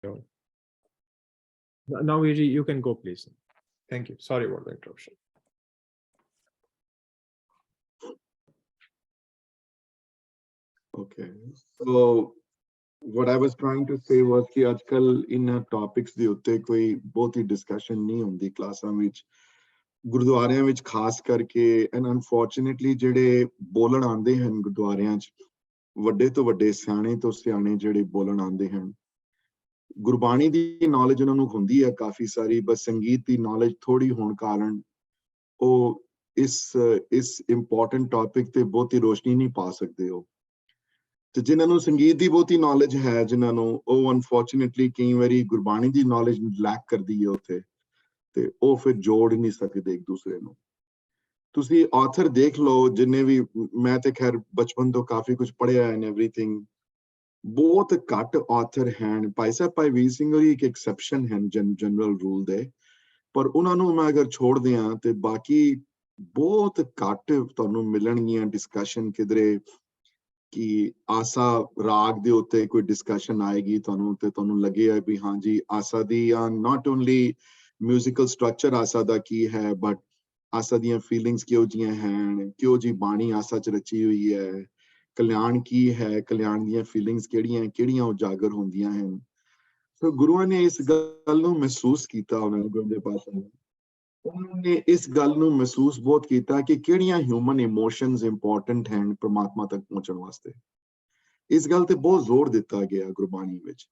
Now you can go, please. Thank you. Sorry about the interruption. Okay. So what I was trying to say was कि आजकल इन topics ਦੇ ਉੱਤੇ ਕੋਈ ਬਹੁਤੀ discussion नहीं ਹੁੰਦੀ ਕਲਾਸਾਂ ਵਿੱਚ ਗੁਰਦੁਆਰਿਆਂ ਵਿੱਚ ਖਾਸ ਕਰਕੇ and unfortunately ਜਿਹੜੇ ਬੋਲਣ ਆਉਂਦੇ ਹਨ ਗੁਰਦੁਆਰਿਆਂ 'ਚ ਵੱਡੇ ਤੋਂ ਵੱਡੇ ਸਿਆਣੇ ਤੋਂ ਸਿਆਣੇ ਜਿਹੜੇ ਬੋਲਣ ਆਉਂਦੇ ਹਨ ਗੁਰਬਾਣੀ ਦੀ ਨੌਲੇਜ ਉਹਨਾਂ ਨੂੰ ਹੁੰਦੀ ਹੈ ਕਾਫੀ ਸਾਰੀ ਬਸ ਸੰਗੀਤ ਦੀ ਨੌਲੇਜ ਥੋੜੀ ਹੋਣ ਕਾਰਨ ਉਹ ਇਸ ਇੰਪੋਰਟੈਂਟ ਟੌਪਿਕ ਤੇ ਬਹੁਤੀ ਰੋਸ਼ਨੀ ਨਹੀਂ ਪਾ ਸਕਦੇ ਹੋ ਤੇ ਜਿਨ੍ਹਾਂ ਨੂੰ ਸੰਗੀਤ ਦੀ ਬਹੁਤੀ ਨੌਲੇਜ ਹੈ ਜਿਨ੍ਹਾਂ ਨੂੰ ਉਹ ਅਨਫੋਰਚੂਨੇਟਲੀ ਕਈ ਵਾਰੀ ਗੁਰਬਾਣੀ ਦੀ ਨੌਲੇਜ ਲੈਕ ਕਰਦੀ ਹੈ ਉੱਥੇ ਤੇ ਉਹ ਫਿਰ ਜੋੜ ਨਹੀਂ ਸਕਦੇ ਇੱਕ ਦੂਸਰੇ ਨੂੰ ਤੁਸੀਂ ਆਥਰ ਦੇਖ ਲਓ ਜਿੰਨੇ ਵੀ ਮੈਂ ਤੇ ਖੈਰ ਬਚਪਨ ਤੋਂ ਕਾਫੀ ਕੁਝ ਪੜ੍ਹਿਆ ਐਂਡ ਐਵਰੀਥਿੰਗ ਬਹੁਤ ਘੱਟ ਆਥਰ ਹਨ ਭਾਈ ਸਾਹਿਬ ਭਾਈ ਵੀਰ ਸਿੰਘ ਹੋਰੀ ਇੱਕ ਐਕਸੈਪਸ਼ਨ ਹਨ ਜਨਰਲ ਰੂਲ ਦੇ ਪਰ ਉਹਨਾਂ ਨੂੰ ਮੈਂ ਅਗਰ ਛੋੜ ਦਿਆਂ ਤੇ ਬਾਕੀ ਬਹੁਤ ਘੱਟ ਤੁਹਾਨੂੰ ਮਿਲਣਗੀਆਂ ਡਿਸਕਸ਼ਨ ਕਿਧਰੇ ਕਿ ਆਸਾ ਰਾਗ ਦੇ ਉੱਤੇ ਕੋਈ ਡਿਸਕਸ਼ਨ ਆਏਗੀ ਤੁਹਾਨੂੰ ਤੇ ਤੁਹਾਨੂੰ ਲੱਗੇਗਾ ਵੀ ਹਾਂਜੀ ਆਸਾ ਦੀ ਨਾਟ ਓਨਲੀ ਮਿਊਜ਼ੀਕਲ ਸਟਰਕਚਰ ਆਸਾ ਦਾ ਕੀ ਹੈ ਬਟ ਆਸਾ ਦੀਆਂ ਫੀਲਿੰਗਸ ਕਿਹੋ ਜਿਹੀਆਂ ਹਨ ਕਿਹੋ ਜਿਹੀ ਬਾਣੀ ਆਸਾ 'ਚ ਰਚੀ ਹੋਈ ਹੈ ਕਲਿਆਣ ਕੀ ਹੈ ਕਲਿਆਣ ਦੀਆਂ ਫੀਲਿੰਗਸ ਕਿਹੜੀਆਂ ਉਜਾਗਰ ਹੁੰਦੀਆਂ ਹਨ ਸੋ ਗੁਰੂਆਂ ਨੇ ਇਸ ਗੱਲ ਨੂੰ ਮਹਿਸੂਸ ਕੀਤਾ ਉਹਨਾਂ ਨੇ ਗੁਰੂ ਦੇ ਪਾਤਸ਼ਾਹ ਨੇ ਉਹਨਾਂ ਨੇ ਇਸ ਗੱਲ ਨੂੰ ਮਹਿਸੂਸ ਬਹੁਤ ਕੀਤਾ ਕਿ ਕਿਹੜੀਆਂ ਹਿਊਮਨ ਇਮੋਸ਼ਨਸ ਇੰਪੋਰਟੈਂਟ ਹਨ ਪ੍ਰਮਾਤਮਾ ਤੱਕ ਪਹੁੰਚਣ ਵਾਸਤੇ ਇਸ ਗੱਲ ਤੇ ਬਹੁਤ ਜ਼ੋਰ ਦਿੱਤਾ ਗਿਆ ਗੁਰਬਾਣੀ ਵਿੱਚ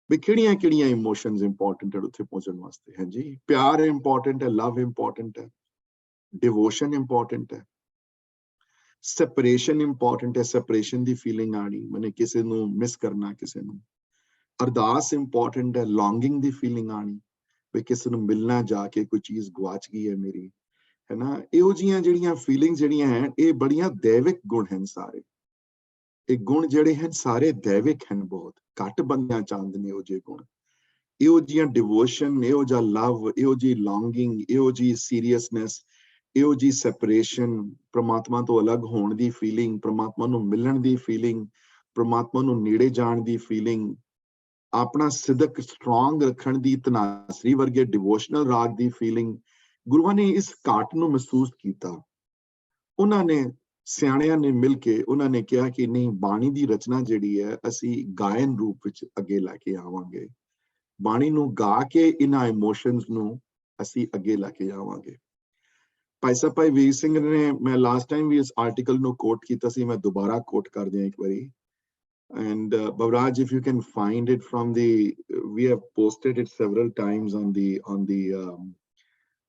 ਵੀ ਕਿਹੜੀਆਂ ਇਮੋਸ਼ਨਸ ਇੰਪੋਰਟੈਂਟ ਹਨ ਉੱਥੇ ਪਹੁੰਚਣ ਵਾਸਤੇ ਹਾਂਜੀ ਪਿਆਰ ਇੰਪੋਰਟੈਂਟ ਹੈ ਲਵ ਇੰਪੋਰਟੈਂਟ ਹੈ ਡਿਵੋਸ਼ਨ ਇੰਪੋਰਟੈਂਟ ਹੈ ਸੈਪਰੇਸ਼ਨ ਇੰਪੋਰਟੈਂਟ ਹੈ ਸੈਪਰੇਸ਼ਨ ਦੀ ਫੀਲਿੰਗ ਆਣੀ ਮਨੇ ਕਿਸੇ ਨੂੰ ਮਿਸ ਕਰਨਾ ਕਿਸੇ ਨੂੰ ਅਰਦਾਸ ਇੰਪੋਰਟੈਂਟ ਹੈ ਲੌਂਗਿੰਗ ਦੀ ਫੀਲਿੰਗ ਆਣੀ ਵੀ ਕਿਸੇ ਨੂੰ ਮਿਲਣਾ ਜਾ ਕੇ ਕੋਈ ਚੀਜ਼ ਗਵਾਚ ਗਈ ਹੈ ਮੇਰੀ ਹੈ ਨਾ ਇਹੋ ਜਿਹੀਆਂ ਜਿਹੜੀਆਂ ਫੀਲਿੰਗਸ ਜਿਹੜੀਆਂ ਹਨ ਇਹ ਬੜੀਆਂ ਦੈਵਿਕ ਗੁਣ ਹਨ ਸਾਰੇ ਇਹ ਗੁਣ ਜਿਹੜੇ ਹਨ ਸਾਰੇ ਦੈਵਿਕ ਹਨ ਬਹੁਤ ਘੱਟ ਬੰਦਿਆਂ ਚਾਹੁੰਦੇ ਨੇ ਇਹੋ ਜਿਹੇ ਗੁਣ ਇਹੋ ਜਿਹੀਆਂ ਡਿਵੋਸ਼ਨ ਇਹੋ ਜਿਹਾ ਲਵ ਇਹੋ ਜਿਹੀ ਲੌਂਗਿੰਗ ਇਹੋ ਜਿਹੀ ਸੀਰੀਅਸਨੈਸ ਇਹੋ ਜਿਹੀ ਸੈਪਰੇਸ਼ਨ ਪ੍ਰਮਾਤਮਾ ਤੋਂ ਅਲੱਗ ਹੋਣ ਦੀ ਫੀਲਿੰਗ ਪ੍ਰਮਾਤਮਾ ਨੂੰ ਮਿਲਣ ਦੀ ਫੀਲਿੰਗ ਪ੍ਰਮਾਤਮਾ ਨੂੰ ਨੇੜੇ ਜਾਣ ਦੀ ਫੀਲਿੰਗ ਆਪਣਾ ਸਿਦਕ ਸਟਰੋਂਗ ਰੱਖਣ ਦੀ ਤਨਾਸਰੀ ਵਰਗੇ ਡਿਵੋਸ਼ਨਲ ਰਾਗ ਦੀ ਫੀਲਿੰਗ ਗੁਰੂਆਂ ਨੇ ਇਸ ਘਾਟ ਨੂੰ ਮਹਿਸੂਸ ਕੀਤਾ ਉਹਨਾਂ ਨੇ ਸਿਆਣਿਆਂ ਨੇ ਮਿਲ ਕੇ ਉਹਨਾਂ ਨੇ ਕਿਹਾ ਕਿ ਨਹੀਂ ਬਾਣੀ ਦੀ ਰਚਨਾ ਜਿਹੜੀ ਹੈ ਅਸੀਂ ਗਾਇਨ ਰੂਪ ਵਿੱਚ ਅੱਗੇ ਲੈ ਕੇ ਆਵਾਂਗੇ ਬਾਣੀ ਨੂੰ ਗਾ ਕੇ ਇਹਨਾਂ ਇਮੋਸ਼ਨਸ ਨੂੰ ਅਸੀਂ ਅੱਗੇ ਲੈ ਕੇ ਆਵਾਂਗੇ ਭਾਈ ਸਾਹਿਬ ਭਾਈ ਵੀਰ ਸਿੰਘ ਨੇ ਮੈਂ ਲਾਸਟ ਟਾਈਮ ਵੀ ਇਸ ਆਰਟੀਕਲ ਨੂੰ ਕੋਟ ਕੀਤਾ ਸੀ ਮੈਂ ਦੁਬਾਰਾ ਕੋਟ ਕਰ ਦਿਆਂ ਇੱਕ ਵਾਰੀ and Bavraj, if you can find it from we have posted it several times on the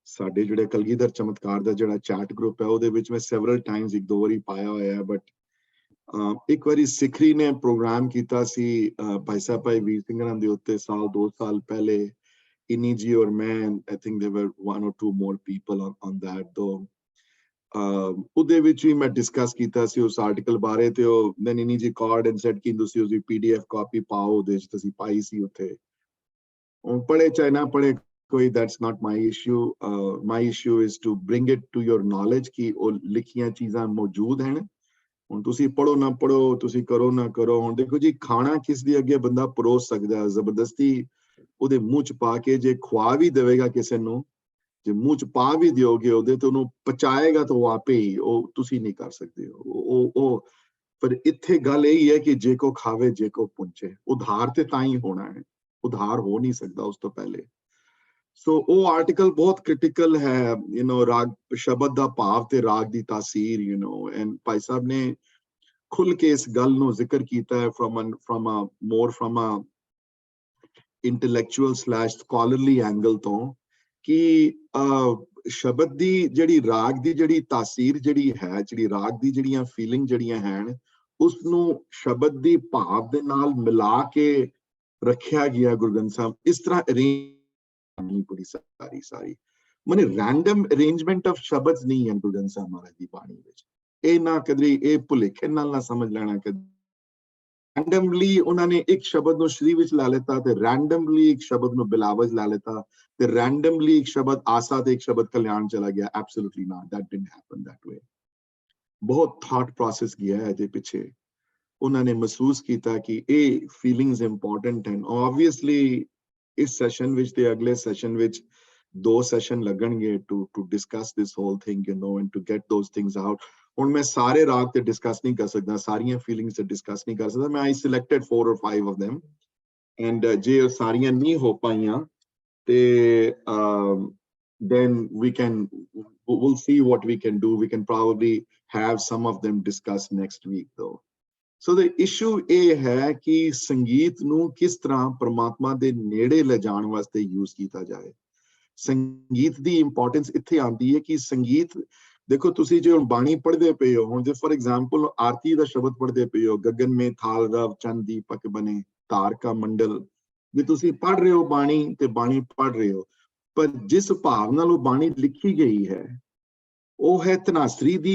ਸਾਡੇ ਜਿਹੜੇ ਕਲਗੀਧਰ ਚਮਤਕਾਰ ਦਾ ਜਿਹੜਾ ਚੈਟ ਗਰੁੱਪ ਹੈ ਉਹਦੇ ਵਿੱਚ ਮੈਂ several times ਇੱਕ ਦੋ ਵਾਰੀ ਪਾਇਆ ਹੋਇਆ ਹੈ ਬਟ ਇੱਕ ਵਾਰੀ ਸਿੱਖਰੀ ਨੇ ਪ੍ਰੋਗਰਾਮ ਕੀਤਾ ਸੀ ਭਾਈ ਸਾਹਿਬ ਭਾਈ ਵੀਰ ਸਿੰਘਾਂ ਦੇ ਉੱਤੇ ਸਾਲ 2 ਸਾਲ ਪਹਿਲੇ ਇਨੀ ਜੀ ਔਰ ਮੈਂ I think there were 1 or 2 more people on that though ਉਹਦੇ ਵਿੱਚ ਵੀ ਮੈਂ ਡਿਸਕਸ ਕੀਤਾ ਸੀ ਉਸ ਆਰਟੀਕਲ ਬਾਰੇ ਤੇ ਉਹ ਦੈਨ ਇਨੀ ਜੀ ਕਾਰਡ ਐਂਡ ਸੈਡ ਕਿ ਤੁਸੀਂ ਉਸਦੀ PDF ਕਾਪੀ ਪਾਓ ਉਹਦੇ ਵਿੱਚ ਤੁਸੀਂ ਪਾਈ ਸੀ ਉੱਥੇ ਹੁਣ ਪੜ੍ਹੇ ਚਾਹੇ ਨਾ ਪੜ੍ਹੇ ਕੋਈ that's not my issue my issue is to bring it to your knowledge ਕਿ ਉਹ ਲਿਖੀਆਂ ਚੀਜ਼ਾਂ ਮੌਜੂਦ ਹਨ ਹੁਣ ਤੁਸੀਂ ਪੜ੍ਹੋ ਨਾ ਪੜ੍ਹੋ ਤੁਸੀਂ ਕਰੋ ਨਾ ਕਰੋ ਹੁਣ ਦੇਖੋ ਜੀ ਖਾਣਾ ਕਿਸ ਦੇ ਅੱਗੇ ਬੰਦਾ ਪਰੋਸ ਸਕਦਾ ਜ਼ਬਰਦਸਤੀ ਉਹਦੇ ਮੂੰਹ 'ਚ ਪਾ ਕੇ ਜੇ ਖਵਾ ਵੀ ਦੇਵੇਗਾ ਕਿਸੇ ਨੂੰ ਜੇ ਮੂੰਹ 'ਚ ਪਾ ਵੀ ਦਿਓਗੇ ਉਹਦੇ ਤੇ ਉਹਨੂੰ ਪਚਾਏਗਾ ਤਾਂ ਉਹ ਆਪੇ ਹੀ ਉਹ ਤੁਸੀਂ ਨਹੀਂ ਕਰ ਸਕਦੇ ਉਹ ਪਰ ਇੱਥੇ ਗੱਲ ਇਹ ਹੈ ਕਿ ਜੇ ਕੋ ਖਾਵੇ ਜੇ ਕੋ ਪੁੰਚੇ ਉਧਾਰ ਤੇ ਤਾਂ ਹੀ ਹੋਣਾ ਹੈ ਉਧਾਰ ਹੋ ਨਹੀਂ ਸਕਦਾ ਉਸ ਤੋਂ ਪਹਿਲੇ ਸੋ ਉਹ ਆਰਟੀਕਲ ਬਹੁਤ ਕ੍ਰਿਟੀਕਲ ਹੈ ਰਾਗ ਸ਼ਬਦ ਦਾ ਭਾਵ ਤੇ ਰਾਗ ਦੀ ਤਾਸੀਰ ਐਂਡ ਭਾਈ ਸਾਹਿਬ ਨੇ ਖੁੱਲ ਕੇ ਇਸ ਗੱਲ ਨੂੰ ਜ਼ਿਕਰ ਕੀਤਾ ਹੈ from a intellectual / scholarly angle ਤੋਂ ਕਿ ਸ਼ਬਦ ਦੀ ਜਿਹੜੀ ਰਾਗ ਦੀ ਜਿਹੜੀ ਤਾਸੀਰ ਜਿਹੜੀ ਹੈ ਜਿਹੜੀ ਰਾਗ ਦੀ ਜਿਹੜੀਆਂ ਫੀਲਿੰਗ ਜਿਹੜੀਆਂ ਹਨ ਉਸ ਨੂੰ ਸ਼ਬਦ ਦੀ ਭਾਵ ਦੇ ਨਾਲ ਮਿਲਾ ਕੇ ਰੱਖਿਆ ਗਿਆ ਗੁਰੂ ਗ੍ਰੰਥ ਸਾਹਿਬ ਇਸ ਤਰ੍ਹਾਂ ਅਰੇਂਜ ਪੂਰੀ ਸਾਰੀ ਮਨੇ ਰੈਂਡਮ ਅਰੇਂਜਮੈਂਟ ਆਫ ਸ਼ਬਦ ਨਹੀਂ ਹੈ ਗੁਰੂ ਗ੍ਰੰਥ ਸਾਹਿਬ ਮਹਾਰਾਜ ਦੀ ਬਾਣੀ ਵਿੱਚ ਇਹ ਨਾ ਕਦੇ ਇਹ ਭੁਲੇਖੇ ਨਾਲ ਨਾ ਸਮਝ ਲੈਣਾ ਕਿ ਰੈਂਡਮਲੀ ਉਹਨਾਂ ਨੇ ਇੱਕ ਸ਼ਬਦ ਨੂੰ ਸ਼੍ਰੀ ਵਿੱਚ ਲਾ ਲਿੱਤਾ ਤੇ ਰੈਂਡਮਲੀ ਇੱਕ ਸ਼ਬਦ ਨੂੰ ਬਿਲਾਵਜ ਲਾ ਲਿੱਤਾ ਤੇ ਰੈਂਡਮਲੀ ਇੱਕ ਸ਼ਬਦ ਆਸਾ ਤੇ ਇੱਕ ਸ਼ਬਦ ਕਲਿਆਣ ਚਲਾ ਗਿਆ absolutely not that didn't happen that way ਬਹੁਤ ਥਾਟ ਪ੍ਰੋਸੈਸ ਗਿਆ ਹੈ ਇਹਦੇ ਪਿੱਛੇ ਉਹਨਾਂ ਨੇ ਮਹਿਸੂਸ ਕੀਤਾ ਕਿ ਇਹ ਫੀਲਿੰਗਸ ਇੰਪੋਰਟੈਂਟ ਹਨ। ਆਬਵੀਅਸਲੀ ਇਸ ਸੈਸ਼ਨ ਵਿੱਚ ਤੇ ਅਗਲੇ ਸੈਸ਼ਨ ਵਿੱਚ 2 ਸੈਸ਼ਨ ਲੱਗਣਗੇ to discuss this whole thing you know and to get those things out. ਹੁਣ ਮੈਂ ਸਾਰੇ ਰਾਗ ਤੇ ਡਿਸਕਸ ਨਹੀਂ ਕਰ ਸਕਦਾ, ਸਾਰੀਆਂ ਫੀਲਿੰਗਸ ਤੇ ਡਿਸਕਸ ਨਹੀਂ ਕਰ ਸਕਦਾ। ਮੈਂ I selected 4 or 5 of them and ਜੇ ਉਹ ਸਾਰੀਆਂ ਨਹੀਂ ਹੋ ਪਾਈਆਂ ਤੇ then we'll see what we can do. We can probably have some of them discussed next week though. So the issue ਇਹ ਹੈ ਕਿ ਸੰਗੀਤ ਨੂੰ ਕਿਸ ਤਰ੍ਹਾਂ ਪਰਮਾਤਮਾ ਦੇ ਨੇੜੇ ਲਿਜਾਣ ਵਾਸਤੇ ਯੂਜ਼ ਕੀਤਾ ਜਾਏ। ਸੰਗੀਤ ਦੀ ਇੰਪੋਰਟੈਂਸ ਇੱਥੇ ਆਉਂਦੀ ਹੈ ਕਿ ਸੰਗੀਤ ਦੇਖੋ, ਤੁਸੀਂ ਜੇ ਹੁਣ ਬਾਣੀ ਪੜ੍ਹਦੇ ਪਏ ਹੋ, ਹੁਣ ਜੇ ਫॉर एग्जांपल ਆਰਤੀ ਦਾ ਸ਼ਬਦ ਪੜ੍ਹਦੇ ਪਏ ਹੋ, ਗगन में थाल रव चंद दीपक बने तार का मंडल, ਵੀ ਤੁਸੀਂ ਪੜ੍ਹ ਰਹੇ ਹੋ ਬਾਣੀ ਤੇ ਬਾਣੀ ਪੜ੍ਹ ਰਹੇ ਹੋ, ਪਰ ਜਿਸ ਭਾਵ ਨਾਲ ਉਹ ਬਾਣੀ ਲਿਖੀ ਗਈ ਹੈ ਉਹ ਹੈ ਧਨਾਸਰੀ ਦੀ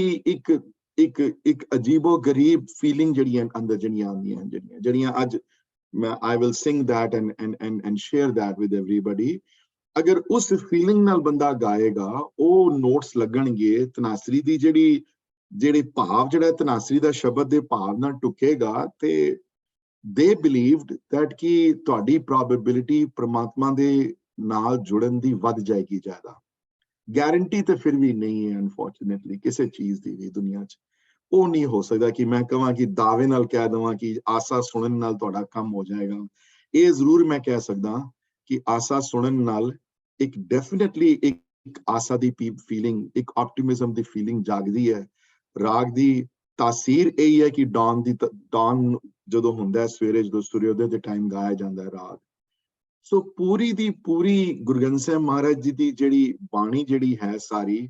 ਇੱਕ ਅਜੀਬੋ ਗਰੀਬ ਫੀਲਿੰਗ ਜਿਹੜੀਆਂ ਅੰਦਰ ਜਿਹੜੀਆਂ ਆਉਂਦੀਆਂ ਜਿਹੜੀਆਂ ਅੱਜ ਮੈਂ I will sing that and share that with everybody। ਅਗਰ ਉਸ ਫੀਲਿੰਗ ਨਾਲ ਬੰਦਾ ਗਾਏਗਾ, ਉਹ ਨੋਟਸ ਲੱਗਣਗੇ ਧਨਾਸਰੀ ਦੀ ਜਿਹੜੇ ਭਾਵ ਜਿਹੜਾ ਧਨਾਸਰੀ ਦਾ ਸ਼ਬਦ ਦੇ ਭਾਵ ਨਾਲ ਟੁਕੇਗਾ ਤੇ they believed that ਕਿ ਤੁਹਾਡੀ ਪ੍ਰੋਬੇਬਿਲਿਟੀ ਪ੍ਰਮਾਤਮਾ ਦੇ ਨਾਲ ਜੁੜਨ ਦੀ ਵੱਧ ਜਾਏਗੀ ਜ਼ਿਆਦਾ। ਗਾਰੰਟੀ ਤੇ ਫਿਰ ਵੀ ਨਹੀਂ ਹੈ ਅਨਫੋਰਚੂਨੇਟਲੀ ਕਿਸੇ ਚੀਜ਼ ਦੀ ਵੀ ਦੁਨੀਆ 'ਚ। ਉਹ ਨਹੀਂ ਹੋ ਸਕਦਾ ਕਿ ਮੈਂ ਕਹਾਂ ਕਿ ਦਾਅਵੇ ਨਾਲ ਕਹਿ ਦੇਵਾਂ ਕਿ ਆਸਾ ਸੁਣਨ ਨਾਲ ਤੁਹਾਡਾ ਕੰਮ ਹੋ ਜਾਏਗਾ। ਇਹ ਜ਼ਰੂਰ ਮੈਂ ਕਹਿ ਸਕਦਾ ਕਿ ਆਸਾ ਸੁਣਨ ਨਾਲ ਇੱਕ ਡੈਫੀਨੇਟਲੀ ਇੱਕ ਆਸਾ ਦੀ ਫੀਲਿੰਗ, ਇੱਕ ਆਪਟੀਮਿਜ਼ਮ ਦੀ ਫੀਲਿੰਗ ਜਾਗਦੀ ਹੈ। ਰਾਗ ਦੀ ਤਾਸੀਰ ਇਹ ਹੈ ਕਿ ਡਾਨ ਜਦੋਂ ਹੁੰਦਾ ਹੈ, ਸਵੇਰੇ ਜਦੋਂ ਸੂਰਯੋਦੈ ਦੇ ਟਾਈਮ ਗਾਇਆ ਜਾਂਦਾ ਹੈ ਰਾਗ। ਸੋ ਪੂਰੀ ਦੀ ਪੂਰੀ ਗੁਰੂ ਗ੍ਰੰਥ ਸਾਹਿਬ ਮਹਾਰਾਜ ਜੀ ਦੀ ਜਿਹੜੀ ਬਾਣੀ ਜਿਹੜੀ ਹੈ ਸਾਰੀ,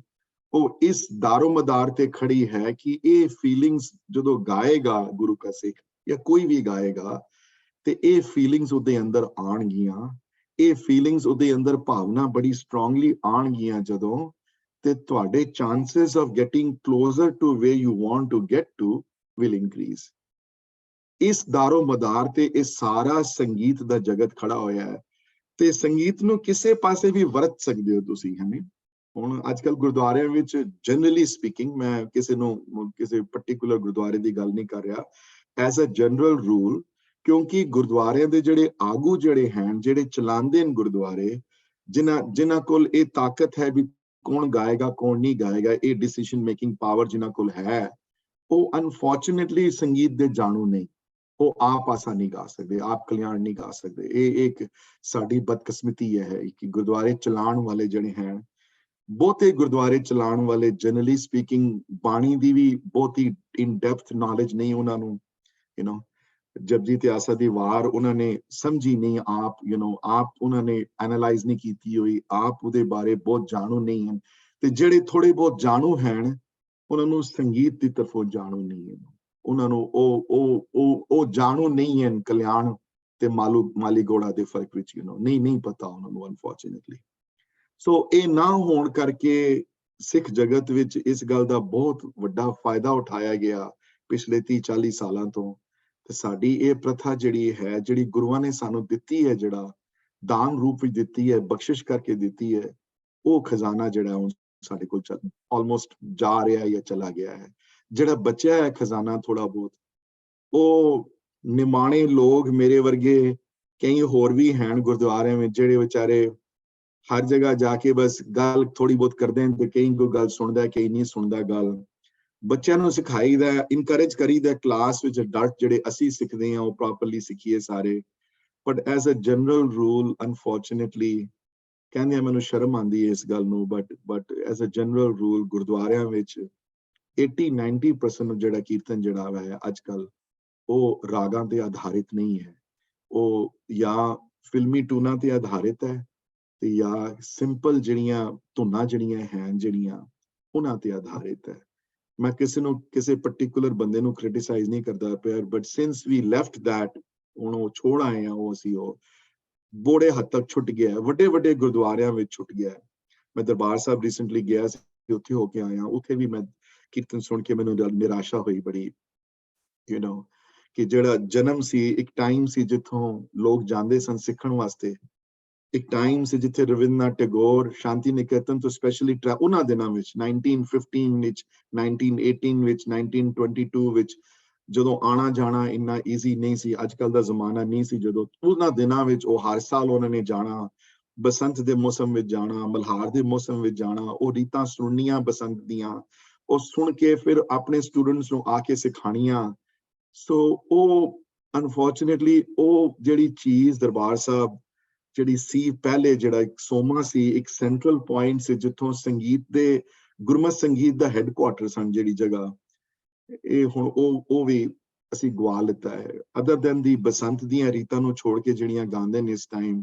ਉਹ ਇਸ ਦਾਰੋਮਦਾਰ ਤੇ ਖੜੀ ਹੈ ਕਿ ਇਹ ਫੀਲਿੰਗਸ ਜਦੋਂ ਗਾਏਗਾ ਗੁਰੂ ਕਾ ਸਿੱਖ ਜਾਂ ਕੋਈ ਵੀ ਗਾਏਗਾ ਤੇ ਇਹ ਫੀਲਿੰਗਸ ਉਹਦੇ ਅੰਦਰ ਆਉਣਗੀਆਂ। ਇਹ ਫੀਲਿੰਗਸ ਉਹਦੇ ਅੰਦਰ ਭਾਵਨਾ ਬੜੀ ਸਟਰੋਂਗਲੀ ਆਉਣਗੀਆਂ ਜਦੋਂ, ਤੇ ਤੁਹਾਡੇ chances of getting closer to way you want to get to will increase. ਇਸ ਦਾਰੋਮਦਾਰ ਤੇ ਇਹ ਸਾਰਾ ਸੰਗੀਤ ਦਾ ਜਗਤ ਖੜਾ ਹੋਇਆ ਹੈ ਤੇ ਸੰਗੀਤ ਨੂੰ ਕਿਸੇ ਪਾਸੇ ਵੀ ਵਰਤ ਸਕਦੇ ਹੋ ਤੁਸੀਂ, ਹੈ ਨੀ। ਹੁਣ ਅੱਜ ਕੱਲ੍ਹ ਗੁਰਦੁਆਰਿਆਂ ਵਿੱਚ ਜਨਰਲੀ ਸਪੀਕਿੰਗ, ਮੈਂ ਕਿਸੇ ਪਰਟੀਕੂਲਰ ਗੁਰਦੁਆਰੇ ਦੀ ਗੱਲ ਨਹੀਂ ਕਰ ਰਿਹਾ, ਐਜ਼ ਅ ਜਨਰਲ ਰੂਲ, ਕਿਉਂਕਿ ਗੁਰਦੁਆਰਿਆਂ ਦੇ ਜਿਹੜੇ ਆਗੂ ਜਿਹੜੇ ਹਨ, ਜਿਹੜੇ ਚਲਾਉਂਦੇ ਨੇ ਗੁਰਦੁਆਰੇ, ਜਿਨ੍ਹਾਂ ਕੋਲ ਇਹ ਤਾਕਤ ਹੈ ਵੀ ਕੌਣ ਗਾਏਗਾ ਕੌਣ ਨਹੀਂ ਗਾਏਗਾ, ਇਹ ਡਿਸੀਜਨ ਮੇਕਿੰਗ ਪਾਵਰ ਜਿਨ੍ਹਾਂ ਕੋਲ ਹੈ, ਉਹ ਅਨਫੋਰਚੂਨੇਟਲੀ ਸੰਗੀਤ ਦੇ ਜਾਣੂ ਨਹੀਂ। ਉਹ ਆਪ ਆਸਾ ਨਹੀਂ ਗਾ ਸਕਦੇ, ਆਪ ਕਲਿਆਣ ਨਹੀਂ ਗਾ ਸਕਦੇ। ਇਹ ਇੱਕ ਸਾਡੀ ਬਦਕਿਸਮਤੀ ਹੈ ਕਿ ਗੁਰਦੁਆਰੇ ਚਲਾਉਣ ਵਾਲੇ ਜਿਹੜੇ ਹਨ, ਬਹੁਤੇ ਗੁਰਦੁਆਰੇ ਚਲਾਉਣ ਵਾਲੇ ਜਨਰਲੀ ਸਪੀਕਿੰਗ ਬਾਣੀ ਦੀ ਵੀ ਬਹੁਤੀ ਇਨ ਡੈਪਥ ਨੌਲੇਜ ਨਹੀਂ ਉਹਨਾਂ ਨੂੰ। ਜਪਜੀ ਤੇ ਆਸਾ ਦੀ ਵਾਰ ਉਹਨਾਂ ਨੇ ਸਮਝੀ ਨਹੀਂ, ਆਪ ਉਹਨਾਂ ਨੇ ਐਨਾਲਾਈਜ਼ ਨਹੀਂ ਕੀਤੀ ਹੋਈ, ਆਪ ਉਹਦੇ ਬਾਰੇ ਬਹੁਤ ਜਾਣੂ ਨਹੀਂ ਹਨ। ਤੇ ਜਿਹੜੇ ਥੋੜੇ ਬਹੁਤ ਜਾਣੂ ਹਨ, ਉਹਨਾਂ ਨੂੰ ਸੰਗੀਤ ਦੀ ਤਰਫੋਂ ਜਾਣੂ ਨਹੀਂ ਹੈ। ਉਹਨਾਂ ਨੂੰ ਉਹ ਜਾਣੂ ਨਹੀਂ ਹਨ ਕਲਿਆਣ ਤੇ ਮਾਲੀ ਗੋੜਾ ਦੇ ਫਰਕ ਵਿੱਚ, ਨਹੀਂ ਪਤਾ ਉਹਨਾਂ ਨੂੰ ਅਨਫੋਰਚੂਨੇਟਲੀ। ਸੋ ਇਹ ਨਾ ਹੋਣ ਕਰਕੇ ਸਿੱਖ ਜਗਤ ਵਿੱਚ ਇਸ ਗੱਲ ਦਾ ਬਹੁਤ ਵੱਡਾ ਫਾਇਦਾ ਉਠਾਇਆ ਗਿਆ ਪਿਛਲੇ 30-40 ਸਾਲਾਂ ਤੋਂ। ਤੇ ਸਾਡੀ ਇਹ ਪ੍ਰਥਾ ਜਿਹੜੀ ਹੈ, ਜਿਹੜੀ ਗੁਰੂਆਂ ਨੇ ਸਾਨੂੰ ਦਿੱਤੀ ਹੈ, ਜਿਹੜਾ ਦਾਨ ਰੂਪ ਵਿੱਚ ਦਿੱਤੀ ਹੈ, ਬਖਸ਼ਿਸ਼ ਕਰਕੇ ਦਿੱਤੀ ਹੈ, ਉਹ ਖਜ਼ਾਨਾ ਜਿਹੜਾ ਹੁਣ ਸਾਡੇ ਕੋਲ ਆਲਮੋਸਟ ਜਾ ਰਿਹਾ ਜਾਂ ਚਲਾ ਗਿਆ ਹੈ। ਜਿਹੜਾ ਬਚਿਆ ਹੈ ਖਜ਼ਾਨਾ ਥੋੜਾ ਬਹੁਤ, ਉਹ ਨਿਮਾਣੇ ਲੋਕ ਮੇਰੇ ਵਰਗੇ ਕਈ ਹੋਰ ਵੀ ਹਨ ਗੁਰਦੁਆਰਿਆਂ ਵਿੱਚ, ਜਿਹੜੇ ਵਿਚਾਰੇ ਹਰ ਜਗ੍ਹਾ ਜਾ ਕੇ ਬਸ ਗੱਲ ਥੋੜੀ ਬਹੁਤ ਕਰਦੇ ਨੇ ਤੇ ਕਈ ਕੋਈ ਗੱਲ ਸੁਣਦਾ, ਕਈ ਨਹੀਂ ਸੁਣਦਾ ਗੱਲ। ਬੱਚਿਆਂ ਨੂੰ ਸਿਖਾਈਦਾ, ਇਨਕਰੇਜ ਕਰੀਦਾ ਕਲਾਸ ਵਿੱਚ ਡਟ ਜਿਹੜੇ ਅਸੀਂ ਸਿੱਖਦੇ ਹਾਂ ਉਹ ਪ੍ਰੋਪਰਲੀ ਸਿੱਖੀਏ ਸਾਰੇ। But as a general rule unfortunately, ਕਹਿੰਦੇ ਆ ਮੈਨੂੰ ਸ਼ਰਮ ਆਉਂਦੀ ਹੈ ਇਸ ਗੱਲ ਨੂੰ, but as a general rule ਗੁਰਦੁਆਰਿਆਂ ਵਿੱਚ 80-90% ਜਿਹੜਾ ਕੀਰਤਨ ਜਿਹੜਾ ਹੈ ਅੱਜ ਕੱਲ, ਉਹ ਰਾਗਾਂ ਤੇ ਆਧਾਰਿਤ ਨਹੀਂ ਹੈ। ਉਹ ਜਾਂ ਫਿਲਮੀ ਟੂਨਾਂ ਤੇ ਆਧਾਰਿਤ ਹੈ ਤੇ ਜਾਂ ਸਿੰਪਲ ਜਿਹੜੀਆਂ ਧੁਨਾਂ ਜਿਹੜੀਆਂ ਹਨ ਜਿਹੜੀਆਂ ਉਹਨਾਂ ਤੇ ਆਧਾਰਿਤ ਹੈ। ਮੈਂ ਕਿਸੇ ਪਾਰਟਿਕੂਲਰ ਬੰਦੇ ਨੂੰ ਕ੍ਰਿਟਿਸਾਈਜ਼ ਨਹੀਂ ਕਰਦਾ ਪਿਆ, but since we left that, ਹੁਣ ਉਹ ਛੋੜ ਆਏ ਆ, ਉਹ ਬੜੇ ਹੱਦ ਤੱਕ ਛੁੱਟ ਗਿਆ, ਵੱਡੇ ਗੁਰਦੁਆਰਿਆਂ ਵਿੱਚ ਛੁੱਟ ਗਿਆ। ਮੈਂ ਦਰਬਾਰ ਸਾਹਿਬ ਰੀਸੈਂਟਲੀ ਗਿਆ ਸੀ, ਉੱਥੇ ਹੋ ਕੇ ਆਇਆ। ਉੱਥੇ ਵੀ ਮੈਂ ਕੀਰਤਨ ਸੁਣ ਕੇ ਮੈਨੂੰ ਨਿਰਾਸ਼ਾ ਹੋਈ ਬੜੀ, ਕਿ ਜਿਹੜਾ ਜਨਮ ਸੀ, ਇੱਕ ਟਾਈਮ ਸੀ ਜਿੱਥੋਂ ਲੋਕ ਜਾਂਦੇ ਸਨ ਸਿੱਖਣ ਵਾਸਤੇ, ਇੱਕ ਟਾਈਮ ਸੀ ਜਿੱਥੇ ਰਵਿੰਦਰਨਾਥ ਟੈਗੋਰ ਸ਼ਾਂਤੀ ਨਿਕੇਤਨ ਤੋਂ ਸਪੈਸ਼ਲੀ ਉਹਨਾਂ ਦਿਨਾਂ ਵਿੱਚ 1915 ਵਿੱਚ, 1918 ਵਿੱਚ, 1922 ਵਿੱਚ ਜਦੋਂ ਆਣਾ ਜਾਣਾ ਇੰਨਾ ਈਜ਼ੀ ਨਹੀਂ ਸੀ, ਅੱਜ ਕੱਲ ਦਾ ਜ਼ਮਾਨਾ ਨਹੀਂ ਸੀ, ਜਦੋਂ ਉਹਨਾਂ ਦਿਨਾਂ ਵਿੱਚ ਉਹ ਹਰ ਸਾਲ ਉਹਨਾਂ ਨੇ ਜਾਣਾ, ਬਸੰਤ ਦੇ ਮੌਸਮ ਵਿੱਚ ਜਾਣਾ, ਮਲਹਾਰ ਦੇ ਮੌਸਮ ਵਿੱਚ ਜਾਣਾ, ਉਹ ਰੀਤਾਂ ਸੁਣਨੀਆਂ ਬਸੰਤ ਦੀਆਂ, ਉਹ ਸੁਣ ਕੇ ਫਿਰ ਆਪਣੇ ਸਟੂਡੈਂਟਸ ਨੂੰ ਆ ਕੇ ਸਿਖਾਣੀਆਂ। ਸੋ ਉਹ ਅਨਫੋਰਚੂਨੇਟਲੀ ਉਹ ਜਿਹੜੀ ਚੀਜ਼ ਦਰਬਾਰ ਸਾਹਿਬ ਜਿਹੜੀ ਸੀ ਪਹਿਲੇ, ਜਿਹੜਾ ਇੱਕ ਸੋਮਾ ਸੀ, ਇੱਕ ਸੈਂਟਰਲ ਪੁਆਇੰਟ ਸੀ ਜਿੱਥੋਂ ਸੰਗੀਤ ਦੇ ਗੁਰਮਤ ਸੰਗੀਤ ਦਾ ਹੈੱਡਕੁਆਟਰ ਸਨ ਜਿਹੜੀ ਜਗ੍ਹਾ, ਇਹ ਹੁਣ ਉਹ ਵੀ ਅਸੀਂ ਗਵਾ ਲਿੱਤਾ ਹੈ। ਅਦਰ ਦੈਨ ਦੀ ਬਸੰਤ ਦੀਆਂ ਰੀਤਾਂ ਨੂੰ ਛੋੜ ਕੇ ਜਿਹੜੀਆਂ ਗਾਉਂਦੇ ਨੇ ਇਸ ਟਾਈਮ,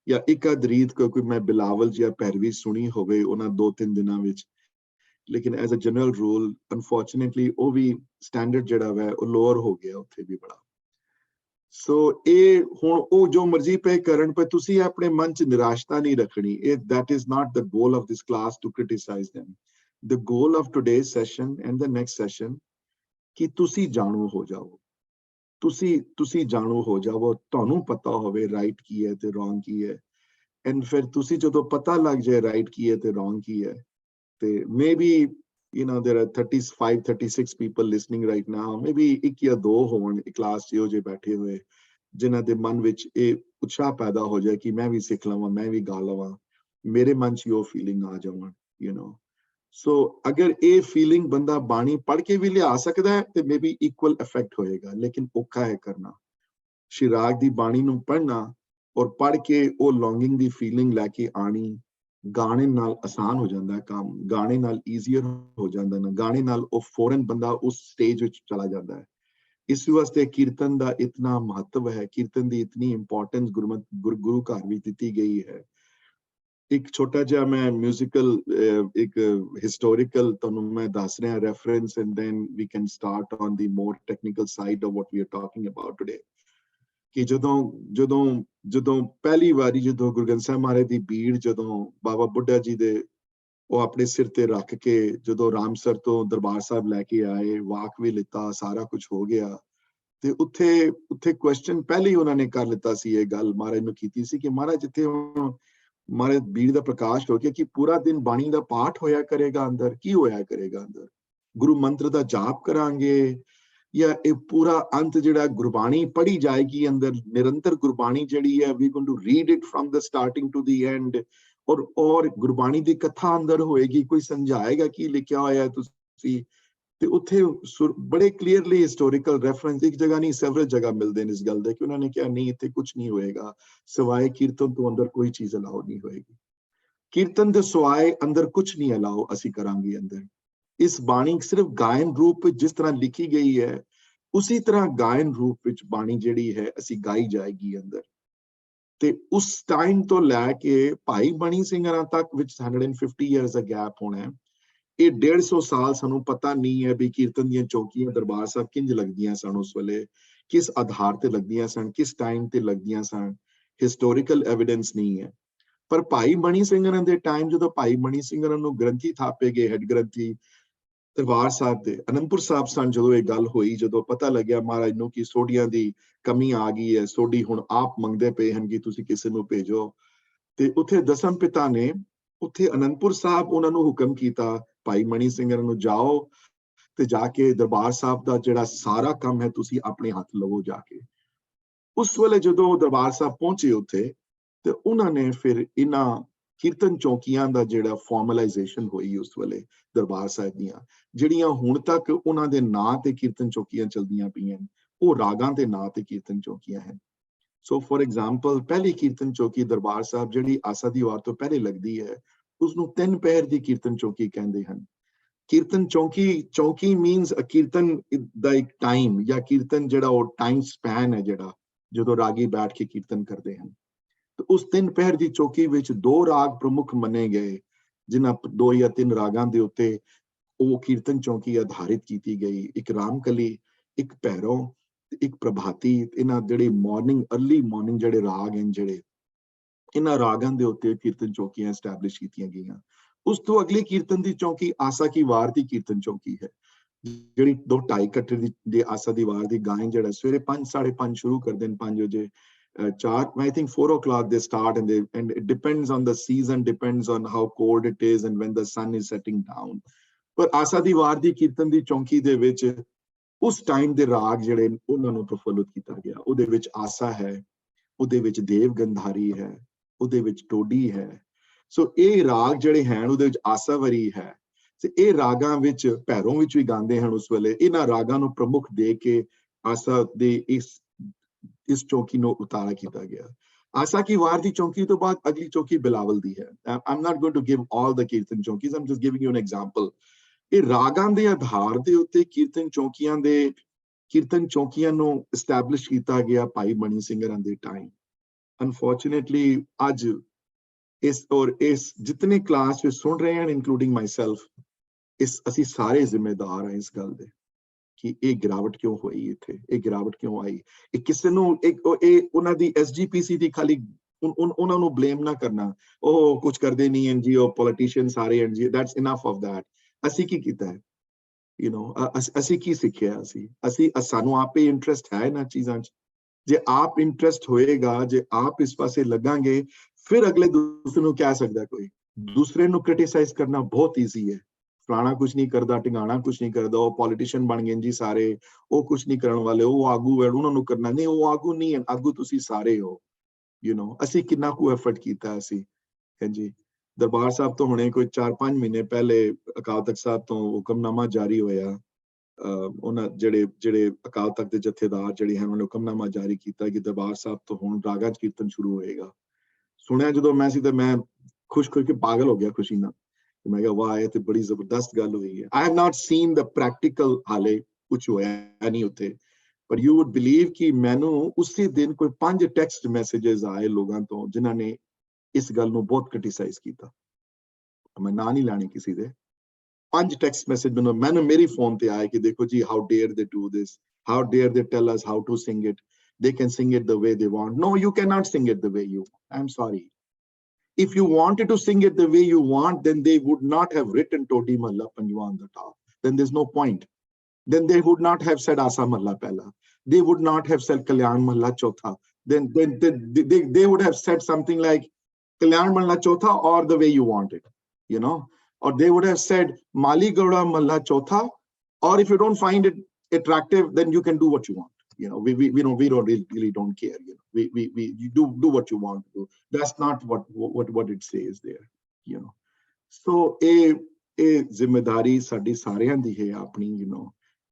ਜਾਂ ਇੱਕ ਅੱਧ ਰੀਤ ਕੋਈ ਮੈਂ ਬਿਲਾਵਲ ਜਾਂ ਭੈਰਵੀ ਸੁਣੀ ਹੋਵੇ ਉਹਨਾਂ 2-3 ਦਿਨਾਂ ਵਿੱਚ, ਲੇਕਿਨ as a general rule unfortunately ਉਹ ਵੀ ਸਟੈਂਡਰਡ ਜਿਹੜਾ ਵਾ ਉਹ ਲੋਅਰ ਹੋ ਗਿਆ ਉੱਥੇ ਵੀ ਬੜਾ। ਸੋ ਇਹ ਹੁਣ ਉਹ ਜੋ ਮਰਜ਼ੀ ਪਏ ਕਰਨ, ਪਰ ਤੁਸੀਂ ਆਪਣੇ ਮਨ 'ਚ ਨਿਰਾਸ਼ਤਾ ਨਹੀਂ ਰੱਖਣੀ। ਇਹ that is not the goal of this class to criticize them. The goal of today's session and the next session ਕਿ ਤੁਸੀਂ ਜਾਣੂ ਹੋ ਜਾਓ, ਤੁਸੀਂ ਜਾਣੂ ਹੋ ਜਾਓ, ਤੁਹਾਨੂੰ ਪਤਾ ਹੋਵੇ ਰਾਈਟ ਕੀ ਹੈ ਤੇ ਰੋਂਗ ਕੀ ਹੈ। ਐਂਡ ਫਿਰ ਤੁਸੀਂ ਜਦੋਂ ਪਤਾ ਲੱਗ ਜਾਏ ਰਾਈਟ ਕੀ ਹੈ ਤੇ ਰੋਂਗ ਕੀ ਹੈ, ਤੇ maybe there are 35, 36 people listening right now, maybe ਇੱਕ ਜਾਂ ਦੋ ਹੋਣ ਕਲਾਸ 'ਚ ਇਹੋ ਜਿਹੇ ਬੈਠੇ ਹੋਏ ਜਿਨ੍ਹਾਂ ਦੇ ਮਨ ਵਿੱਚ ਇਹ ਉਤਸ਼ਾਹ ਪੈਦਾ ਹੋ ਜਾਏ ਕਿ ਮੈਂ ਵੀ ਸਿੱਖ ਲਵਾਂ, ਮੈਂ ਵੀ ਗਾ ਲਵਾਂ, ਮੇਰੇ ਮਨ 'ਚ ਉਹ ਫੀਲਿੰਗ ਆ ਜਾਵਣ। ਸੋ ਅਗਰ ਇਹ ਫੀਲਿੰਗ ਬੰਦਾ ਬਾਣੀ ਪੜ੍ਹ ਕੇ ਵੀ ਲਿਆ ਸਕਦਾ ਹੈ ਤੇ ਮੇਬੀ ਇਕੁਅਲ ਇਫੈਕਟ ਹੋਏਗਾ, ਲੇਕਿਨ ਔਖਾ ਹੈ ਕਰਨਾ। ਸ਼੍ਰੀ ਰਾਗ ਦੀ ਬਾਣੀ ਨੂੰ ਪੜ੍ਹਨਾ ਔਰ ਪੜ੍ਹ ਕੇ ਉਹ ਲੌਂਗਿੰਗ ਦੀ ਫੀਲਿੰਗ ਲੈ ਕੇ ਆਣੀ, ਗਾਣੇ ਨਾਲ ਆਸਾਨ ਹੋ ਜਾਂਦਾ ਹੈ ਕੰਮ, ਗਾਣੇ ਨਾਲ ਈਜ਼ੀਅਰ ਹੋ ਜਾਂਦਾ ਨਾ, ਗਾਣੇ ਨਾਲ ਉਹ ਫੌਰਨ ਬੰਦਾ ਉਸ ਸਟੇਜ ਵਿੱਚ ਚਲਾ ਜਾਂਦਾ ਹੈ। ਇਸ ਵਾਸਤੇ ਕੀਰਤਨ ਦਾ ਇਤਨਾ ਮਹੱਤਵ ਹੈ, ਕੀਰਤਨ ਦੀ ਇਤਨੀ ਇੰਪੋਰਟੈਂਸ ਗੁਰੂ ਘਰ ਵਿੱਚ ਦਿੱਤੀ ਗਈ ਹੈ। ਇੱਕ ਛੋਟਾ ਜਿਹਾ ਮੈਂ ਮਿਊਜ਼ੀਕਲ ਇੱਕ ਹਿਸਟੋਰੀਕਲ ਤੁਹਾਨੂੰ ਮੈਂ ਦੱਸ ਰਿਹਾ reference, and then we can start on the more technical side of what we are talking about today. ਕਿ ਜਦੋਂ ਪਹਿਲੀ ਵਾਰੀ ਜਦੋਂ ਗੁਰੂ ਗ੍ਰੰਥ ਸਾਹਿਬ ਮਹਾਰਾਜ ਦੀ ਬੀੜ ਜਦੋਂ ਬਾਬਾ ਬੁੱਢਾ ਜੀ ਦੇ ਉਹ ਆਪਣੇ ਸਿਰ ਤੇ ਰੱਖ ਕੇ ਜਦੋਂ ਰਾਮਸਰ ਤੋਂ ਦਰਬਾਰ ਸਾਹਿਬ ਲੈ ਕੇ ਆਏ, ਵਾਕ ਵੀ ਲਿੱਤਾ, ਸਾਰਾ ਕੁਝ ਹੋ ਗਿਆ, ਤੇ ਉੱਥੇ ਕੁਐਸਚਨ ਪਹਿਲੇ ਹੀ ਉਹਨਾਂ ਨੇ ਕਰ ਲਿੱਤਾ ਸੀ, ਇਹ ਗੱਲ ਮਹਾਰਾਜ ਨੂੰ ਕੀਤੀ ਸੀ ਕਿ ਮਹਾਰਾਜ ਜਿੱਥੇ ਮਹਾਰਾਜ ਬੀੜ ਦਾ ਪ੍ਰਕਾਸ਼ ਹੋ ਗਿਆ ਕਿ ਪੂਰਾ ਦਿਨ ਬਾਣੀ ਦਾ ਪਾਠ ਹੋਇਆ ਕਰੇਗਾ ਅੰਦਰ, ਕੀ ਹੋਇਆ ਕਰੇਗਾ ਅੰਦਰ, ਗੁਰੂ ਮੰਤਰ ਦਾ ਜਾਪ ਕਰਾਂਗੇ ਜਾਂ ਇਹ ਪੂਰਾ ਅੰਤ ਜਿਹੜਾ ਗੁਰਬਾਣੀ ਪੜ੍ਹੀ ਜਾਏਗੀ ਅੰਦਰ, ਨਿਰੰਤਰ ਗੁਰਬਾਣੀ ਜਿਹੜੀ ਹੈ we going to read it from the starting to the end, ਔਰ ਗੁਰਬਾਣੀ ਦੀ ਕਥਾ ਅੰਦਰ ਹੋਏਗੀ, ਕੋਈ ਸਮਝਾਏਗਾ ਕੀ ਲਿਖਿਆ ਹੋਇਆ ਤੁਸੀਂ, ਤੇ ਉੱਥੇ ਬੜੇ ਕਲੀਅਰਲੀ ਹਿਸਟੋਰੀਕਲ ਰੈਫਰੈਂਸ ਇੱਕ ਜਗ੍ਹਾ ਨਹੀਂ ਸੈਵਰਲ ਜਗ੍ਹਾ ਮਿਲਦੇ ਨੇ ਇਸ ਗੱਲ ਦੇ ਕਿ ਉਹਨਾਂ ਨੇ ਕਿਹਾ ਨਹੀਂ ਇੱਥੇ ਕੁਝ ਨਹੀਂ ਹੋਏਗਾ ਸਿਵਾਏ ਕੀਰਤਨ ਤੋਂ ਅੰਦਰ ਕੋਈ ਚੀਜ਼ ਅਲਾਉ ਨਹੀਂ ਹੋਏਗੀ, ਕੀਰਤਨ ਦੇ ਸਿਵਾਏ ਅੰਦਰ ਕੁਝ ਨਹੀਂ ਅਲਾਉ ਅਸੀਂ ਕਰਾਂਗੇ ਅੰਦਰ। ਇਸ ਬਾਣੀ ਸਿਰਫ ਗਾਇਨ ਰੂਪ ਵਿੱਚ ਜਿਸ ਤਰ੍ਹਾਂ ਲਿਖੀ ਗਈ ਹੈ ਉਸੇ ਤਰ੍ਹਾਂ ਗਾਇਨ ਰੂਪ ਵਿੱਚ ਬਾਣੀ ਜਿਹੜੀ ਹੈ ਅਸੀਂ ਗਾਈ ਜਾਏਗੀ ਅੰਦਰ। ਤੇ ਉਸ ਟਾਈਮ ਤੋਂ ਲੈ ਕੇ ਭਾਈ ਮਣੀ ਸਿੰਘਰਾਂ ਤੱਕ ਵਿੱਚ 150 years ਦਾ ਗੈਪ ਹੋਣਾ ਹੈ। ਇਹ 150 ਸਾਲ ਸਾਨੂੰ ਪਤਾ ਨਹੀਂ ਹੈ ਵੀ ਕੀਰਤਨ ਦੀਆਂ ਚੌਕੀਆਂ ਦਰਬਾਰ ਸਾਹਿਬ ਕਿੰਝ ਲੱਗਦੀਆਂ ਸਨ ਉਸ ਵੇਲੇ, ਕਿਸ ਆਧਾਰ ਤੇ ਲੱਗਦੀਆਂ ਸਨ, ਕਿਸ ਟਾਈਮ ਤੇ ਲੱਗਦੀਆਂ ਸਨ, ਹਿਸਟੋਰੀਕਲ ਐਵੀਡੈਂਸ ਨਹੀਂ ਹੈ। ਪਰ ਭਾਈ ਮਣੀ ਸਿੰਘਰਾਂ ਦੇ ਟਾਈਮ ਜਦੋਂ ਭਾਈ ਮਣੀ ਸਿੰਘਰਾਂ ਨੂੰ ਗ੍ਰੰਥੀ ਥਾਪੇ ਗਏ, ਹੈਡ ਗ੍ਰੰਥੀ ਦਰਬਾਰ ਸਾਹਿਬ ਦੇ ਅਨੰਦਪੁਰ ਸਾਹਿਬ ਸਨ, ਜਦੋਂ ਇਹ ਗੱਲ ਹੋਈ, ਜਦੋਂ ਪਤਾ ਲੱਗਿਆ ਮਹਾਰਾਜ ਨੂੰ ਕਿ ਸੋਢੀਆਂ ਦੀ ਕਮੀ ਆ ਗਈ ਹੈ, ਸੋਢੀ ਹੁਣ ਆਪ ਮੰਗਦੇ ਪਏ ਹਨ ਕਿ ਤੁਸੀਂ ਕਿਸੇ ਨੂੰ ਭੇਜੋ, ਤੇ ਉੱਥੇ ਦਸਮ ਪਿਤਾ ਨੇ ਉੱਥੇ ਅਨੰਦਪੁਰ ਸਾਹਿਬ ਉਹਨਾਂ ਨੂੰ ਹੁਕਮ ਕੀਤਾ ਭਾਈ ਮਣੀ ਸਿੰਘਰਾਂ ਨੂੰ ਜਾਓ ਤੇ ਜਾ ਕੇ ਦਰਬਾਰ ਸਾਹਿਬ ਦਾ ਜਿਹੜਾ ਸਾਰਾ ਕੰਮ ਹੈ ਤੁਸੀਂ ਆਪਣੇ ਹੱਥ ਲਵੋ ਜਾ ਕੇ। ਉਸ ਵੇਲੇ ਜਦੋਂ ਦਰਬਾਰ ਸਾਹਿਬ ਪਹੁੰਚੇ ਉੱਥੇ ਤੇ ਉਹਨਾਂ ਨੇ ਫਿਰ ਇਹਨਾਂ ਕੀਰਤਨ ਚੌਕੀਆਂ ਦਾ ਜਿਹੜਾ ਫਾਰਮਲਾਈਜੇਸ਼ਨ ਹੋਈ ਉਸ ਵੇਲੇ ਦਰਬਾਰ ਸਾਹਿਬ ਦੀਆਂ, ਜਿਹੜੀਆਂ ਹੁਣ ਤੱਕ ਉਹਨਾਂ ਦੇ ਨਾਂ ਤੇ ਕੀਰਤਨ ਚੌਕੀਆਂ ਚਲਦੀਆਂ ਪਈਆਂ ਉਹ ਰਾਗਾਂ ਦੇ ਨਾਂ ਤੇ ਕੀਰਤਨ ਚੌਕੀਆਂ ਹਨ। ਸੋ ਫॉर ਐਗਜ਼ਾਮਪਲ ਪਹਿਲੀ ਕੀਰਤਨ ਚੌਕੀ ਦਰਬਾਰ ਸਾਹਿਬ ਜਿਹੜੀ ਆਸਾ ਦੀ ਵਾਰ ਤੋਂ ਪਹਿਲੇ ਲੱਗਦੀ ਹੈ ਉਸਨੂੰ 3 ਪਹਿਰ ਦੀ ਕੀਰਤਨ ਚੌਕੀ ਕਹਿੰਦੇ ਹਨ। ਕੀਰਤਨ ਚੌਕੀ ਮੀਨਸ ਅ ਕੀਰਤਨ ਦਾ ਇੱਕ ਟਾਈਮ ਜਾਂ ਕੀਰਤਨ ਜਿਹੜਾ ਉਹ ਟਾਈਮ ਸਪੈਨ ਹੈ ਜਿਹੜਾ ਜਦੋਂ ਰਾਗੀ ਬੈਠ ਕੇ ਕੀਰਤਨ ਕਰਦੇ ਹਨ। ਤੇ ਉਸ 3 ਪਹਿਰ ਦੀ ਚੌਕੀ ਵਿੱਚ 2 ਰਾਗ ਪ੍ਰਮੁੱਖ ਮੰਨੇ ਗਏ ਜਿਨ੍ਹਾਂ 2 ਜਾਂ 3 ਰਾਗਾਂ ਦੇ ਉੱਤੇ ਉਹ ਕੀਰਤਨ ਚੌਕੀ ਆਧਾਰਿਤ ਕੀਤੀ ਗਈ, ਇੱਕ ਰਾਮਕਲੀ, ਇੱਕ ਭੈਰੋਂ, ਇੱਕ ਪ੍ਰਭਾਤੀ। ਇਹਨਾਂ ਜਿਹੜੇ ਮਾਰਨਿੰਗ ਅਰਲੀ ਮਾਰਨਿੰਗ ਜਿਹੜੇ ਰਾਗ ਹਨ ਜਿਹੜੇ ਇਹਨਾਂ ਰਾਗਾਂ ਦੇ ਉੱਤੇ ਕੀਰਤਨ ਚੌਕੀਆਂ ਐਸਟੈਬਲਿਸ਼ ਕੀਤੀਆਂ ਗਈਆਂ। ਉਸ ਤੋਂ ਅਗਲੀ ਕੀਰਤਨ ਦੀ ਚੌਕੀ ਆਸਾ ਕੀ ਵਾਰ ਦੀ ਕੀਰਤਨ ਚੌਕੀ ਹੈ ਜਿਹੜੀ 2-2.5 ਕੱਟੇ ਦੀ ਆਸਾ ਦੀ ਵਾਰ ਦੀ ਗਾਇਨ ਜਿਹੜਾ ਸਵੇਰੇ 5-5:30 ਸ਼ੁਰੂ ਕਰਦੇ ਨੇ 5 ਵਜੇ 4 I think 4 o'clock they start and it depends on the season, depends on how cold it is and when the sun is setting down। ਪਰ ਆਸਾ ਦੀ ਵਾਰ ਦੀ ਕੀਰਤਨ ਦੀ ਚੌਕੀ ਦੇ ਵਿੱਚ ਉਸ ਟਾਈਮ ਦੇ ਰਾਗ ਜਿਹੜੇ ਉਹਨਾਂ ਨੂੰ ਪ੍ਰਫੁੱਲਿਤ ਕੀਤਾ ਗਿਆ। ਉਹਦੇ ਵਿੱਚ ਆਸਾ ਹੈ, ਉਹਦੇ ਵਿੱਚ ਦੇਵ ਗੰਧਾਰੀ ਹੈ, ਉਹਦੇ ਵਿੱਚ ਟੋਡੀ ਹੈ। ਸੋ ਇਹ ਰਾਗ ਜਿਹੜੇ ਹਨ ਉਹਦੇ ਵਿੱਚ ਆਸਾਵਰੀ ਹੈ ਤੇ ਇਹ ਰਾਗਾਂ ਵਿੱਚ ਭੈਰੋਂ ਵਿੱਚ ਵੀ ਗਾਉਂਦੇ ਹਨ। ਉਸ ਵੇਲੇ ਇਹਨਾਂ ਰਾਗਾਂ ਨੂੰ ਪ੍ਰਮੁੱਖ ਦੇ ਕੇ ਆਸਾ ਦੇ ਇਸ ਚੌਕੀ ਨੂੰ ਉਤਾਰਾ ਕੀਤਾ ਗਿਆ। ਆਸਾ ਕੀ ਵਾਰ ਦੀ ਚੌਕੀ ਤੋਂ ਬਾਅਦ ਅਗਲੀ ਚੌਕੀ ਬਿਲਾਵਲ ਦੀ ਹੈ। I'm not going to give all the kirtan ਚੌਕੀਜ਼, I'm just giving you an example। ਇਹ ਰਾਗਾਂ ਦੇ ਆਧਾਰ ਦੇ ਉੱਤੇ ਕੀਰਤਨ ਚੌਕੀਆਂ ਨੂੰ ਐਸਟੈਬਲਿਸ਼ ਕੀਤਾ ਗਿਆ ਭਾਈ ਮਣੀ ਸਿੰਘਰਾਂ ਦੇ ਟਾਈਮ। ਅਨਫੋਰਚੂਨੇਟਲੀ ਅੱਜ ਇਸ ਜਿਤਨੇ ਕਲਾਸ ਵਿੱਚ ਸੁਣ ਰਹੇ ਹਨ ਇਨਕਲੂਡਿੰਗ ਮਾਈਸੈਲਫ, ਅਸੀਂ ਸਾਰੇ ਜ਼ਿੰਮੇਦਾਰ ਹਾਂ ਇਸ ਗੱਲ ਦੇ ਕਿ ਇਹ ਗਿਰਾਵਟ ਕਿਉਂ ਹੋਈ, ਇੱਥੇ ਇਹ ਗਿਰਾਵਟ ਕਿਉਂ ਆਈ। ਇਹ ਕਿਸੇ ਨੂੰ ਇਹ ਉਹਨਾਂ ਦੀ SGPC ਦੀ ਖਾਲੀ ਉਹਨਾਂ ਨੂੰ ਬਲੇਮ ਨਾ ਕਰਨਾ, ਉਹ ਕੁਝ ਕਰਦੇ ਨਹੀਂ NGO ਪੋਲੀਟੀਸ਼ੀਅਨ ਸਾਰੇ NGO, that's enough of that। ਅਸੀਂ ਕੀ ਕੀਤਾ ਹੈ, ਅਸੀਂ ਕੀ ਸਿੱਖਿਆ, ਅਸੀਂ ਸਾਨੂੰ ਆਪੇ ਇੰਟਰਸਟ ਹੈ ਇਹਨਾਂ ਚੀਜ਼ਾਂ 'ਚ। ਜੇ ਆਪ ਇੰਟਰਸਟ ਹੋਏਗਾ, ਜੇ ਆਪ ਇਸ ਪਾਸੇ ਲੱਗਾਂਗੇ, ਫਿਰ ਅਗਲੇ ਦੂਸਰੇ ਨੂੰ ਕਹਿ ਸਕਦਾ ਕੋਈ। ਦੂਸਰੇ ਨੂੰ ਕ੍ਰਿਟਿਸਾਈਜ਼ ਕਰਨਾ ਬਹੁਤ ਈਜ਼ੀ ਹੈ। ਫਲਾਣਾ ਕੁਛ ਨਹੀਂ ਕਰਦਾ, ਢਿੰਗਾਣਾ ਕੁਛ ਨਹੀਂ ਕਰਦਾ, ਉਹ ਪੋਲੀਟੀਸ਼ੀਅਨ ਬਣ ਗਏ ਜੀ ਸਾਰੇ, ਉਹ ਕੁਛ ਨਹੀਂ ਕਰਨ ਵਾਲੇ, ਉਹ ਆਗੂ ਹੈ, ਉਹਨਾਂ ਨੂੰ ਕਰਨਾ ਨਹੀਂ। ਉਹ ਆਗੂ ਨਹੀਂ ਹੈ, ਆਗੂ ਤੁਸੀਂ ਸਾਰੇ ਹੋ। ਅਸੀਂ ਕਿੰਨਾ ਕੁ ਐਫਰਟ ਕੀਤਾ ਅਸੀਂ। ਹਾਂਜੀ, ਦਰਬਾਰ ਸਾਹਿਬ ਤੋਂ ਹੁਣੇ ਕੋਈ 4-5 ਮਹੀਨੇ ਪਹਿਲੇ ਅਕਾਲ ਤਖਤ ਸਾਹਿਬ ਤੋਂ ਹੁਕਮਨਾਮਾ ਜਾਰੀ ਹੋਇਆ। ਉਹਨਾਂ ਜਿਹੜੇ ਅਕਾਲ ਤਖਤ ਦੇ ਜਥੇਦਾਰ ਜਿਹੜੇ ਹਨ, ਉਹਨੇ ਹੁਕਮਨਾਮਾ ਜਾਰੀ ਕੀਤਾ ਕਿ ਦਰਬਾਰ ਸਾਹਿਬ ਤੋਂ ਹੁਣ ਰਾਗਾਂ 'ਚ ਕੀਰਤਨ ਸ਼ੁਰੂ ਹੋਏਗਾ। ਸੁਣਿਆ ਜਦੋਂ ਮੈਂ ਸੀ ਤਾਂ ਮੈਂ ਖੁਸ਼ ਕੇ ਪਾਗਲ ਹੋ ਗਿਆ ਖੁਸ਼ੀ ਨਾਲ। ਮੈਂ ਕਿਹਾ ਵਾਹ, ਇਹ ਤੇ ਬੜੀ ਜ਼ਬਰਦਸਤ ਗੱਲ ਹੋਈ ਹੈ। I have not seen the practical ਹਾਲੇ ਕੁਛ ਹੋਇਆ ਨਹੀਂ ਉੱਥੇ, ਪਰ you would believe ਕਿ ਮੈਨੂੰ ਉਸੇ ਦਿਨ ਕੋਈ 5 ਟੈਕਸਟ ਮੈਸੇजेस ਆਏ ਲੋਕਾਂ ਤੋਂ ਜਿਨ੍ਹਾਂ ਨੇ ਇਸ ਗੱਲ ਨੂੰ ਬਹੁਤ ਕ੍ਰਿਟਿਸਾਈਜ਼ ਕੀਤਾ। ਮੈਂ ਨਾਂ ਨਹੀਂ ਲੈਣੀ ਕਿਸੇ ਦੇ। 5 ਟੈਕਸਟ ਮੈਸੇਜ ਮੈਨੂੰ ਮੇਰੀ ਫੋਨ ਤੇ ਆਏ ਕਿ ਦੇਖੋ ਜੀ, how dare they do this, how dare they tell us how to sing it, they can sing it the way they want। No, you cannot sing it the way you want, I'm sorry। If you wanted to sing it the way you want, then they would not have written Todi Mahalla Panjwa on the top, then there's no point। Then they would not have said Asa Mahalla Pehla, they would not have said Kalyan Mahalla Chautha, then they would have said something like Kalyan Mahalla Chautha or the way you want it, or they would have said Mali Gauda Mahalla Chautha, or if you don't find it attractive, then you can do what you want। We don't really don't care। You do what you want to do। That's not what it says there। So ਇਹ ਜ਼ਿੰਮੇਦਾਰੀ ਸਾਡੀ ਸਾਰਿਆਂ ਦੀ ਹੈ ਆਪਣੀ।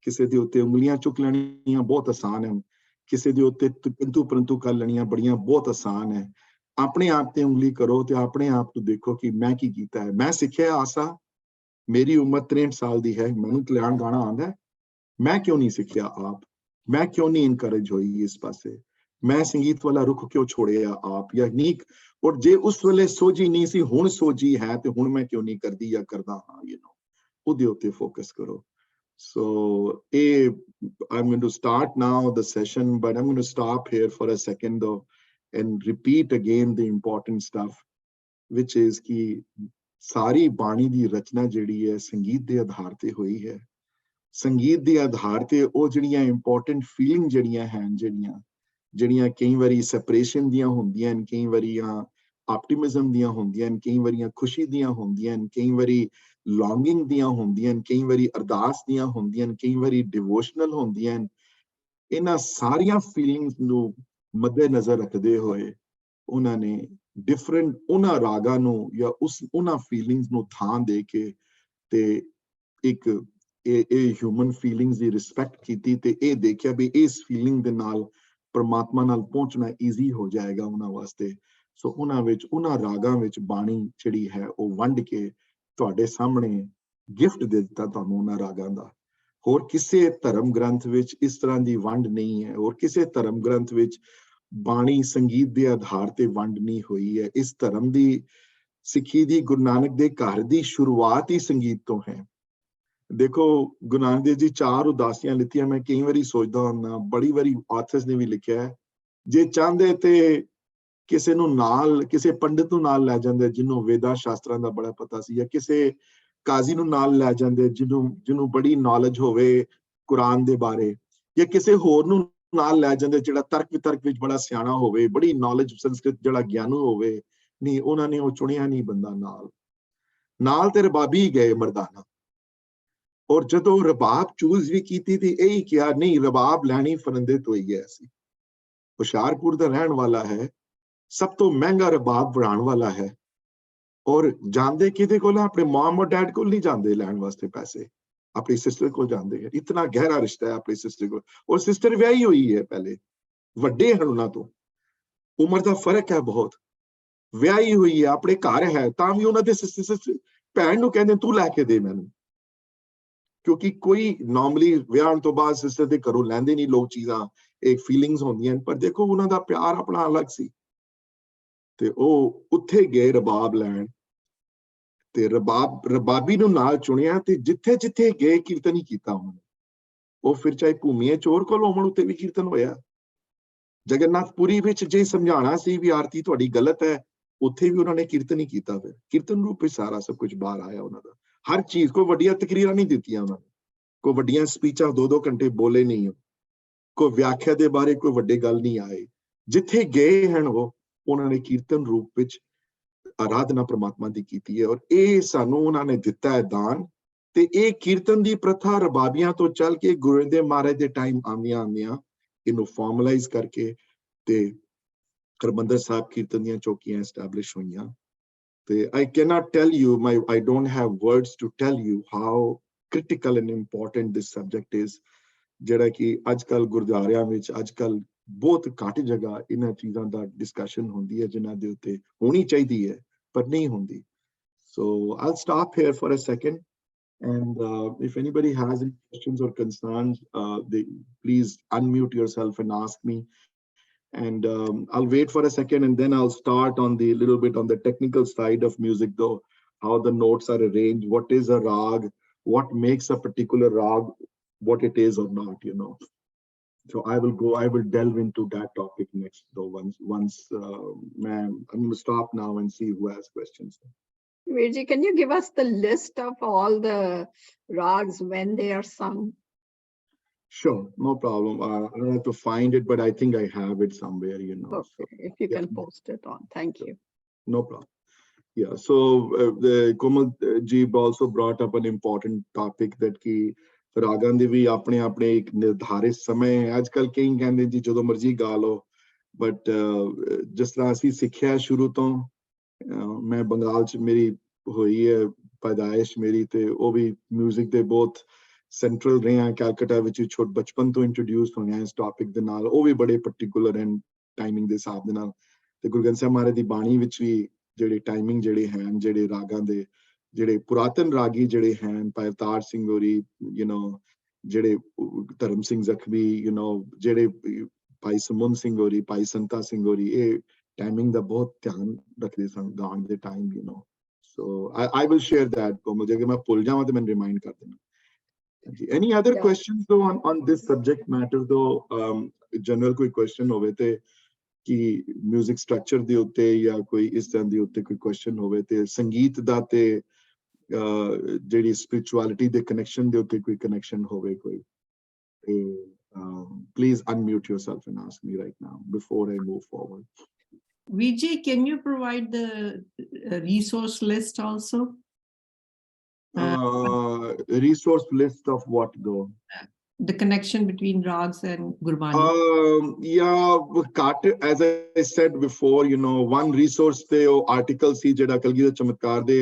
ਕਿਸੇ ਦੇ ਉੱਤੇ ਉਂਗਲੀਆਂ ਚੁੱਕ ਲੈਣੀਆਂ ਬਹੁਤ ਆਸਾਨ ਹੈ, ਕਿਸੇ ਦੇ ਉੱਤੇ ਕਿੰਤੂ ਪਰੰਤੂ ਕਰ ਲੈਣੀਆਂ ਬੜੀਆਂ ਬਹੁਤ ਆਸਾਨ ਹੈ। ਆਪਣੇ ਆਪ ਤੇ ਉਂਗਲੀ ਕਰੋ ਤੇ ਆਪਣੇ ਆਪ ਨੂੰ ਦੇਖੋ ਕਿ ਮੈਂ ਕੀ ਕੀਤਾ ਹੈ। ਮੈਂ ਸਿੱਖਿਆ ਆਸਾ, ਮੇਰੀ ਉਮਰ 63 ਸਾਲ ਦੀ ਹੈ, ਮੈਨੂੰ ਕਲਿਆਣ ਗਾਣਾ ਆਉਂਦਾ, ਮੈਂ ਕਿਉਂ ਨਹੀਂ ਸਿੱਖਿਆ ਆਪ? ਮੈਂ ਕਿਉਂ ਨਹੀਂ ਇਨਕਰੇਜ ਹੋਈ ਇਸ ਪਾਸੇ? ਮੈਂ ਸੰਗੀਤ ਵਾਲਾ ਰੁਖ ਕਿਉਂ ਛੋੜਿਆ ਆਪ ਜਾਂ ਨੀਕ? ਔਰ ਜੇ ਉਸ ਵੇਲੇ ਸੋਝੀ ਨਹੀਂ ਸੀ, ਹੁਣ ਸੋਝੀ ਹੈ ਤੇ ਹੁਣ ਮੈਂ ਕਿਉਂ ਨਹੀਂ ਕਰਦੀ ਜਾਂ ਕਰਦਾ ਹਾਂ? ਉਹਦੇ ਉੱਤੇ ਫੋਕਸ ਕਰੋ। So I'm going to start now the session, but I'm going to stop here for a second though and repeat again the important stuff, which is कि सारी बाणी ਦੀ ਰਚਨਾ ਜਿਹੜੀ ਹੈ ਸੰਗੀਤ ਦੇ ਆਧਾਰ ਤੇ ਹੋਈ ਹੈ। ਸੰਗੀਤ ਦੇ ਆਧਾਰ ਤੇ ਉਹ ਜਿਹੜੀਆਂ ਇੰਪੋਰਟੈਂਟ ਫੀਲਿੰਗ ਜਿਹੜੀਆਂ ਹਨ, ਜਿਹੜੀਆਂ ਕਈ ਵਾਰੀ ਸੈਪਰੇਸ਼ਨ ਦੀਆਂ ਹੁੰਦੀਆਂ ਹਨ, ਕਈ ਵਾਰੀਆਂ ਆਪਟੀਮਿਜ਼ਮ ਦੀਆਂ ਹੁੰਦੀਆਂ ਹਨ, ਕਈ ਵਾਰੀਆਂ ਖੁਸ਼ੀ ਦੀਆਂ ਹੁੰਦੀਆਂ ਹਨ, ਕਈ ਵਾਰੀ ਲੌਂਗਿੰਗ ਦੀਆਂ ਹੁੰਦੀਆਂ ਹਨ, ਕਈ ਵਾਰੀ ਅਰਦਾਸ ਦੀਆਂ ਹੁੰਦੀਆਂ ਹਨ, ਕਈ ਵਾਰੀ ਡਿਵੋਸ਼ਨਲ ਹੁੰਦੀਆਂ ਹਨ। ਇਹਨਾਂ ਸਾਰੀਆਂ ਫੀਲਿੰਗਸ ਨੂੰ ਮੱਦੇ ਨਜ਼ਰ ਰੱਖਦੇ ਹੋਏ ਉਹਨਾਂ ਨੇ ਡਿਫਰੈਂਟ ਉਹਨਾਂ ਰਾਗਾਂ ਨੂੰ ਜਾਂ ਉਹਨਾਂ ਫੀਲਿੰਗਸ ਨੂੰ ਥਾਂ ਦੇ ਕੇ ਤੇ ਇੱਕ ਇਹ ਹਿਊਮਨ ਫੀਲਿੰਗਸ ਦੀ ਰਿਸਪੈਕਟ ਕੀਤੀ ਤੇ ਇਹ ਦੇਖਿਆ ਵੀ ਇਸ ਫੀਲਿੰਗ ਦੇ ਨਾਲ ਪਰਮਾਤਮਾ ਨਾਲ ਪਹੁੰਚਣਾ ਈਜ਼ੀ ਹੋ ਜਾਏਗਾ ਉਹਨਾਂ ਵਾਸਤੇ। ਸੋ ਉਹਨਾਂ ਰਾਗਾਂ ਵਿੱਚ ਬਾਣੀ ਜਿਹੜੀ ਹੈ ਉਹ ਵੰਡ ਕੇ ਤੁਹਾਡੇ ਸਾਹਮਣੇ ਗਿਫਟ ਦੇ ਦਿੱਤਾ ਤੁਹਾਨੂੰ ਉਹਨਾਂ ਰਾਗਾਂ ਦਾ। ਹੋਰ ਕਿਸੇ ਧਰਮ ਗ੍ਰੰਥ ਵਿੱਚ ਇਸ ਤਰ੍ਹਾਂ ਦੀ ਵੰਡ ਨਹੀਂ ਹੈ, ਹੋਰ ਕਿਸੇ ਧਰਮ ਗ੍ਰੰਥ ਵਿੱਚ ਬਾਣੀ ਸੰਗੀਤ ਦੇ ਆਧਾਰ ਤੇ ਵੰਡ ਨਹੀਂ ਹੋਈ ਹੈ। ਇਸ ਧਰਮ ਦੀ ਸਿੱਖੀ ਦੀ ਗੁਰੂ ਨਾਨਕ ਦੇ ਘਰ ਦੀ ਸ਼ੁਰੂਆਤ ਹੀ ਸੰਗੀਤ ਤੋਂ ਹੈ। ਦੇਖੋ ਗੁਰੂ ਨਾਨਕ ਦੇਵ ਜੀ 4 ਉਦਾਸੀਆਂ ਲਿੱਤੀਆਂ। ਮੈਂ ਕਈ ਵਾਰੀ ਸੋਚਦਾ ਹੁੰਦਾ, ਬੜੀ ਵਾਰੀ ਆਥਰਸ ਨੇ ਵੀ ਲਿਖਿਆ ਹੈ, ਜੇ ਚਾਹੁੰਦੇ ਤੇ ਕਿਸੇ ਨੂੰ ਨਾਲ, ਕਿਸੇ ਪੰਡਿਤ ਨੂੰ ਨਾਲ ਲੈ ਜਾਂਦੇ ਜਿਹਨੂੰ ਵੇਦਾਂ ਸ਼ਾਸਤਰਾਂ ਦਾ ਬੜਾ ਪਤਾ ਸੀ, ਜਾਂ ਕਿਸੇ ਕਾਜ਼ੀ ਨੂੰ ਨਾਲ ਲੈ ਜਾਂਦੇ ਜਿਹਨੂੰ ਬੜੀ ਨੌਲੇਜ ਹੋਵੇ ਕੁਰਾਨ ਦੇ ਬਾਰੇ, ਜਾਂ ਕਿਸੇ ਹੋਰ ਨੂੰ ਨਾਲ ਲੈ ਜਾਂਦੇ ਜਿਹੜਾ ਤਰਕ ਵਿਤਰਕ ਵਿੱਚ ਬੜਾ ਸਿਆਣਾ ਹੋਵੇ, ਬੜੀ ਨੌਲੇਜ ਸੰਸਕ੍ਰਿਤ ਜਿਹੜਾ ਗਿਆਨੂ ਹੋਵੇ। ਨਹੀਂ, ਉਹਨਾਂ ਨੇ ਉਹ ਚੁਣਿਆ ਨਹੀਂ ਬੰਦਾ ਨਾਲ ਤੇ ਰਬਾਬੀ ਗਏ ਮਰਦਾਨਾ। ਔਰ ਜਦੋਂ ਰਬਾਬ ਚੂਜ਼ ਵੀ ਕੀਤੀ ਤੇ ਇਹੀ ਕਿਹਾ ਨਹੀਂ ਰਬਾਬ ਲੈਣੀ ਫਰਿੰਦੇ ਤੋਂ ਹੀ ਹੈ। ਅਸੀਂ ਹੁਸ਼ਿਆਰਪੁਰ ਦਾ ਰਹਿਣ ਵਾਲਾ ਹੈ, ਸਭ ਤੋਂ ਮਹਿੰਗਾ ਰਬਾਬ ਬਣਾਉਣ ਵਾਲਾ ਹੈ, ਔਰ ਜਾਂਦੇ ਕਿਹਦੇ ਕੋਲ ਆਪਣੇ ਮਮ ਔਰ ਡੈਡ ਕੋਲ ਨਹੀਂ ਜਾਂਦੇ ਲੈਣ ਵਾਸਤੇ ਪੈਸੇ, ਆਪਣੀ ਸਿਸਟਰ ਕੋਲ ਜਾਂਦੇ ਹੈ। ਇਤਨਾ ਗਹਿਰਾ ਰਿਸ਼ਤਾ ਹੈ ਆਪਣੀ ਸਿਸਟਰ ਕੋਲ, ਔਰ ਸਿਸਟਰ ਵਿਆਹੀ ਹੋਈ ਹੈ, ਪਹਿਲੇ ਵੱਡੇ ਹਨ ਉਹਨਾਂ ਤੋਂ, ਉਮਰ ਦਾ ਫਰਕ ਹੈ ਬਹੁਤ, ਵਿਆਹੀ ਹੋਈ ਹੈ, ਆਪਣੇ ਘਰ ਹੈ, ਤਾਂ ਵੀ ਉਹਨਾਂ ਦੇ ਸਿਸਟਰ ਭੈਣ ਨੂੰ ਕਹਿੰਦੇ ਤੂੰ ਲੈ ਕੇ ਦੇ ਮੈਨੂੰ, ਕਿਉਂਕਿ ਕੋਈ ਨਾਰਮਲੀ ਵਿਆਹਣ ਤੋਂ ਬਾਅਦ ਸਿਸਟਰ ਦੇ ਘਰੋਂ ਲੈਂਦੇ ਨਹੀਂ ਲੋਕ ਚੀਜ਼ਾਂ, ਇੱਕ ਫੀਲਿੰਗਸ ਹੁੰਦੀਆਂ, ਪਰ ਦੇਖੋ ਉਹਨਾਂ ਦਾ ਪਿਆਰ ਆਪਣਾ ਅਲੱਗ ਸੀ। ਤੇ ਉਹ ਉੱਥੇ ਗਏ ਰਬਾਬ ਲੈਣ, ਤੇ ਰਬਾਬੀ ਨੂੰ ਨਾਲ ਚੁਣਿਆ, ਤੇ ਜਿੱਥੇ ਜਿੱਥੇ ਗਏ ਕੀਰਤਨ ਹੀ ਕੀਤਾ ਉਹਨਾਂ ਨੇ। ਉਹ ਫਿਰ ਚਾਹੇ ਭੂਮੀਏ ਚੋਰ ਕੋਲ ਹੋਣ, ਉੱਤੇ ਵੀ ਕੀਰਤਨ ਹੋਇਆ। ਜਗਨਨਾਥਪੁਰੀ ਵਿੱਚ ਜੇ ਸਮਝਾਉਣਾ ਸੀ ਵੀ ਆਰਤੀ ਤੁਹਾਡੀ ਗਲਤ ਹੈ, ਉੱਥੇ ਵੀ ਉਹਨਾਂ ਨੇ ਕੀਰਤਨ ਹੀ ਕੀਤਾ। ਫਿਰ ਕੀਰਤਨ ਰੂਪ ਵਿੱਚ ਸਾਰਾ ਸਭ ਕੁਝ ਬਾਹਰ ਆਇਆ ਉਹਨਾਂ ਦਾ, ਹਰ ਚੀਜ਼। ਕੋਈ ਵੱਡੀਆਂ ਤਕਰੀਰਾਂ ਨਹੀਂ ਦਿੱਤੀਆਂ ਉਹਨਾਂ ਨੇ, ਕੋਈ ਵੱਡੀਆਂ ਸਪੀਚਾਂ 2-2 ਘੰਟੇ ਬੋਲੇ ਨਹੀਂ, ਕੋਈ ਵਿਆਖਿਆ ਦੇ ਬਾਰੇ ਕੋਈ ਵੱਡੇ ਗੱਲ ਨਹੀਂ ਆਏ। ਜਿੱਥੇ ਗਏ ਹਨ ਉਹ, ਉਹਨਾਂ ਨੇ ਕੀਰਤਨ ਰੂਪ ਵਿੱਚ ਆਰਾਧਨਾ ਪ੍ਰਮਾਤਮਾ ਦੀ ਕੀਤੀ ਹੈ, ਔਰ ਇਹ ਸਾਨੂੰ ਉਹਨਾਂ ਨੇ ਦਿੱਤਾ ਹੈ ਦਾਨ। ਤੇ ਇਹ ਕੀਰਤਨ ਦੀ ਪ੍ਰਥਾ ਰਬਾਬੀਆਂ ਤੋਂ ਚੱਲ ਕੇ ਗੁਰੂ ਦੇ ਮਹਾਰਾਜ ਦੇ ਟਾਈਮ ਆਉਂਦੀਆਂ ਇਹਨੂੰ ਫਾਰਮਲਾਈਜ਼ ਕਰਕੇ ਤੇ ਹਰਿਮੰਦਰ ਸਾਹਿਬ ਕੀਰਤਨ ਦੀਆਂ ਚੌਕੀਆਂ ਐਸਟੈਬਲਿਸ਼ ਹੋਈਆਂ। ਤੇ I cannot tell you, I don't have words to tell you how critical and important this subject is, ਜਿਹੜਾ ਕਿ ਅੱਜ ਕੱਲ ਗੁਰਦੁਆਰਿਆਂ ਵਿੱਚ ਅੱਜ ਕੱਲ ਬਹੁਤ ਘੱਟ ਜਗ੍ਹਾ ਇਹਨਾਂ ਚੀਜ਼ਾਂ ਦਾ ਡਿਸਕਸ਼ਨ ਹੁੰਦੀ ਹੈ, ਜਿਨ੍ਹਾਂ ਦੇ ਉੱਤੇ ਹੋਣੀ ਚਾਹੀਦੀ ਹੈ ਪਰ ਨਹੀਂ ਹੁੰਦੀ। So I'll stop here for a second, and if anybody has any questions or concerns, please unmute yourself and ask me, and I'll wait for a second, and then I'll start on the little bit on the technical side of music, though, how the notes are arranged, what is a raag, what makes a particular raag what it is or not, you know. So I will delve into that topic next, though, once I'm going to stop now and see who has questions. Virji, can you give us the list of all the rags when they are sung? Sure, no problem. I don't have to find it, but I think I have it somewhere, you know. Okay, So, if you can post it on. Thank you. no problem. Yeah, so the Komal ji also brought up an important topic that ki ਰਾਗਾਂ ਦੇ ਵੀ ਆਪਣੇ ਆਪਣੇ ਇੱਕ ਨਿਰਧਾਰਿਤ ਸਮੇਂ ਹੈ। ਅੱਜ ਕੱਲ ਕਈ ਕਹਿੰਦੇ ਜੀ ਜਦੋਂ ਮਰਜ਼ੀ ਗਾ ਲਓ, ਬਟ ਜਿਸ ਤਰ੍ਹਾਂ ਅਸੀਂ ਸਿੱਖਿਆ ਸ਼ੁਰੂ ਤੋਂ, ਮੈਂ ਬੰਗਾਲ 'ਚ ਮੇਰੀ ਹੋਈ ਹੈ ਪੈਦਾਇਸ਼ ਮੇਰੀ, ਤੇ ਉਹ ਵੀ ਮਿਊਜ਼ਿਕ ਦੇ ਬਹੁਤ ਸੈਂਟਰਲ ਰਹੇ ਹਾਂ। ਕੈਲਕਟਾ ਵਿੱਚ ਬਚਪਨ ਤੋਂ ਇੰਟਰੋਡਿਊਸ ਹੋਇਆ ਇਸ ਟੌਪਿਕ ਦੇ ਨਾਲ, ਉਹ ਵੀ ਬੜੇ ਪਰਟੀਕੂਲਰ ਐਂਡ ਟਾਈਮਿੰਗ ਦੇ ਹਿਸਾਬ ਦੇ ਨਾਲ। ਤੇ ਗੁਰੂ ਗ੍ਰੰਥ ਸਾਹਿਬ ਮਹਾਰਾਜ ਦੀ ਬਾਣੀ ਵਿੱਚ ਵੀ ਜਿਹੜੇ ਟਾਈਮਿੰਗ ਜਿਹੜੇ ਹਨ, ਜਿਹੜੇ ਰਾਗਾਂ ਦੇ ਜਿਹੜੇ ਪੁਰਾਤਨ ਰਾਗੀ ਜਿਹੜੇ ਹਨ, ਭਾਈ ਅਵਤਾਰ ਸਿੰਘ ਹੋਰੀ, ਯੂ ਨੋ, ਜਿਹੜੇ ਧਰਮ ਸਿੰਘ ਜ਼ਖਮੀ, ਯੂ ਨੋ, ਜਿਹੜੇ ਭਾਈ ਸਮੁੰਦ ਸਿੰਘ ਹੋਰੀ, ਭਾਈ ਸੰਤਾ ਸਿੰਘ ਹੋਰੀ, ਇਹ ਟਾਈਮਿੰਗ ਦਾ ਬਹੁਤ ਧਿਆਨ ਰੱਖਦੇ ਸਨ ਗਾਉਣ ਦੇ time, you know. So I will share that, ਕੋਮਲ, ਜੇ ਮੈਂ ਭੁੱਲ ਜਾਵਾਂ ਤਾਂ ਮੈਨੂੰ ਰਿਮਾਈਂਡ ਕਰ ਦੇਣਾ। Any other questions though on this subject matter, though? General ਕੋਈ question ਹੋਵੇ ਤੇ ਕਿ ਮਿਊਜ਼ਿਕ ਸਟਰਕਚਰ ਦੇ ਉੱਤੇ ਜਾਂ ਕੋਈ ਇਸ ਤਰ੍ਹਾਂ ਦੇ ਉੱਤੇ ਕੋਈ ਕੁਐਸਚਨ ਹੋਵੇ, ਤੇ ਸੰਗੀਤ ਦਾ ਤੇ ਜਿਹੜੀ ਸਪਿਰਿਚੁਅਲਿਟੀ ਦੇ ਕਨੈਕਸ਼ਨ ਦੇ ਉੱਤੇ ਕੋਈ ਕਨੈਕਸ਼ਨ ਹੋਵੇ ਕੋਈ, please unmute yourself and ask me right now before I move forward. Vijay, can you provide the resource list also? Resource list of what though? The connection between Rags and Gurbani. Yeah, as I said before, you know, one resource the article see jehda Kalgीधर Chamatkar de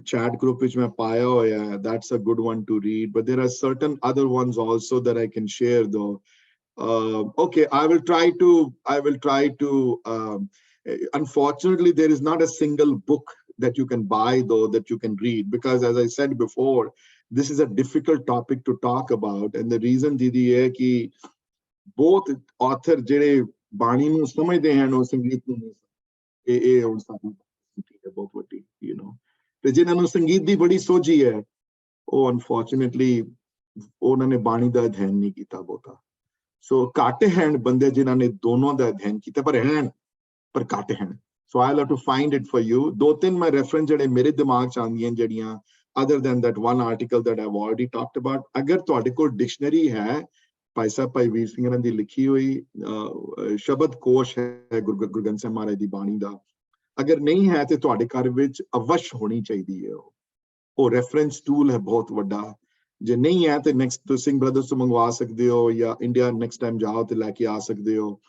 chat group which मैं पाया होया, that's a good one to read, but there are certain other ones also that I can share though. Okay, I will try to unfortunately there is not a single book that you can buy though that you can read, because as I said before, this is a difficult topic to talk about, and the reason didi hai ki both author jehde baani nu samajhde hain aur sangeet nu nahi, eh aur sadu bahut vadi, you know, te jinna nu sangeet di badi soji hai, oh unfortunately ਉਹਨਾਂ ਨੇ ਬਾਣੀ ਦਾ ਅਧਿਐਨ ਨਹੀਂ ਕੀਤਾ ਬਹੁਤਾ। ਸੋ ਘੱਟ ਹਨ ਬੰਦੇ ਜਿਨ੍ਹਾਂ ਨੇ ਦੋਨੋਂ ਦਾ ਅਧਿਐਨ ਕੀਤਾ, ਪਰ ਘੱਟ ਹਨ। So I'll have to find it for you. ਦੋ ਤਿੰਨ ਮੈਂ ਰੈਫਰੈਂਸ ਜਿਹੜੇ ਮੇਰੇ ਦਿਮਾਗ 'ਚ ਆਉਂਦੀਆਂ ਜਿਹੜੀਆਂ, other than that one article that I've already talked about, ਅਗਰ ਤੁਹਾਡੇ ਕੋਲ ਡਿਕਸ਼ਨਰੀ ਹੈ, ਭਾਈ ਸਾਹਿਬ ਭਾਈ ਵੀਰ ਸਿੰਘ ਦੀ ਲਿਖੀ ਹੋਈ ਸ਼ਬਦ ਕੋਸ਼ ਹੈ ਗੁਰੂ ਗ੍ਰੰਥ ਸਾਹਿਬ ਮਹਾਰਾਜ ਦੀ ਬਾਣੀ ਦਾ, ਅਗਰ ਨਹੀਂ ਹੈ ਤੇ ਤੁਹਾਡੇ ਘਰ ਵਿੱਚ ਅਵਸ਼ ਹੋਣੀ ਚਾਹੀਦੀ ਹੈ ਉਹ, ਉਹ ਰੈਫਰੈਂਸ ਟੂਲ ਹੈ ਬਹੁਤ ਵੱਡਾ। ਜੇ ਨਹੀਂ ਹੈ ਤੇ ਨੈਕਸਟ ਤੋਂ ਸਿੰਘ ਬ੍ਰਦਰਸ ਤੋਂ ਮੰਗਵਾ ਸਕਦੇ ਹੋ ਜਾਂ ਇੰਡੀਆ ਨੈਕਸਟ ਟਾਈਮ ਜਾਓ ਤੇ ਲੈ ਕੇ ਆ ਸਕਦੇ ਹੋ।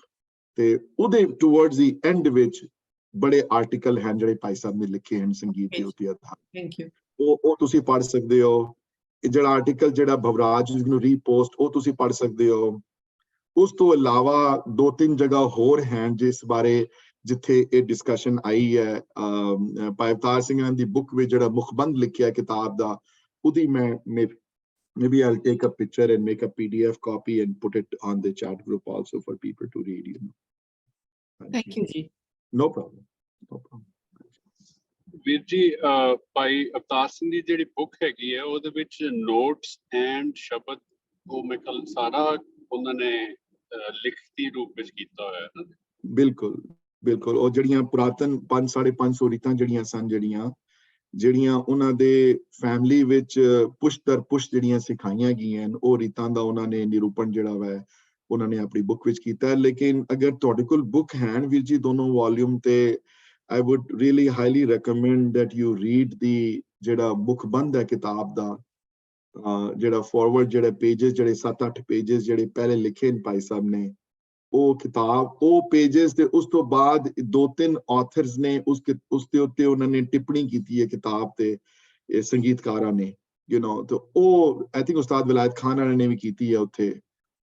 ਤੇ ਉਹਦੇ ਟੂਵਰਡਸ ਦੀ ਐਂਡ ਵਿੱਚ ਬੜੇ ਆਰਟੀਕਲ ਹਨ ਜਿਹੜੇ ਭਾਈ ਸਾਹਿਬ ਨੇ ਲਿਖੇ ਹਨ ਸੰਗੀਤ ਦੇ ਉੱਤੇ ਆਧਾਰਿਤ। Thank you. ਉਹ ਤੁਸੀਂ ਪੜ੍ਹ ਸਕਦੇ ਹੋ। ਇਹ ਜਿਹੜਾ ਆਰਟੀਕਲ ਜਿਹੜਾ ਭਵਰਾਜ ਨੂੰ ਰੀਪੋਸਟ ਉਹ ਤੁਸੀਂ ਪੜ੍ਹ ਸਕਦੇ ਹੋ। ਉਸ ਤੋਂ ਇਲਾਵਾ 2-3 ਜਗ੍ਹਾ ਹੋਰ ਹਨ ਜਿਸ ਬਾਰੇ ਜਿੱਥੇ ਇਹ ਡਿਸਕਸ਼ਨ ਆਈ ਹੈ। ਭਾਈ ਅਵਤਾਰ ਸਿੰਘ ਦੀ ਬੁੱਕ ਵਿੱਚ ਜਿਹੜਾ ਮੁਖਬੰਦ ਲਿਖਿਆ ਕਿਤਾਬ ਦਾ, ਉਹਦੀ ਮੈਂ maybe I'll take a picture and make a PDF copy and put it on the chat group also for people to read, you know. Thank you, Ji. No problem. No problem. ਵੀਰ ਜੀ ਭਾਈ ਅਵਤਾਰ ਸਿੰਘ ਦੀ ਜਿਹੜੀ book ਹੈਗੀ ਹੈ ਉਹਦੇ ਵਿੱਚ notes and ਸ਼ਬਦ ਉਹ ਮੈਂ ਕੱਲ ਸਾਰਾ ਉਹਨਾਂ ਨੇ ਲਿਖਤੀ ਰੂਪ ਵਿੱਚ ਕੀਤਾ ਹੋਇਆ ਹੈ। ਬਿਲਕੁਲ ਬਿਲਕੁਲ। ਉਹ ਜਿਹੜੀਆਂ ਪੁਰਾਤਨ 500-550 ਰੀਤਾਂ ਜਿਹੜੀਆਂ ਸਨ, ਜਿਹੜੀਆਂ ਉਹਨਾਂ ਦੇ ਫੈਮਿਲੀ ਵਿੱਚ ਪੁਸ਼ ਦਰ ਪੁਸ਼ ਜਿਹੜੀਆਂ ਸਿਖਾਈਆਂ ਗਈਆਂ ਉਹ ਰੀਤਾਂ ਦਾ ਉਹਨਾਂ ਨੇ ਨਿਰੂਪਣ ਜਿਹੜਾ ਵਾ ਉਹਨਾਂ ਨੇ ਆਪਣੀ ਬੁੱਕ ਵਿੱਚ ਕੀਤਾ ਹੈ। ਲੇਕਿਨ ਅਗਰ ਤੁਹਾਡੇ ਕੋਲ ਬੁੱਕ ਹਨ ਵੀਰ ਜੀ ਦੋਨੋਂ ਵੋਲਿਊਮ ਤੇ I would really highly recommend that you read the ਜਿਹੜਾ ਮੁਖਬੰਦ ਹੈ ਕਿਤਾਬ ਦਾ, ਜਿਹੜਾ ਫਾਰਵਰਡ ਜਿਹੜੇ ਪੇजेस ਜਿਹੜੇ 7-8 ਪੇजेस ਜਿਹੜੇ ਪਹਿਲੇ ਲਿਖੇ ਨੇ ਭਾਈ ਸਾਹਿਬ ਨੇ, ਉਹ ਕਿਤਾਬ ਉਹ ਪੇजेस ਤੇ ਉਸ ਤੋਂ ਬਾਅਦ 2-3 ਆਥਰਸ ਨੇ ਉਸ ਦੇ ਉੱਤੇ ਉਹਨਾਂ ਨੇ ਟਿੱਪਣੀ ਕੀਤੀ ਹੈ ਕਿਤਾਬ ਤੇ ਸੰਗੀਤਕਾਰਾਂ ਨੇ, ਯੂ ਨੋ। ਤੇ ਉਹ ਆਈ ਥਿੰਕ ਉਸਤਾਦ ਵਿਲਾਇਤ ਖਾਨ ਨੇ ਵੀ ਕੀਤੀ ਹੈ ਉੱਥੇ।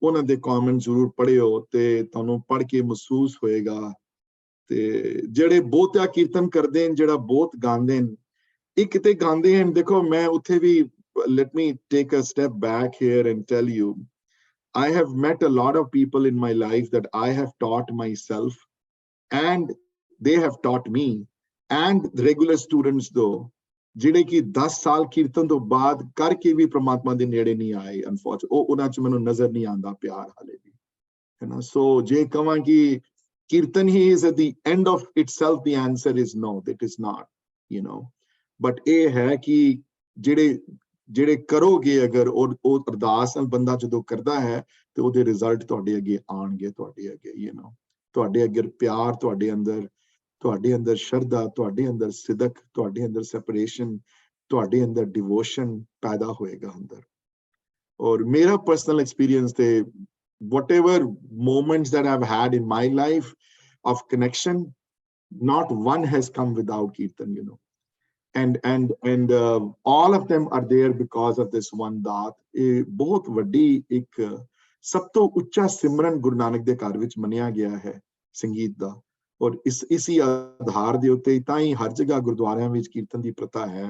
ਉਹਨਾਂ ਦੇ ਕਮੈਂਟ ਜ਼ਰੂਰ ਪੜ੍ਹਿਓ ਤੇ ਤੁਹਾਨੂੰ ਪੜ੍ਹ ਕੇ ਮਹਿਸੂਸ ਹੋਏਗਾ। ਤੇ ਜਿਹੜੇ ਬਹੁਤਿਆ ਕੀਰਤਨ ਕਰਦੇ ਨੇ, ਜਿਹੜਾ ਬਹੁਤ ਗਾਉਂਦੇ ਨੇ, ਇਹ ਕਿਤੇ ਗਾਉਂਦੇ ਹਨ। ਦੇਖੋ ਮੈਂ ਉੱਥੇ ਵੀ let me take a step back here and tell you, I have met a lot of people in my life that I have taught myself and they have taught me, and regular students though ਜਿਹੜੇ ਕਿ 10 ਸਾਲ ਕੀਰਤਨ ਤੋਂ ਬਾਅਦ ਕਰਕੇ ਵੀ ਪ੍ਰਮਾਤਮਾ ਦੇ ਨੇੜੇ ਨਹੀਂ ਆਏ। ਅਨਫੋਰਚੂਨੇਟਲੀ ਉਹ ਉਹਨਾਂ 'ਚ ਮੈਨੂੰ ਨਜ਼ਰ ਨਹੀਂ ਆਉਂਦਾ ਪਿਆਰ ਹਾਲੇ ਵੀ, ਹੈ ਨਾ। ਸੋ ਜੇ ਕਹਾਂ ਕਿ Kirtan he is at the end of itself, the answer is no, that is not, you know. But ਇਹ ਹੈ ਕਿ ਜਿਹੜੇ ਕਰੋਗੇ ਅਗਰ ਉਹ ਅਰਦਾਸ ਨਾਲ ਬੰਦਾ ਜਦੋਂ ਕਰਦਾ ਹੈ ਤੇ ਉਹਦੇ ਰਿਜ਼ਲਟ ਤੁਹਾਡੇ ਅੱਗੇ ਆਉਣਗੇ, ਤੁਹਾਡੇ ਅੱਗੇ, you know, ਤੁਹਾਡੇ ਅੱਗੇ ਪਿਆਰ, ਤੁਹਾਡੇ ਅੰਦਰ ਸ਼ਰਧਾ, ਤੁਹਾਡੇ ਅੰਦਰ ਸਿਦਕ, ਤੁਹਾਡੇ ਅੰਦਰ ਸੈਪਰੇਸ਼ਨ, ਤੁਹਾਡੇ ਅੰਦਰ ਡਿਵੋਸ਼ਨ ਪੈਦਾ ਹੋਏਗਾ ਅੰਦਰ। ਔਰ ਮੇਰਾ ਪਰਸਨਲ ਐਕਸਪੀਰੀਅੰਸ ਤੇ whatever moments that I've had in my life of connection, not one has come without Kirtan, you know, and all of them are there because of this one daat। ਇਹ ਬਹੁਤ ਵੱਡੀ ਇੱਕ ਸਭ ਤੋਂ ਉੱਚਾ ਸਿਮਰਨ ਗੁਰੂ ਨਾਨਕ ਦੇ ਘਰ ਵਿੱਚ ਮੰਨਿਆ ਗਿਆ ਹੈ ਸੰਗੀਤ ਦਾ। ਔਰ ਇਸੀ ਆਧਾਰ ਦੇ ਉੱਤੇ ਤਾਂ ਹੀ ਹਰ ਜਗ੍ਹਾ ਗੁਰਦੁਆਰਿਆਂ ਵਿੱਚ ਕੀਰਤਨ ਦੀ ਪ੍ਰਥਾ ਹੈ,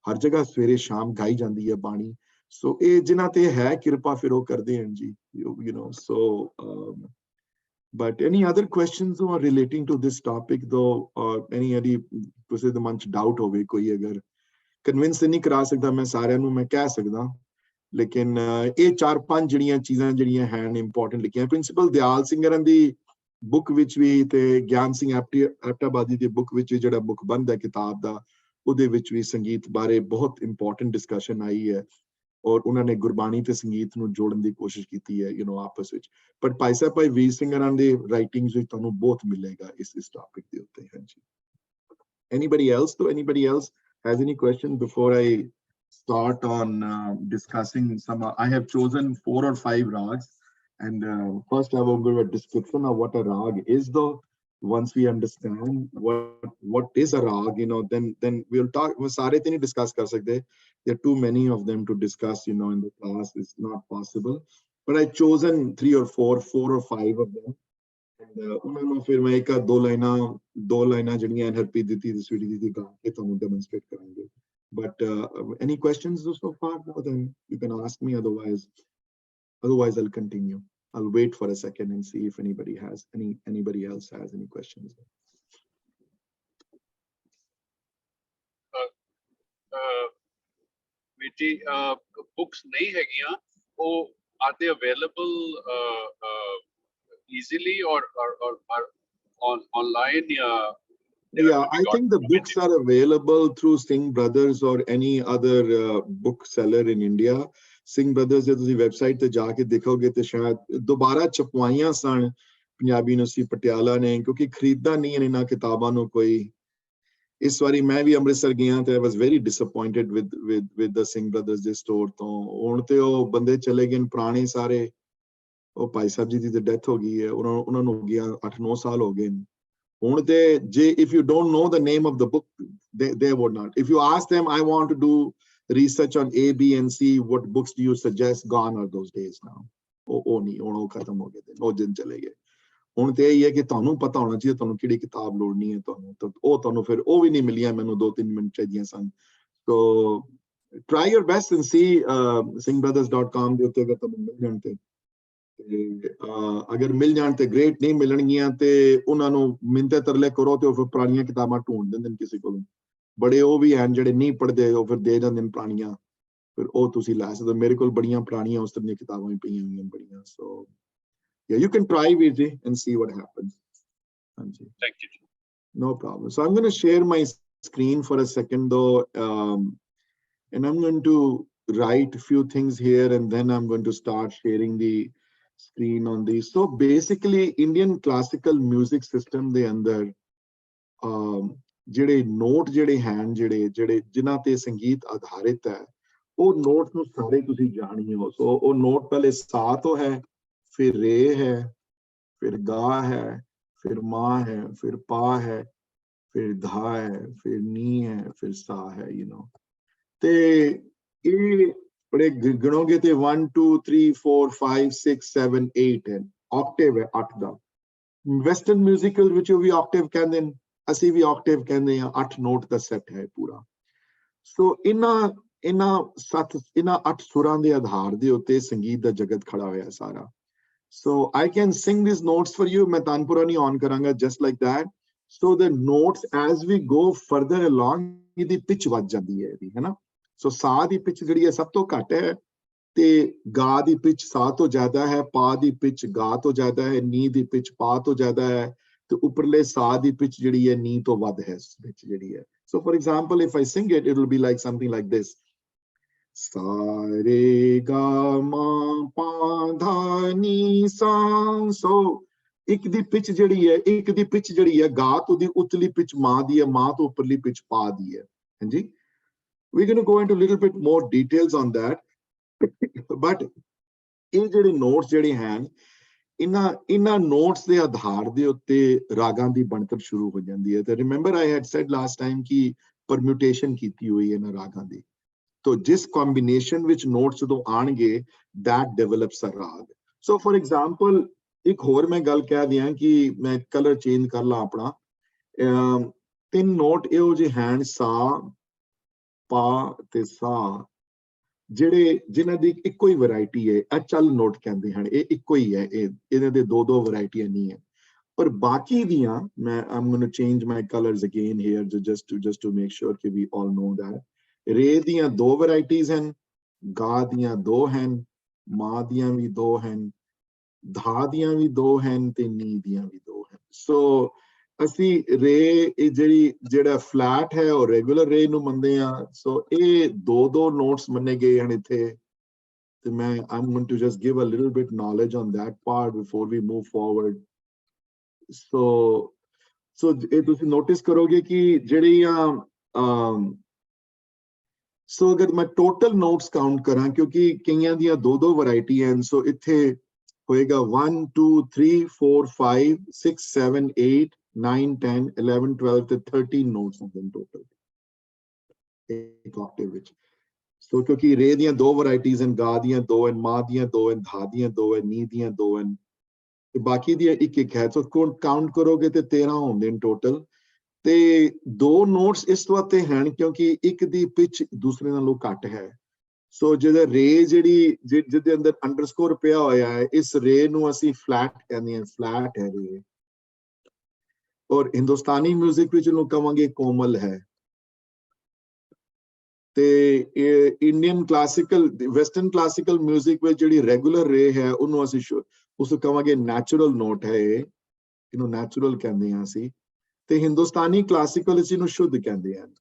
ਹਰ ਜਗ੍ਹਾ ਸਵੇਰੇ ਸ਼ਾਮ ਗਾਈ ਜਾਂਦੀ ਹੈ ਬਾਣੀ। ਸੋ ਇਹ ਜਿਨ੍ਹਾਂ ਤੇ ਹੈ ਕਿਰਪਾ ਫਿਰ ਉਹ ਕਰਦੇ ਹਨ ਜੀ, you know. So but any other questions or relating to this topic though, or any ਕਿਸੇ ਦੇ ਮਨ 'ਚ ਡਾਊਟ ਹੋਵੇ, ਕੋਈ ਅਗਰ ਕਨਵਿੰਸ ਨਹੀਂ ਕਰਾ ਸਕਦਾ ਮੈਂ ਸਾਰਿਆਂ ਨੂੰ, ਮੈਂ ਕਹਿ ਸਕਦਾ। ਲੇਕਿਨ ਇਹ 4-5 ਜਿਹੜੀਆਂ ਚੀਜ਼ਾਂ ਜਿਹੜੀਆਂ ਹਨ ਇੰਪੋਰਟੈਂਟ ਲਿਖੀਆਂ ਪ੍ਰਿੰਸੀਪਲ ਦਿਆਲ ਸਿੰਘਰਾਂ ਦੀ ਬੁੱਕ ਵਿੱਚ ਵੀ ਤੇ ਗਿਆਨ ਸਿੰਘ ਐਪਟਾਬਾਦੀ ਦੀ ਬੁੱਕ ਵਿੱਚ ਜਿਹੜਾ ਮੁਖਬੰਦ ਹੈ ਕਿਤਾਬ ਦਾ, ਉਹਦੇ ਵਿੱਚ ਵੀ ਸੰਗੀਤ ਬਾਰੇ ਬਹੁਤ ਇੰਪੋਰਟੈਂਟ ਡਿਸਕਸ਼ਨ ਆਈ ਹੈ। ਔਰ ਉਹਨਾਂ ਨੇ ਗੁਰਬਾਣੀ ਤੇ ਸੰਗੀਤ ਨੂੰ ਜੋੜਨ ਦੀ ਕੋਸ਼ਿਸ਼ ਕੀਤੀ ਹੈ, ਯੂ ਨੋ, ਆਪਸ ਵਿੱਚ। ਪਰ ਭਾਈ ਸਾਹਿਬ ਭਾਈ ਵੀਰ ਸਿੰਘਰਾਂ ਦੇ ਰਾਈਟਿੰਗਸ ਵਿੱਚ ਤੁਹਾਨੂੰ ਬਹੁਤ ਮਿਲੇਗਾ ਇਸ ਟੌਪਿਕ ਦੇ ਉੱਤੇ। ਹਾਂਜੀ। Anybody else though? Anybody else has any question before I start on discussing some? I have chosen 4 or 5 rags, and first I will give a description of what a rag is though. Once we understand what is a rag, you know, then we'll talk. We sare te nahi discuss kar sakte. There are too many of them to discuss, you know, in the class. It's not possible. But I've chosen 3 or 4 or 5 of them. And ਉਹਨਾਂ ਨੂੰ ਫਿਰ ਮੈਂ ਇੱਕ ਦੋ ਲਾਈਨਾਂ ਜਿਹੜੀਆਂ ਹਰਪ੍ਰੀਤ ਦਿੱਤੀ ਤੇ ਸਵੀਟੀ ਦਿੱਤੀ ਗਾ ਕੇ ਤੁਹਾਨੂੰ ਡੈਮੋਨਸਟ੍ਰੇਟ ਕਰਾਂਗੇ। But any questions so far? No, then you can ask me. Otherwise I'll continue. I'll wait for a second and see if anybody else has any questions. Viti, books nahi hagiyan, are they available easily or online? Yeah, I think the books are available through Singh Brothers or any other bookseller in India. Singh Brothers ਦੇ ਤੁਸੀਂ website ਤੇ ਜਾ ਕੇ ਦੇਖੋਗੇ ਤੇ ਸ਼ਾਇਦ ਦੁਬਾਰਾ ਛਪਵਾਈਆਂ ਸਨ Punjabi university Patiala ਨੇ, ਕਿਉਂਕਿ ਖਰੀਦਦਾ ਨਹੀਂ ਇਹਨਾਂ ਕਿਤਾਬਾਂ ਨੂੰ ਕੋਈ। ਇਸ ਵਾਰੀ ਮੈਂ ਵੀ ਅੰਮ੍ਰਿਤਸਰ ਗਿਆ ਤੇ I was very disappointed with the Singh brothers ਦੇ store ਤੋਂ। ਹੁਣ ਤੇ ਉਹ ਬੰਦੇ ਚਲੇ ਗਏ ਪੁਰਾਣੇ ਸਾਰੇ, ਉਹ ਭਾਈ ਸਾਹਿਬ ਜੀ ਦੀ ਤੇ ਡੈਥ ਹੋ ਗਈ ਹੈ, ਉਹਨਾਂ ਨੂੰ ਹੋ ਗਿਆ 8-9 ਸਾਲ ਹੋ ਗਏ। ਹੁਣ ਤੇ ਜੇ if you don't know the name of the book, they would not. If you ask them, I want to do research on A, B and C, what books do you suggest? Gone are those days now. ਉਹ ਨਹੀਂ, ਹੁਣ ਉਹ ਖਤਮ ਹੋ ਗਏ, ਉਹ ਦਿਨ ਚਲੇ ਗਏ। ਹੁਣ ਤੇ ਇਹ ਹੈ ਕਿ ਤੁਹਾਨੂੰ ਪਤਾ ਹੋਣਾ ਚਾਹੀਦਾ ਤੁਹਾਨੂੰ ਕਿਹੜੀ ਕਿਤਾਬ ਲੋੜਨੀ ਹੈ ਤੁਹਾਨੂੰ, ਤਾਂ ਉਹ ਤੁਹਾਨੂੰ ਫਿਰ ਉਹ ਵੀ ਨਹੀਂ ਮਿਲੀਆਂ, ਮੈਨੂੰ 2-3 ਮਿੰਟ ਚਾਹੀਦੀਆਂ ਸਨ। ਸੋ try your best and see singhbrothers.com ਦੇ ਉੱਤੇ ਅਗਰ ਤੁਹਾਨੂੰ ਮਿਲ ਜਾਣ ਤੇ ਅਗਰ ਮਿਲ ਜਾਣ ਤੇ ਗ੍ਰੇਟ, ਨਹੀਂ ਮਿਲਣਗੀਆਂ ਤੇ ਉਹਨਾਂ ਨੂੰ ਮਿੰਤੇ ਤਰਲੇ ਕਰੋ ਤੇ ਉਹ ਫਿਰ ਪੁਰਾਣੀਆਂ ਕਿਤਾਬਾਂ ਢੂੰਢ ਦਿੰਦੇ ਨੇ ਕਿਸੇ ਕੋਲੋਂ। ਬੜੇ ਉਹ ਵੀ ਹਨ ਜਿਹੜੇ ਨਹੀਂ ਪੜ੍ਹਦੇ, ਉਹ ਫਿਰ ਦੇ ਜਾਂਦੇ ਨੇ ਪੁਰਾਣੀਆਂ, ਫਿਰ ਉਹ ਤੁਸੀਂ ਲੈ ਸਕਦੇ ਹੋ। ਮੇਰੇ ਕੋਲ ਬੜੀਆਂ ਪੁਰਾਣੀਆਂ ਉਸ ਤਰ੍ਹਾਂ ਦੀਆਂ ਕਿਤਾਬਾਂ ਵੀ ਪਈਆਂ ਹੋਈਆਂ ਬੜੀਆਂ। ਸੋ yeah, you can try Virji and see what happens. Anji. Thank you. No problem. So I'm going to share my screen for a second though, and I'm going to write a few things here and then I'm going to start sharing the screen on these. So basically Indian classical music system ਦੇ ਅੰਦਰ ਜਿਹੜੇ note ਜਿਹੜੇ ਹਨ ਜਿਹੜੇ ਜਿਨ੍ਹਾਂ ਤੇ ਸੰਗੀਤ ਆਧਾਰਿਤ ਹੈ, ਉਹ ਨੋਟ ਨੂੰ ਸਾਰੇ ਤੁਸੀਂ ਜਾਣੀਏ ਹੋ। ਸੋ ਉਹ ਨੋਟ ਪਹਿਲੇ ਸਾ ਤੋਂ ਹੈ, फिर रे है, फिर गा है, फिर मा है, फिर पा है, फिर धा है, फिर नी है, फिर सा है, you know। ते ये बड़े गिनोगे ते 1 2 3 4 5 6 7 8 है, ऑक्टेव है 8 दा। वेस्टर्न म्यूजिकल विच भी ऑक्टेव कहंदे ने, ਅਸੀਂ ਵੀ ऑक्टेव कहंदे हैं, 8 नोट ਦਾ ਸੈੱਟ ਹੈ ਪੂਰਾ। ਸੋ ਇਹਨਾਂ 8 ਸੁਰਾਂ ਦੇ ਆਧਾਰ ਦੇ ਉੱਤੇ ਸੰਗੀਤ ਦਾ ਜਗਤ ਖੜਾ ਹੋਇਆ ਸਾਰਾ। So I can sing these notes for you. मैं तानपुरा नहीं on करूँगा, just like that. So the notes as we go further along, इदी pitch बढ़ जाती है ना? So सा दी pitch जड़ी है सब तो घट है, ते गा दी pitch सा तो ज़्यादा है, पा दी pitch गा तो ज़्यादा है, नी दी pitch पा तो ज़्यादा है, तो ऊपरले सा दी pitch जड़ी है नी तो वध है pitch जड़ी है। So for example, if I sing it, it will be like something like this. सा रे गा मा पा धा नी सा। सो एक दी पिच जड़ी है गा तो दी उतली पिच मां दी है, मां तो ऊपरली पिच पा दी है। हाँ जी, we're going to go into a little bit more details on that, but ਇਹ ਜਿਹੜੇ ਨੋਟਸ ਜਿਹੜੇ ਹਨ, ਇਹਨਾਂ ਨੋਟਸ ਦੇ ਆਧਾਰ ਦੇ ਉੱਤੇ ਰਾਗਾਂ ਦੀ ਬਣਤਰ ਸ਼ੁਰੂ ਹੋ ਜਾਂਦੀ ਹੈ। ਤੇ remember I had said last time ਕਿ ਪਰਮਿਊਟੇਸ਼ਨ ਕੀਤੀ ਹੋਈ ਹੈ ਇਹਨਾਂ ਰਾਗਾਂ ਦੀ। तो जिस combination which notes ਜਦੋਂ ਆਣਗੇ, that develops a rag. So for example, ਇੱਕ ਹੋਰ ਮੈਂ ਗੱਲ ਕਹਿ ਦਿਆਂ ਕਿ ਮੈਂ ਕਲਰ ਚੇਂਜ ਕਰ ਲਾਂ ਆਪਣਾ। 3 ਨੋਟ ਇਹੋ ਜਿਹੇ ਹਨ, ਸਾ, ਪਾ ਤੇ ਸਾ, ਜਿਨ੍ਹਾਂ ਦੀ ਇੱਕੋ ਹੀ ਵੈਰਾਈਟੀ ਹੈ। ਅਚਲ ਨੋਟ ਕਹਿੰਦੇ ਹਨ, ਇਹ ਇੱਕੋ ਹੀ ਹੈ, ਇਹਨਾਂ ਦੇ 2-2 ਵੈਰਾਈਟੀਆਂ ਨਹੀਂ ਹੈ। ਪਰ ਬਾਕੀ ਦੀਆਂ ਮੈਂ I'm going to change my colors again here just to make sure ਕਿ we all know that ਰੇ ਦੀਆਂ 2 ਵੈਰਾਈਟੀਜ਼ ਹਨ, ਗਾ ਦੀਆਂ 2 ਹਨ, ਮਾਂ ਦੀਆਂ ਵੀ 2 ਹਨ, ਧਾ ਦੀਆਂ ਵੀ 2 ਹਨ ਤੇ ਨੀ ਦੀਆਂ ਵੀ 2 ਹਨ। ਸੋ ਅਸੀਂ ਰੇ ਜਿਹੜਾ ਫਲੈਟ ਹੈ ਉਹ ਰੈਗੂਲਰ ਰੇ ਨੂੰ ਮੰਨਦੇ ਆ। ਸੋ ਇਹ 2 ਨੋਟਸ ਮੰਨੇ ਗਏ ਹਨ ਇੱਥੇ। ਤੇ ਮੈਂ I'm going to just give a little bit knowledge on that part before we move forward. ਸੋ ਇਹ ਤੁਸੀਂ ਨੋਟਿਸ ਕਰੋਗੇ ਕਿ ਜਿਹੜੀਆਂ ਸੋ ਅਗਰ ਮੈਂ ਟੋਟਲ ਨੋਟਸ ਕਾਊਂਟ ਕਰਾਂ, ਕਿਉਂਕਿ ਕਈਆਂ ਦੀਆਂ 2-2 ਵੈਰਾਈਟੀਆਂ ਹਨ, ਸੋ ਇੱਥੇ ਹੋਏਗਾ 1 2 3 4 5 6 7 8 9 10 11 12 ਤੇ 13 ਨੋਟਸ ਹੁੰਦੇ ਨੇ ਟੋਟਲ ਇੱਕ ਆਕਟੇਵ ਵਿੱਚ। ਸੋ ਕਿਉਂਕਿ ਰੇ ਦੀਆਂ 2 ਵੈਰਾਈਟੀਜ਼ ਹਨ, ਗਾ ਦੀਆਂ 2 ਹਨ, ਮਾਂ ਦੀਆਂ 2 ਹਨ, ਧਾ ਦੀਆਂ 2 ਹਨ, ਨੀ ਦੀਆਂ 2 ਹਨ, ਤੇ ਬਾਕੀ ਦੀਆਂ ਇੱਕ ਹੈ। ਸੋ ਕਾਊਂਟ ਕਰੋਗੇ ਤੇ 13 ਹੁੰਦੇ ਨੇ ਟੋਟਲ। ਤੇ 2 ਨੋਟਸ ਇਸ ਵਾਸਤੇ ਹਨ ਕਿਉਂਕਿ ਇੱਕ ਦੀ ਪਿਚ ਦੂਸਰੇ ਨਾਲੋਂ ਘੱਟ ਹੈ। ਸੋ ਜਿਹਦਾ ਰੇ ਜਿਹਦੇ ਅੰਦਰ ਅੰਡਰਸਕੋਰ ਪਿਆ ਹੋਇਆ ਹੈ, ਇਸ ਰੇ ਨੂੰ ਅਸੀਂ ਫਲੈਟ ਕਹਿੰਦੇ ਹਾਂ, ਫਲੈਟ ਹੈ ਰੇ। ਔਰ ਹਿੰਦੁਸਤਾਨੀ ਮਿਊਜ਼ਿਕ ਵਿੱਚ ਇਹਨੂੰ ਕਵਾਂਗੇ ਕੋਮਲ ਹੈ। ਤੇ Indian classical western classical music ਵਿੱਚ ਜਿਹੜੀ ਰੈਗੂਲਰ ਰੇ ਹੈ ਉਹਨੂੰ ਅਸੀਂ ਉਸ ਕਵਾਂਗੇ ਨੈਚੁਰਲ ਨੋਟ ਹੈ, ਇਹਨੂੰ ਨੈਚੁਰਲ ਕਹਿੰਦੇ ਹਾਂ ਅਸੀਂ। ਤੇ ਹਿੰਦੁਸਤਾਨੀ ਕਲਾਸੀਕਲ ਵਿੱਚ ਇਹਨੂੰ ਸ਼ੁੱਧ ਕਹਿੰਦੇ ਹਨ।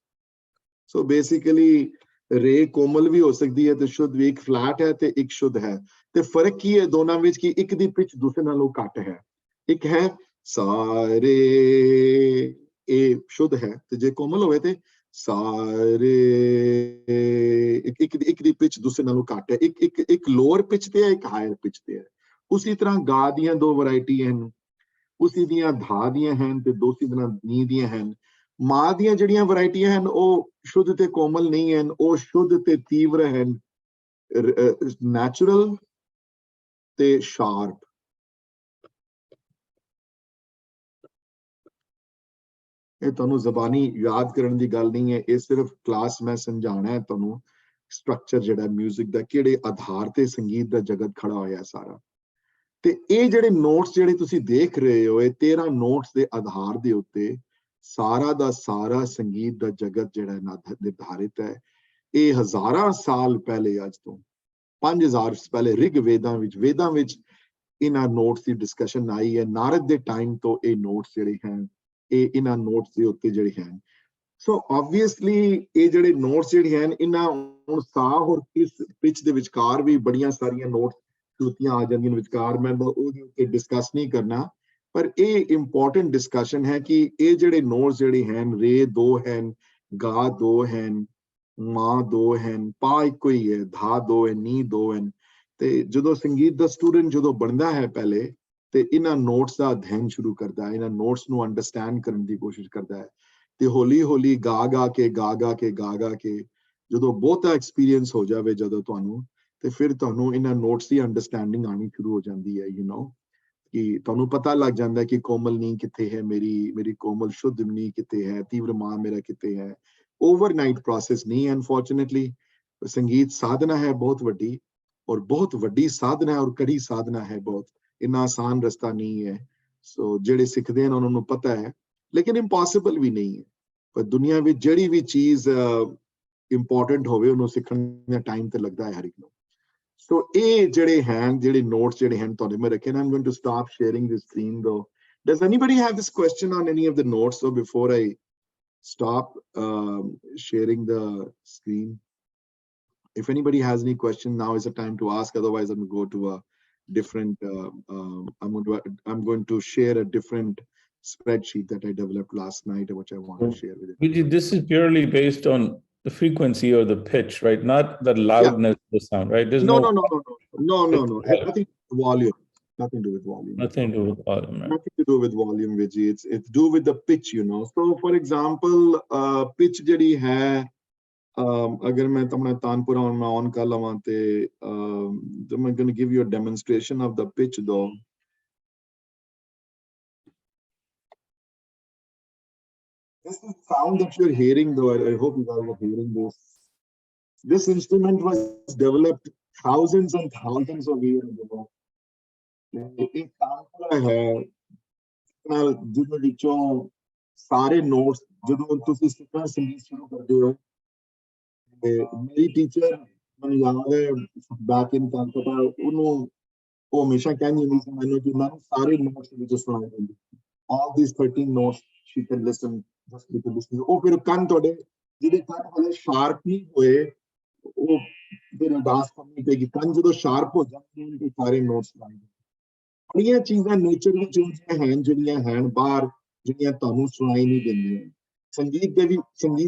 ਸੋ ਬੇਸਿਕਲੀ ਰੇ ਕੋਮਲ ਵੀ ਹੋ ਸਕਦੀ ਹੈ ਤੇ ਸ਼ੁੱਧ ਵੀ। ਇੱਕ ਫਲੈਟ ਹੈ ਤੇ ਇੱਕ ਸ਼ੁੱਧ ਹੈ। ਤੇ ਫਰਕ ਕੀ ਹੈ ਦੋਨਾਂ ਵਿੱਚ ਕਿ ਇੱਕ ਦੀ ਪਿਚ ਦੂਸਰੇ ਨਾਲੋਂ ਘੱਟ ਹੈ। ਇੱਕ ਹੈ ਸਾ ਰੇ, ਇਹ ਸ਼ੁੱਧ ਹੈ ਤੇ ਜੇ ਕੋਮਲ ਹੋਵੇ ਤੇ ਸਾਰੇ ਇੱਕ ਦੀ ਪਿਚ ਦੂਸਰੇ ਨਾਲੋਂ ਘੱਟ ਹੈ, ਇੱਕ ਲੋਅਰ ਪਿਚ ਤੇ ਹੈ, ਇੱਕ ਹਾਇਰ ਪਿਚ ਤੇ ਹੈ। ਉਸੇ ਤਰ੍ਹਾਂ ਗਾ ਦੀਆਂ ਦੋ ਵੈਰਾਈਟੀ ਹਨ, ਉਸੇ ਦੀਆਂ ਧਾ ਦੀਆਂ ਹਨ ਤੇ ਦੂਸਰੀ ਤਰ੍ਹਾਂ ਨੀ ਦੀਆਂ ਹਨ। ਮਾਂ ਦੀਆਂ ਜਿਹੜੀਆਂ ਵੈਰਾਈਟੀਆਂ ਹਨ ਉਹ ਸ਼ੁੱਧ ਤੇ ਕੋਮਲ ਨਹੀਂ ਹਨ, ਉਹ ਸ਼ੁੱਧ ਤੇ ਤੀਵਰ ਹਨ, ਨੈਚੁਰਲ ਤੇ ਸ਼ਾਰਪ। ਇਹ ਤੁਹਾਨੂੰ ਜ਼ਬਾਨੀ ਯਾਦ ਕਰਨ ਦੀ ਗੱਲ ਨਹੀਂ ਹੈ, ਇਹ ਸਿਰਫ ਕਲਾਸ ਮੈਂ ਸਮਝਾਉਣਾ ਹੈ ਤੁਹਾਨੂੰ ਸਟਰਕਚਰ ਜਿਹੜਾ ਮਿਊਜ਼ਿਕ ਦਾ, ਕਿਹੜੇ ਆਧਾਰ ਤੇ ਸੰਗੀਤ ਦਾ ਜਗਤ ਖੜਾ ਹੋਇਆ ਸਾਰਾ। ਤੇ ਇਹ ਜਿਹੜੇ ਨੋਟਸ ਜਿਹੜੇ ਤੁਸੀਂ ਦੇਖ ਰਹੇ ਹੋ, ਇਹ 13 ਨੋਟਸ ਦੇ ਆਧਾਰ ਦੇ ਉੱਤੇ ਸਾਰਾ ਦਾ ਸਾਰਾ ਸੰਗੀਤ ਦਾ ਜਗਤ ਜਿਹੜਾ ਨਿਰਧਾਰਿਤ ਹੈ। ਇਹ ਹਜ਼ਾਰਾਂ ਸਾਲ ਪਹਿਲੇ, ਅੱਜ ਤੋਂ 5000 ਪਹਿਲੇ ਰਿਗ ਵੇਦਾਂ ਵਿੱਚ ਇਹਨਾਂ ਨੋਟਸ ਦੀ ਡਿਸਕਸ਼ਨ ਆਈ ਹੈ। ਨਾਰਦ ਦੇ ਟਾਈਮ ਤੋਂ ਇਹ ਨੋਟਸ ਜਿਹੜੇ ਹਨ ਇਹ ਇਹਨਾਂ ਨੋਟਸ ਦੇ ਉੱਤੇ ਜਿਹੜੇ ਹਨ। ਸੋ ਆਬਵੀਅਸਲੀ ਇਹ ਜਿਹੜੇ ਨੋਟਸ ਜਿਹੜੇ ਹਨ ਇਹਨਾਂ ਹੁਣ ਸਾਹ ਔਰ ਇਸ ਪਿਚ ਦੇ ਵਿਚਕਾਰ ਵੀ ਬੜੀਆਂ ਸਾਰੀਆਂ ਨੋਟਸ ਸ਼ਰੂਤੀਆਂ ਆ ਜਾਂਦੀਆਂ ਵਿਚਕਾਰ, ਮੈਂ ਉਹਦੇ ਉੱਤੇ ਡਿਸਕਸ ਨਹੀਂ ਕਰਨਾ, ਪਰ ਇਹ ਇੰਪੋਰਟੈਂਟ ਡਿਸਕਸ਼ਨ ਹੈ ਕਿ ਇਹ ਜਿਹੜੇ ਨੋਟਸ ਜਿਹੜੇ ਹਨ, ਰੇ ਦੋ ਹਨ, ਗਾ ਦੋ ਹਨ, ਮਾਂ ਦੋ ਹਨ, ਪਾ ਇੱਕੋ ਹੀ ਹੈ, ਧਾ ਦੋ ਹੈ, ਨੀ ਦੋ ਹਨ। ਤੇ ਜਦੋਂ ਸੰਗੀਤ ਦਾ ਸਟੂਡੈਂਟ ਜਦੋਂ ਬਣਦਾ ਹੈ ਪਹਿਲੇ ਤੇ ਇਹਨਾਂ ਨੋਟਸ ਦਾ ਅਧਿਐਨ ਸ਼ੁਰੂ ਕਰਦਾ ਹੈ, ਇਹਨਾਂ ਨੋਟਸ ਨੂੰ ਅੰਡਰਸਟੈਂਡ ਕਰਨ ਦੀ ਕੋਸ਼ਿਸ਼ ਕਰਦਾ ਹੈ ਤੇ ਹੌਲੀ ਹੌਲੀ ਗਾ ਕੇ ਜਦੋਂ ਬਹੁਤਾ ਐਕਸਪੀਰੀਅੰਸ ਹੋ ਜਾਵੇ ਜਦੋਂ ਤੁਹਾਨੂੰ, ਤੇ ਫਿਰ ਤੁਹਾਨੂੰ ਇਹਨਾਂ ਨੋਟਸ ਦੀ ਅੰਡਰਸਟੈਂਡਿੰਗ ਆਉਣੀ ਸ਼ੁਰੂ ਹੋ ਜਾਂਦੀ ਹੈ। ਕਿ ਤੁਹਾਨੂੰ ਪਤਾ ਲੱਗ ਜਾਂਦਾ ਹੈ ਕਿ ਕੋਮਲ ਨੀ ਕਿੱਥੇ ਹੈ, ਮੇਰੀ ਕੋਮਲ ਸ਼ੁੱਧ ਨੀ ਕਿੱਥੇ ਹੈ, ਤੀਵਰ ਮਾਂ ਮੇਰਾ ਕਿੱਥੇ ਹੈ। ਓਵਰਨਾਈਟ ਪ੍ਰੋਸੈਸ ਨਹੀਂ, ਅਨਫੋਰਚੁਨੇਟਲੀ। ਸੰਗੀਤ ਸਾਧਨਾ ਹੈ ਬਹੁਤ ਵੱਡੀ, ਔਰ ਬਹੁਤ ਵੱਡੀ ਸਾਧਨਾ ਹੈ, ਔਰ ਕੜੀ ਸਾਧਨਾ ਹੈ ਬਹੁਤ, ਇੰਨਾ ਆਸਾਨ ਰਸਤਾ ਨਹੀਂ ਹੈ। ਸੋ ਜਿਹੜੇ ਸਿੱਖਦੇ ਹਨ ਉਹਨਾਂ ਨੂੰ ਪਤਾ ਹੈ, ਲੇਕਿਨ ਇੰਪੋਸੀਬਲ ਵੀ ਨਹੀਂ ਹੈ। ਪਰ ਦੁਨੀਆ ਵਿੱਚ ਜਿਹੜੀ ਵੀ ਚੀਜ਼ ਇੰਪੋਰਟੈਂਟ ਹੋਵੇ ਉਹਨੂੰ ਸਿੱਖਣ ਦਾ ਟਾਈਮ ਤੇ ਲੱਗਦਾ ਹੈ ਹਰ ਇੱਕ ਨੂੰ। ਸੋ ਇਹ ਜਿਹੜੇ ਹਨ, ਜਿਹੜੇ ਨੋਟਸ ਜਿਹੜੇ ਹਨ ਤੁਹਾਡੇ ਮੈਂ ਰੱਖੇ ਨੇ, I'm going to stop sharing this screen though. Does anybody have this question on any of the notes? So before I stop sharing the screen, if anybody has any question, now is the time to ask. Otherwise, I'm going to go to a different. I'm going to share a different spreadsheet that I developed last night, which I want to share with you. This is purely based on the frequency or the pitch, right? Not the loudness of the sound, right? There's no. Nothing volume. Nothing to do with volume. Nothing to do with volume. Right? Nothing to do with volume, Vijay. It's do with the pitch, So, for example, pitch ਜਿਹੜੀ ਹੈ, ਅਗਰ ਮੈਂ ਤੁਹਾਨੂੰ tanpura on ਕਰ ਲਵਾਂ ਤੇ I'm going to give you a demonstration of the pitch though. This is sound that you're hearing though. I hope you guys are hearing this. This instrument was developed thousands and thousands of years ago. एक तानपुरा है ਨਾਲ ਜਿਹਦੇ ਵਿੱਚੋਂ ਸਾਰੇ notes ਜਦੋਂ ਤੁਸੀਂ ਸਿੱਖਣਾ ਸੰਗੀਤ ਸ਼ੁਰੂ ਕਰਦੇ ਹੋ, ਮੇਰੀ ਟੀਚਰ ਮੈਨੂੰ ਯਾਦ ਹੈ ਬੈਕ ਇਨ ਤਾਨਪੁਰਾ, ਉਹ ਹਮੇਸ਼ਾ ਕਹਿੰਦੀ ਹੁੰਦੀ ਸੀ ਮੈਨੂੰ ਕਿ ਮੈਨੂੰ ਸਾਰੇ ਨੋਟਸ ਵਿੱਚ ਸੁਣਾਈ ਦਿੰਦੀ, all these 13 notes she can listen just with listening. ਉਹ ਫਿਰ ਕੰਨ ਤੁਹਾਡੇ ਜਿਹਦੇ ਕੰਨ ਹਲੇ ਸ਼ਾਰਪ ਨਹੀਂ ਹੋਏ ਉਹ ਫਿਰ ਅਰਦਾਸ ਕਰਨੀ ਪਏਗੀ। ਕੰਨ ਜਦੋਂ ਸ਼ਾਰਪ ਹੋ ਜਾਂਦੇ ਨੇ ਸਾਰੇ ਨੋਟਸ ਸੁਣਾਈ ਦਿੰਦੇ। ਬੜੀਆਂ ਚੀਜ਼ਾਂ ਨੇਚਰ ਵਿੱਚ ਜਿਹੜੀਆਂ ਹਨ ਬਾਹਰ, ਜਿਹੜੀਆਂ ਤੁਹਾਨੂੰ ਸੁਣਾਈ ਨਹੀਂ ਦਿੰਦੀਆਂ। ਸੰਗੀਤ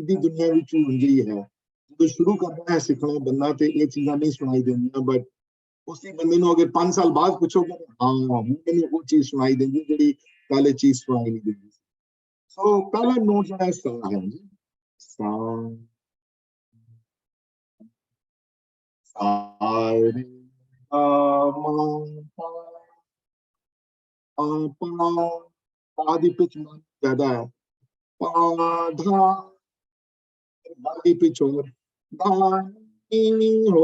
ਦੀ ਦੁਨੀਆ ਵਿੱਚ ਉਂਝ ਹੀ ਹੈ, ਜਦੋਂ ਸ਼ੁਰੂ ਕਰਨਾ ਹੈ ਸਿੱਖਣਾ ਬੰਦਾ ਤੇ ਇਹ ਚੀਜ਼ਾਂ ਨਹੀਂ ਸੁਣਾਈ ਦਿੰਦੀਆਂ, ਬਟ ਉਸੇ ਬੰਦੇ ਨੂੰ ਅਗਰ 5 ਸਾਲ ਬਾਅਦ ਪੁੱਛੋਗੇ ਹਾਂ ਮੈਨੂੰ ਉਹ ਚੀਜ਼ ਸੁਣਾਈ ਦਿੰਦੀ ਜਿਹੜੀ ਪਹਿਲੇ ਚੀਜ਼ ਸੁਣਾਈ ਨਹੀਂ ਦਿੰਦੀ। ਸੋ ਪਹਿਲਾ ਨੋਟ ਜਿਹੜਾ ਸਾਹ ਹੈ ਜੀ, ਪਾ ਦੀ ਪਿਚ ਜ਼ਿਆਦਾ ਹੈ, ਪਾ ਧਾ ਵੱਧ ਗਈ ਪਿਚ, ਹੋਰ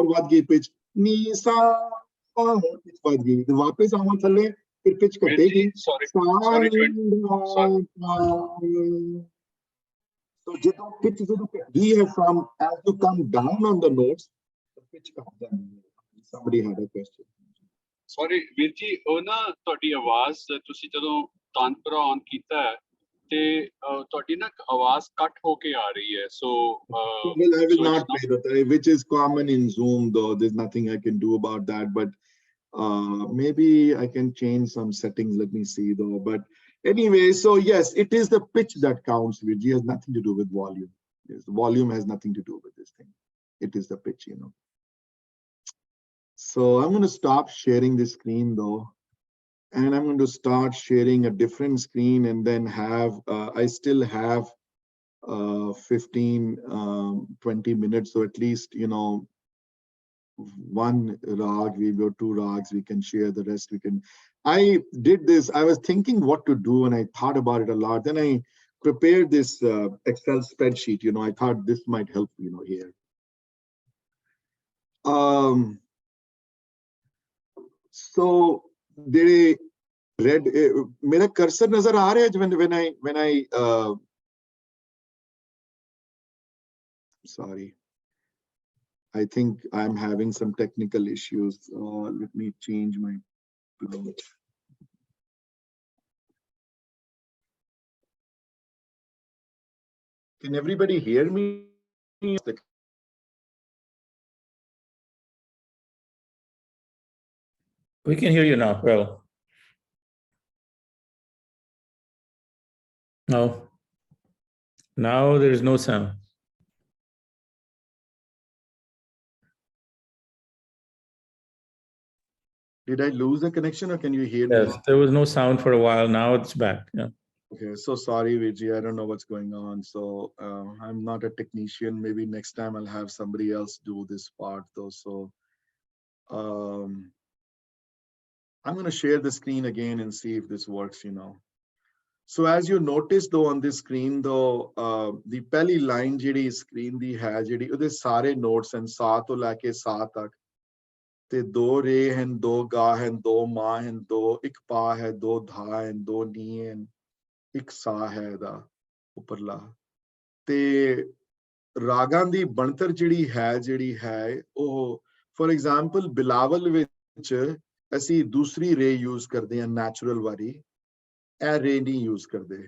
ਵੱਧ ਗਈ ਪਿਚ, ਨੀ ਸਾ ਹੋਰ ਪਿਚ ਵੱਧ ਗਈ, ਤੇ ਵਾਪਸ ਆਵਾਂ ਥੱਲੇ ਫਿਰ ਪਿਚ ਘਟੇਗੀ। So ਜਦੋਂ ਪਿਚ ਜਦੋਂ ਘਟਦੀ ਹੈ from as you come down on the notes, the pitch comes down. Somebody had a question. Sorry ਵੀਰ ਜੀ, ਉਹ ਨਾ ਤੁਹਾਡੀ ਆਵਾਜ਼ ਤੁਸੀਂ ਜਦੋਂ ਤਾਨਪੁਰਾ ਔਨ ਕੀਤਾ ਹੈ ਤੇ ਤੁਹਾਡੀ ਨਾ ਆਵਾਜ਼ ਕੱਟ ਹੋ ਕੇ ਆ ਰਹੀ ਹੈ। ਸੋ well, I will not play that, which is common in Zoom though. There's nothing I can do about that, but maybe I can change some settings. Let me see though. But Anyway, so yes, it is the pitch that counts, Virji. It has nothing to do with volume. Yes, the volume has nothing to do with this thing. It is the pitch, you know. So I'm going to stop sharing this screen though. And I'm going to start sharing a different screen and then have, I still have 15, 20 minutes. So at least, you know, one rag, we go two rags, we can share the rest. We can, I did this, I was thinking what to do and I thought about it a lot. Then I prepared this Excel spreadsheet, you know, I thought this might help, you know, here. So they read, मेरा cursor नजर आ रहा है when I sorry, I think I'm having some technical issues. Let me change my plot. Can everybody hear me? We can hear you now. Well, no. Now there is no sound. Did I lose the connection or can you hear me? Yes, there was no sound for a while. Now it's back. Yeah. Okay, so sorry, Vijay, I don't know what's going on. So I'm not a technician. Maybe next time I'll have somebody else do this part though. So I'm going to share the screen again and see if this works, you know. So as you notice though on this screen though, the pehli line jehdi screen di hai jehdi ਉਹਦੇ ਸਾਰੇ notes and sa ਤੋਂ ਲੈ ਕੇ sa ਤੱਕ ਤੇ ਦੋ ਰੇ ਹਨ ਦੋ ਗਾ ਹਨ ਦੋ ਮਾਂ ਹਨ ਦੋ ਇੱਕ ਪਾ ਹੈ ਦੋ ਧਾ ਹਨ ਦੋ ਨੀ ਹਨ ਇੱਕ ਸਾ ਹੈ ਇਹਦਾ ਉੱਪਰਲਾ ਤੇ ਰਾਗਾਂ ਦੀ ਬਣਤਰ ਜਿਹੜੀ ਹੈ ਉਹ ਫॉर ਐਗਜ਼ਾਮਪਲ ਬਿਲਾਵਲ ਵਿੱਚ ਅਸੀਂ ਦੂਸਰੀ ਰੇ ਯੂਜ਼ ਕਰਦੇ ਹਾਂ ਨੈਚੁਰਲ ਵਾਲੀ ਇਹ ਰੇ ਨਹੀਂ ਯੂਜ਼ ਕਰਦੇ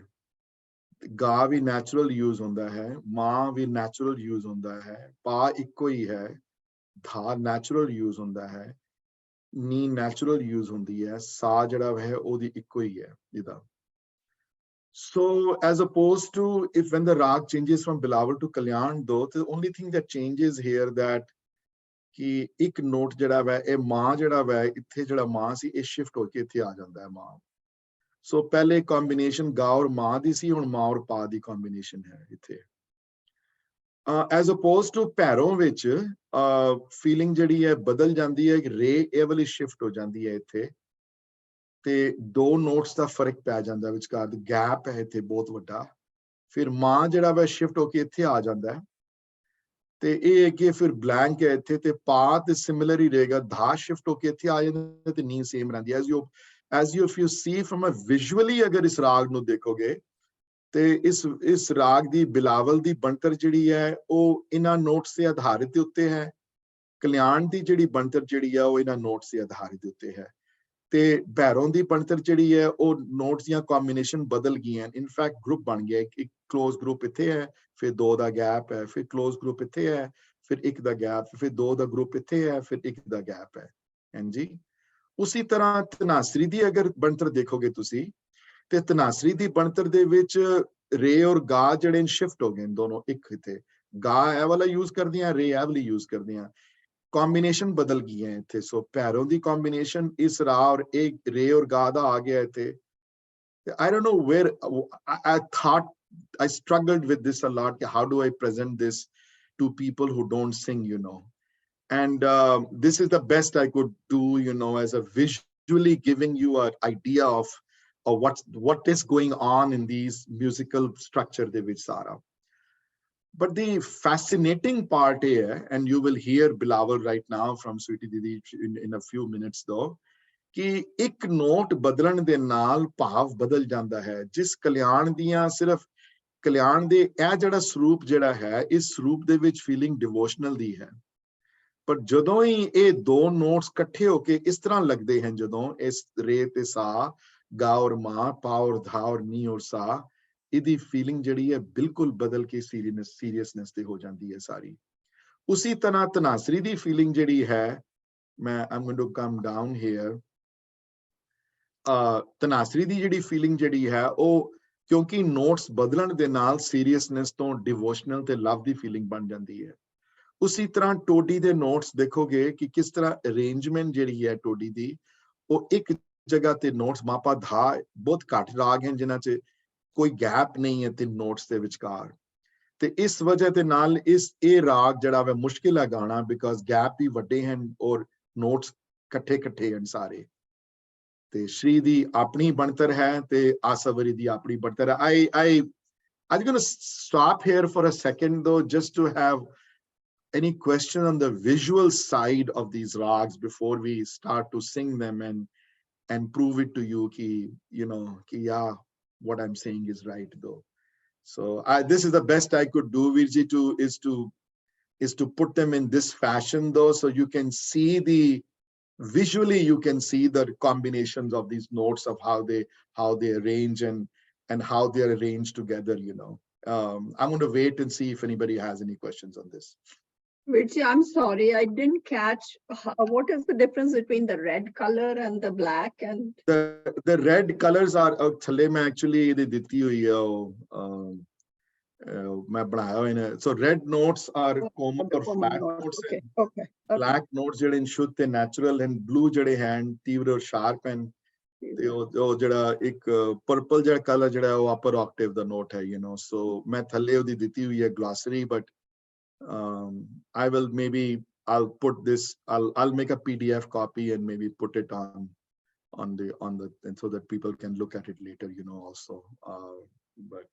ਗਾ ਵੀ ਨੈਚੁਰਲ ਯੂਜ਼ ਹੁੰਦਾ ਹੈ ਮਾਂ ਵੀ ਨੈਚੁਰਲ ਯੂਜ਼ ਹੁੰਦਾ ਹੈ ਪਾ ਇੱਕੋ ਹੀ ਹੈ ਧਾ ਨੈਚੁਰਲ ਯੂਜ਼ ਹੁੰਦਾ ਹੈ ਨੀ ਨੈਚੁਰਲ ਯੂਜ਼ ਹੁੰਦੀ ਹੈ ਸਾ ਜਿਹੜਾ ਹੈ ਉਹਦੀ ਇੱਕੋ ਹੀ ਹੈ ਇਹਦਾ So as opposed to if when the rag changes from Bilawal to Kalyan though, the only thing that changes here that ki ek note jehda hai eh maa jehda hai ithe jehda maa si eh shift ho ke ithe aa janda hai maa. So pehle combination ga aur maa di si hun maa aur pa di combination hai ithe. As opposed to Bhairon vich feeling jehdi hai badal jandi hai re eh wali shift ho jandi hai ithe. ਤੇ ਦੋ notes ਦਾ ਫਰਕ ਪੈ ਜਾਂਦਾ ਵਿਚਕਾਰ ਦੀ gap ਹੈ ਇੱਥੇ ਬਹੁਤ ਵੱਡਾ ਫਿਰ ਮਾਂ ਜਿਹੜਾ ਵਾ ਸ਼ਿਫਟ ਹੋ ਕੇ ਇੱਥੇ ਆ ਜਾਂਦਾ ਤੇ ਇਹ ਕਿ ਫਿਰ ਬਲੈਂਕ ਹੈ ਇੱਥੇ ਤੇ ਪਾ ਤੇ ਸਿਮਿਲਰ ਹੀ ਰਹੇਗਾ ਧਾ ਸ਼ਿਫਟ ਹੋ ਕੇ ਇੱਥੇ ਆ ਜਾਂਦਾ ਤੇ ਨੀ ਸੇਮ ਰਹਿੰਦੀ as you if you see from a visually ਅਗਰ ਇਸ ਰਾਗ ਨੂੰ ਦੇਖੋਗੇ ਤੇ ਇਸ ਰਾਗ ਦੀ ਬਿਲਾਵਲ ਦੀ ਬਣਤਰ ਜਿਹੜੀ ਹੈ ਉਹ ਇਹਨਾਂ ਨੋਟਸ ਤੇ ਆਧਾਰਿਤ ਦੇ ਉੱਤੇ ਹੈ ਕਲਿਆਣ ਦੀ ਜਿਹੜੀ ਬਣਤਰ ਜਿਹੜੀ ਹੈ ਉਹ ਇਹਨਾਂ ਨੋਟਸ ਤੇ ਆਧਾਰਿਤ ਦੇ ਉੱਤੇ ਹੈ ਤੇ Bhairon ਦੀ ਬਣਤਰ ਜਿਹੜੀ ਹੈ ਉਹ ਨੋਟਸ ਦੀਆਂ ਕੰਬੀਨੇਸ਼ਨ ਬਦਲ ਗਈਆਂ ਇਨਫੈਕਟ ਗਰੁੱਪ ਬਣ ਗਿਆ ਇੱਕ ਕਲੋਜ਼ ਗਰੁੱਪ ਇੱਥੇ ਹੈ ਫਿਰ ਦੋ ਦਾ ਗੈਪ ਹੈ ਫਿਰ ਕਲੋਜ਼ ਗਰੁੱਪ ਇੱਥੇ ਹੈ ਫਿਰ ਇੱਕ ਦਾ ਗੈਪ ਫਿਰ ਦੋ ਦਾ ਗਰੁੱਪ ਇੱਥੇ ਹੈ ਫਿਰ ਇੱਕ ਦਾ ਗੈਪ ਹੈ ਹਾਂਜੀ ਉਸੇ ਤਰ੍ਹਾਂ ਤਨਾਸਰੀ ਦੀ ਅਗਰ ਬਣਤਰ ਦੇਖੋਗੇ ਤੁਸੀਂ ਤੇ ਤਨਾਸਰੀ ਦੀ ਬਣਤਰ ਦੇ ਵਿੱਚ ਰੇ ਔਰ ਗਾ ਜਿਹੜੇ ਸ਼ਿਫਟ ਹੋ ਗਏ ਦੋਨੋਂ ਇੱਕ ਇੱਥੇ ਗਾ ਇਹ ਵਾਲਾ ਯੂਜ਼ ਕਰਦੀਆਂ ਰੇ ਇਹ ਵਾਲੀ ਯੂਜ਼ ਕਰਦੀਆਂ combination बदल गई है इथे so Bhairon दी combination इस रा और एक रे और गा दा आ गया इथे I don't know where I thought I struggled with this a lot how do I present this to people who don't sing you know and this is the best I could do you know as a visually giving you an idea of what is going on in these musical structure de vich sara. But the fascinating part here, and you will hear Bilawal right now from Sweetie Didi in a few minutes though, कि एक note बदलन दे नाल भाव बदल जाता है जिस कल्याण दियां सिर्फ कल्याण दे ए जड़ा स्वरूप जड़ा है इस स्वरूप दे विच feeling devotional दी है पर जदों ही ये दो notes इकट्ठे होके इस तरह लगते हैं जदों इस रे ते सा गा और मां पा और धा और नी और सा ਇਹਦੀ ਫੀਲਿੰਗ ਜਿਹੜੀ ਹੈ ਬਿਲਕੁਲ ਬਦਲ ਕੇ ਸੀਰੀਅਸਨੈਸ ਤੇ ਹੋ ਜਾਂਦੀ ਹੈ ਸਾਰੀ ਉਸੇ ਤਰ੍ਹਾਂ ਤਨਾਸਰੀ ਦੀ ਫੀਲਿੰਗ ਜਿਹੜੀ ਹੈ ਮੈਂ am going to come down here ਤਨਾਸਰੀ ਦੀ ਜਿਹੜੀ ਫੀਲਿੰਗ ਜਿਹੜੀ ਹੈ ਉਹ ਕਿਉਂਕਿ ਨੋਟਸ ਬਦਲਣ ਦੇ ਨਾਲ ਸੀਰੀਅਸਨੈਸ ਤੋਂ ਡਿਵੋਸ਼ਨਲ ਤੇ ਲਵ ਦੀ ਫੀਲਿੰਗ ਬਣ ਜਾਂਦੀ ਹੈ। ਉਸੇ ਤਰ੍ਹਾਂ ਟੋਡੀ ਦੇ ਨੋਟਸ ਦੇਖੋਗੇ ਕਿ ਕਿਸ ਤਰ੍ਹਾਂ ਅਰੇਂਜਮੈਂਟ ਜਿਹੜੀ ਹੈ ਟੋਡੀ ਦੀ, ਉਹ ਇੱਕ ਜਗ੍ਹਾ ਤੇ ਨੋਟਸ ਮਾਪਾ ਧਾ ਬਹੁਤ ਘੱਟ ਰਾਗ ਹਨ ਜਿਨ੍ਹਾਂ 'ਚ ਕੋਈ ਗੈਪ ਨਹੀਂ ਹੈ ਤਿੰਨ ਨੋਟਸ ਦੇ ਵਿਚਕਾਰ, ਤੇ ਇਸ ਵਜ੍ਹਾ ਦੇ ਨਾਲ ਇਹ ਰਾਗ ਜਿਹੜਾ ਵਾ ਮੁਸ਼ਕਿਲ ਹੈ ਗਾਣਾ, ਬਿਕਾਜ਼ ਗੈਪ ਵੀ ਵੱਡੇ ਹਨ ਔਰ ਨੋਟਸ ਇਕੱਠੇ ਹਨ ਸਾਰੇ। ਤੇ ਸ਼੍ਰੀ ਦੀ ਆਪਣੀ ਬਣਤਰ ਹੈ ਤੇ ਆਸਾਵਰੀ ਦੀ ਆਪਣੀ ਬਣਤਰ ਹੈ। I'm going to stop here for a second though, just to have any question on the visual side of these rags before we start to sing them and prove it to you ki, you know, ki yeah, what I'm saying is right though. So this is the best I could do, Virji, is to put them in this fashion though, so you can see visually you can see the combinations of these notes of how they arrange and how they are arranged together, you know. I'm going to wait and see if anybody has any questions on this. Virji, I'm sorry, I didn't catch what is the difference between the red color and the black and the red colors are thale mein actually the diti hui hai main banaya hoya hai. So red notes are common or flat notes. Okay. Black notes jehde in shuddh te natural and blue jehde hain tevra or sharp and ਤੇ ਉਹ ਜਿਹੜਾ ਇੱਕ purple ਜਿਹੜਾ colour ਜਿਹੜਾ ਉਹ upper octave ਦਾ note ਹੈ, you know. So ਮੈਂ ਥੱਲੇ ਉਹਦੀ ਦਿੱਤੀ ਹੋਈ ਹੈ glossary, but I will I'll put this, I'll make a PDF copy and maybe put it on the and so that people can look at it later, you know, also. But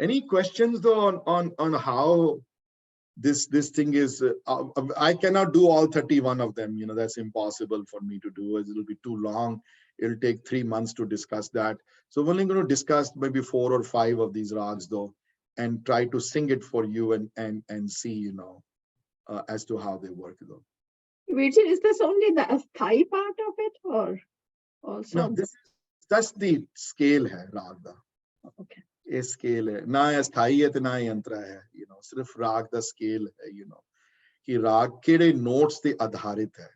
any questions though on how this thing is? I cannot do all 31 of them, you know. That's impossible for me to do. It'll be too long. It'll take 3 months to discuss that. So we're only going to discuss maybe 4 or 5 of these rags though, and try to sing it for you and see, you know, as to how they work though. Virji, is this only the asthai part of it or also? No, that's the scale hai raag da. Okay. A scale hai, na asthai hai te na yantra hai, you know. Sirf raag da scale hai, you know, ki raag kede notes te adharit hai.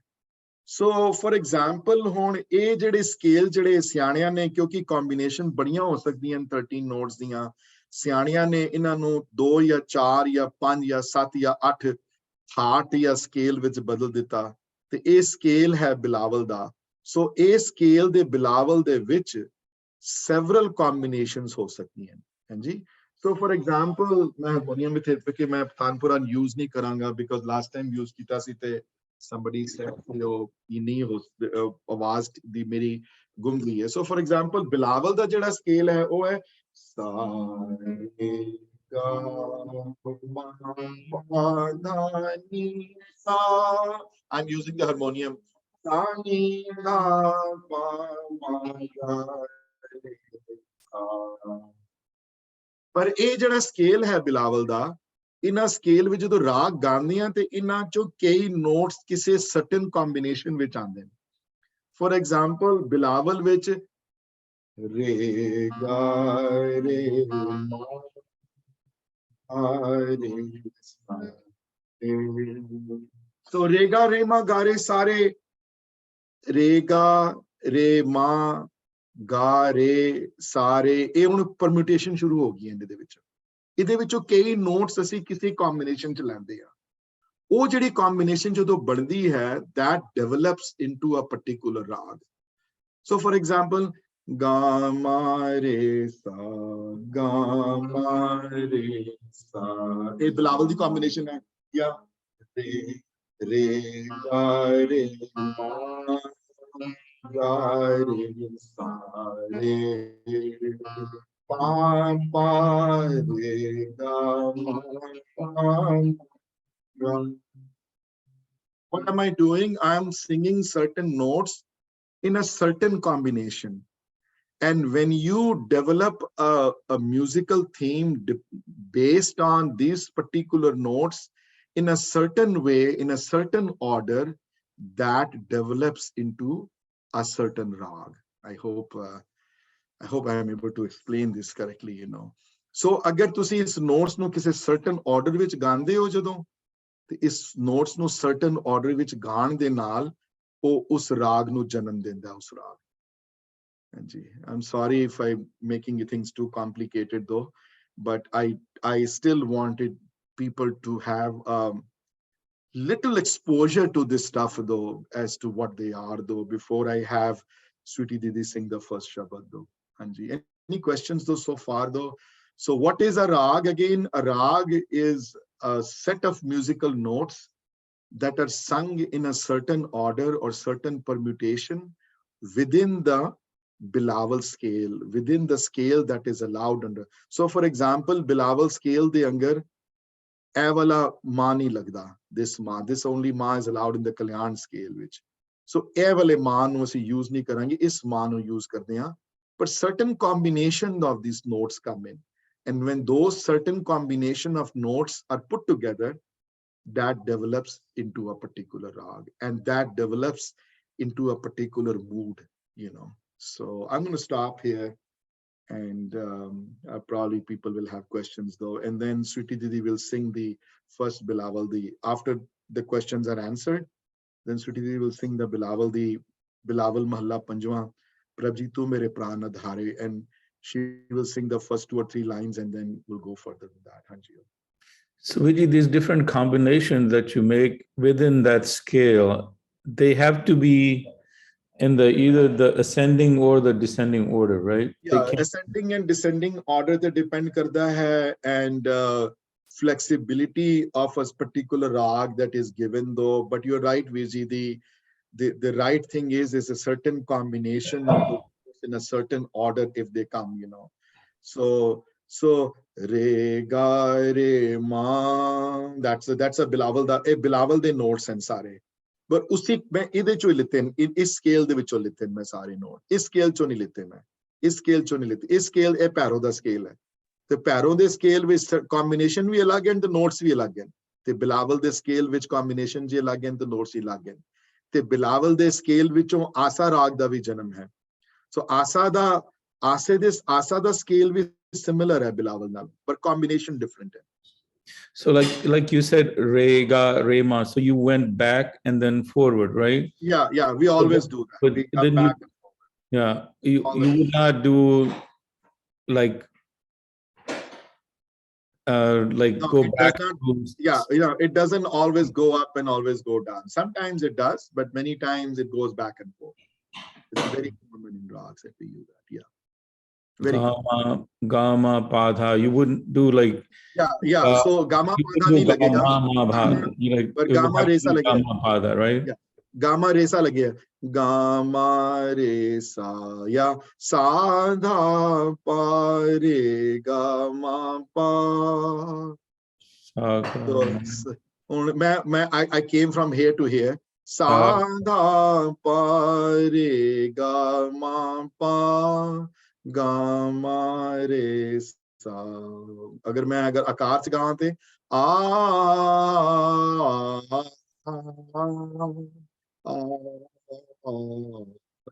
So for example, ਹੁਣ ਇਹ ਜਿਹੜੇ scale ਜਿਹੜੇ ਸਿਆਣਿਆਂ ਨੇ, ਕਿਉਂਕਿ combination ਬੜੀਆਂ ਹੋ ਸਕਦੀਆਂ 13 ਨੋਟਸ ਦੀਆਂ, ਸਿਆਣਿਆਂ ਨੇ ਇਹਨਾਂ ਨੂੰ 2 ਜਾਂ 4 ਜਾਂ 5 ਜਾਂ 7 ਜਾਂ 8 ਹਾਰਟ ਜਾਂ ਸਕੇਲ ਵਿੱਚ ਬਦਲ ਦਿੱਤਾ, ਤੇ ਇਹ ਸਕੇਲ ਹੈ ਬਿਲਾਵਲ ਦਾ। ਸੋ ਇਹ ਸਕੇਲ ਦੇ ਬਿਲਾਵਲ ਦੇ ਵਿੱਚ several combinations ਹੋ ਸਕਦੀਆਂ ਹਨ, ਹਾਂਜੀ। So for example, ਮੈਂ ਹਾਰਮੋਨੀਅਮ ਵਿੱਚ ਕਿ ਮੈਂ ਪਠਾਨਪੁਰਾ ਯੂਜ਼ ਨਹੀਂ ਕਰਾਂਗਾ because last time ਯੂਜ਼ ਕੀਤਾ ਸੀ ਤੇ somebody said you ਨਹੀਂ ਆਵਾਜ਼ ਦੀ ਮੇਰੀ ਗੁੰਮ ਗਈ ਹੈ। So for example, ਬਿਲਾਵਲ ਦਾ ਜਿਹੜਾ ਸਕੇਲ ਹੈ ਉਹ ਹੈ ਸਾ ਰੇ ਗਾ ਮਾ ਦਾ ਨੀ ਸਾ। I'm using the harmonium. Sa ni na pa ma ga re sa। ਪਰ ਇਹ ਜਿਹੜਾ ਸਕੇਲ ਹੈ ਬਿਲਾਵਲ ਦਾ, ਇਹਨਾਂ ਸਕੇਲ ਵਿੱਚ ਜਦੋਂ ਰਾਗ ਗਾਉਂਦੇ ਆ ਤੇ ਇਹਨਾਂ ਚੋਂ ਕਈ ਨੋਟਸ ਕਿਸੇ ਸਰਟਨ ਕੰਬੀਨੇਸ਼ਨ ਵਿੱਚ ਆਉਂਦੇ ਨੇ। ਫੋਰ ਐਗਜ਼ਾਮਪਲ ਬਿਲਾਵਲ ਵਿੱਚ ਰੇ ਗਾ ਰੇ ਮਾ ਰੇ ਸਾ। ਸੋ ਰੇ ਗਾ ਰੇ ਮਾ ਗਾ ਰੇ ਸਾਰੇ, ਰੇ ਗਾ ਰੇ ਮਾ ਗਾ ਰੇ ਸਾਰੇ, ਇਹ ਹੁਣ ਪਰਮਿਊਟੇਸ਼ਨ ਸ਼ੁਰੂ ਹੋ ਗਈ ਇਹਦੇ ਵਿੱਚ। ਇਹਦੇ ਵਿੱਚੋਂ ਕਈ ਨੋਟਸ ਅਸੀਂ ਕਿਸੇ ਕੰਬੀਨੇਸ਼ਨ ਚ ਲੈਂਦੇ ਆ, ਉਹ ਜਿਹੜੀ ਕੰਬੀਨੇਸ਼ਨ ਜਦੋਂ ਬਣਦੀ ਹੈ that develops into a particular ਰਾਗ। So for example, ਗਾ ਮਾ ਰੇ ਸਾ ਗਾ ਮਾ ਰੇ ਸਾ, ਇਹ ਬਿਲਾਵਲ ਦੀ ਕੰਬੀਨੇਸ਼ਨ ਹੈ। ਜਾਂ ਰੇ ਰੇ ਗਾ ਰੇ ਮਾ ਗਾ ਰੇ ਸਾ ਰੇ pa pa re ga ma pa. What am I doing? I am singing certain notes in a certain combination, and when you develop a musical theme based on these particular notes in a certain way, in a certain order, that develops into a certain rag. I hope I am able to explain this correctly, you know. So agar tusi is notes nu kisi certain order vich gaande ho jadon, te is notes nu certain order vich gaan de naal oh us raag nu janam denda us raag। Hanji. I'm sorry if I'm making things too complicated though, but I still wanted people to have little exposure to this stuff though, as to what they are though, before I have Sweetie Didi sing the first Shabad though. Hanji. Any questions though so far though? So what is a Raag again? A Raag is a set of musical notes that are sung in a certain order or certain permutation within the Bilawal scale, within the scale that is allowed under. So for example, Bilawal scale the angar ਇਹ ਵਾਲਾ ਮਾਂ ਨਹੀਂ ਲੱਗਦਾ, this only ਮਾਂ is allowed in the Kalyan scale which. So ਇਹ ਵਾਲੇ ਮਾਂ ਨੂੰ ਅਸੀਂ use ਨਹੀਂ ਕਰਾਂਗੇ, ਇਸ ਮਾਂ ਨੂੰ use ਕਰਦੇ ਹਾਂ. But certain combination of these notes come in. And when those certain combination of notes are put together, that develops into a particular rag, and that develops into a particular mood, you know. So I'm going to stop here, and probably people will have questions though. And then Sweetie Didi will sing the first Bilawal. After the questions are answered, then Sweetie Didi will sing the Bilawal Mahalla Panjwa, Prabji Tu Mere Pran Adhare, and she will sing the first 2 or 3 lines, and then we'll go further than that. Hanji. So Vijay, these different combinations that you make within that scale, they have to be in the either the ascending or the descending order, right? Yeah, ascending and descending order that depend karta hai, and flexibility of a particular rag that is given though. But you're right, Vijay, the right thing is a certain combination of the in a certain order if they come, you know. So re ga re ma, that's a Bilawal Bilawal de notes and sare. But usi मैं इधे चो लेते हैं, इस scale दे विचो लेते हैं मैं सारे note, इस scale चो नहीं लेते मैं, इस scale चो नहीं लेते, इस scale ए पैरों दा scale है, ते पैरों दे scale with combination भी अलग हैं, ते notes भी अलग हैं, ते Bilawal they scale which combination जी अलग हैं, ते notes भी अलग हैं, ते Bilawal दे scale विचों आसा राग दा भी जन्म है. So asa da scale is similar hai Bilawal naal, but combination different hai. So like you said, re ga re ma. So you went back and then forward, right? Yeah, we always do that. But We then back. you would not do like No, go it back. does not, it doesn't always go up and always go down. Sometimes it does, but many times it goes back and forth. It's very common in rags that we use that. Yeah. Very Gama Padha. You wouldn't do like so Gama Padha nahi lagega. But Gama Resa lagega. Gama Padha, right? Yeah. Gama Resa lagega. Gama Resa. Yeah. Sadha Pa Re Gama Pa. I came from here to here. Sadha Pa Re Gama Pa Gama Re Sa. अगर आकार से गाते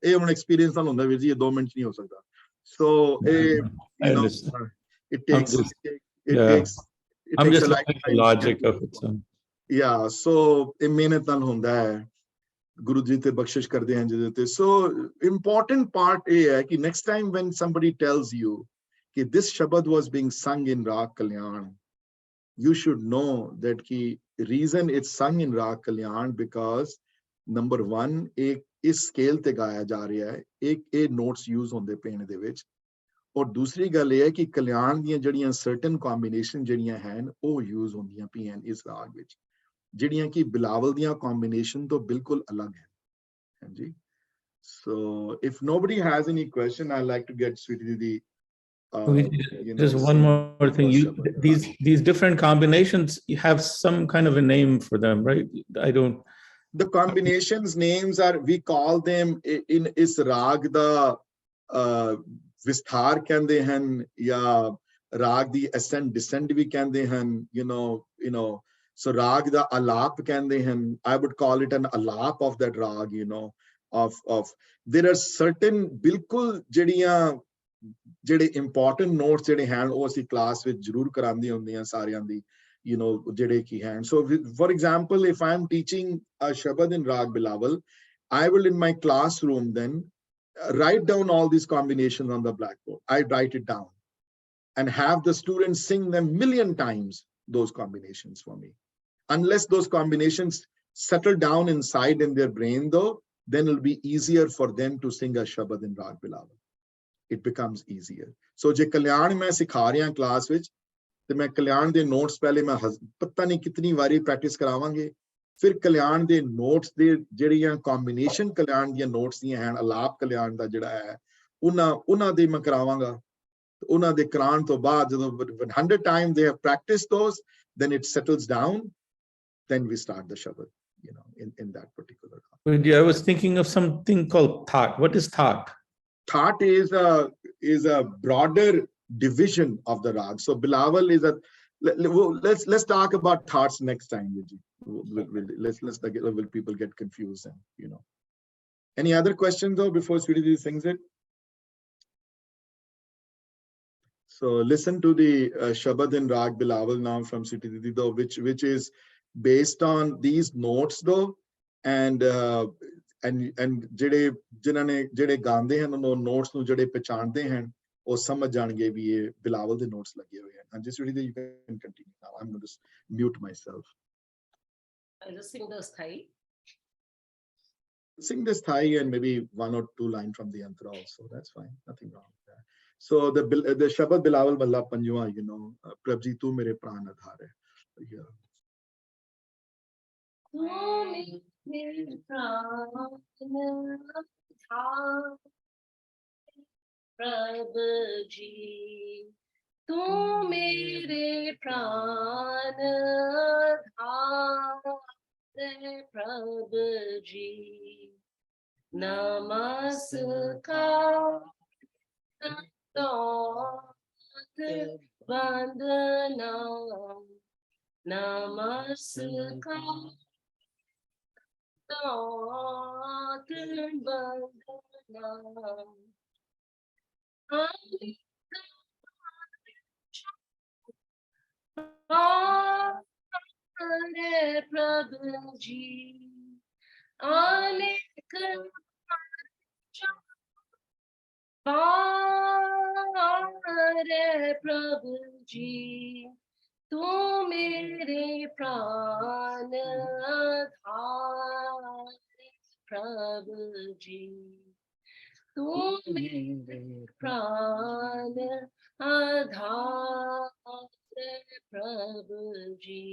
ये हम experience ना होता है वीर जी, ये 2 मिनट नहीं हो सकता. So you know, it takes a lifetime. The logic of it. So. Yeah, so ਇਹ ਮਿਹਨਤ ਨਾਲ ਹੁੰਦਾ ਹੈ, ਗੁਰੂ ਜੀ ਤੇ ਬਖਸ਼ਿਸ਼ ਕਰਦੇ ਹਨ ਜਿਹਦੇ ਤੇ. So important part ਇਹ ਹੈ ਕਿ next time when somebody tells you that this Shabad was being sung in Raag Kalyan, you should know that the reason it's sung in Raag Kalyan because number 1 एक इस scale ਤੇ ਗਾਇਆ ਜਾ ਰਿਹਾ ਹੈ, ਇੱਕ ਇਹ notes use ਹੁੰਦੇ ਪਏ ਦੇ ਵਿੱਚ, ਔਰ ਦੂਸਰੀ ਗੱਲ ਇਹ ਹੈ ਕਿ ਕਲਿਆਣ ਦੀਆਂ ਜਿਹੜੀਆਂ certain combination ਜਿਹੜੀਆਂ ਹਨ ਉਹ use ਹੁੰਦੀਆਂ ਪਈਆਂ ਇਸ ਰਾਗ ਵਿੱਚ, ਜਿਹੜੀਆਂ ਕਿ ਬਿਲਾਵਲ ਦੀਆਂ combination ਤੋਂ ਬਿਲਕੁਲ ਅਲੱਗ ਹੈ. ਹਾਂਜੀ. So if nobody has any question, I'd like to get Sweetie Didi. Just one more thing. These different combinations, you have some kind of a name for them, right? I don't. The combinations names are, we call them in is Raag da Visthar kande hain, ya Raag di ascend descend vi kande hain, you know. So Raag da Alap kande hain. I would call it an Alap of that Raag, you know. There are certain bilkul ਜਿਹੜੀਆਂ ਜਿਹੜੇ important notes ਜਿਹੜੇ ਹਨ ਉਹ ਅਸੀਂ class ਵਿੱਚ ਜ਼ਰੂਰ ਕਰਾਉਂਦੇ ਹੁੰਦੇ ਆ ਸਾਰਿਆਂ ਦੀ, you know, ਜਿਹੜੇ ਕੀ ਹਨ. So for example, if I am teaching a Shabad in Raag Bilawal, I will in my classroom then write down all these combinations on the blackboard. I write it down and have the students sing them million times, those combinations for me. Unless those combinations settle down inside in their brain though, then it'll be easier for them to sing a Shabad in Raag Bilawal. It becomes easier. So je Kalyan main sikha raha class vich, te main Kalyan de notes pehle main pata nahi kitni wari practice karavange. Fir Kalyan de notes de jehdiyan combination Kalyan diyan notes diyan hain, alap Kalyan da jehda hai, una de main karavanga. Una de Quran to baad, 100 times they have practiced those, then it settles down. Then we start the Shabad, you know, in that particular. I was thinking of something called Thaat. What is Thaat? Thaat is a broader division of the Raag. So Bilawal is a, let's talk about Thaats next time, Vijay. Will people get confused and, you know. Any other questions though before Sweetie sings it? So listen to the Shabad in Raag Bilawal now from Sweetie Didi though, which is based on these notes though, and ਜਿਹੜੇ ਗਾਉਂਦੇ ਹਨ ਉਹ notes ਨੂੰ ਜਿਹੜੇ ਪਛਾਣਦੇ ਹਨ ਉਹ ਸਮਝ ਜਾਣਗੇ ਵੀ ਇਹ ਬਿਲਾਵਲ ਦੇ ਨੋਟਸ ਲੱਗੇ ਹੋਏ ਹਨ। ਹਾਂਜੀ Sweety you can continue now. I'm going to mute myself. I'll just sing the Sthai. Sing this Thai and maybe 1 or 2 lines from the yantra also. That's fine. Nothing wrong with that. So the Shabad Bilawal Balla Panjwa, you know, Prabji tu mere pran adhar hai. Yeah. Prabhu ji, tu mere pran adhar, Prabhu ji, namaskar, vandanam, namaskar, vandanam. Hare Prabhu ji, Anek Hare Prabhu ji, tu mere pran adhar, Prabhu ji, tu mere pran adhar, Prabhu ji.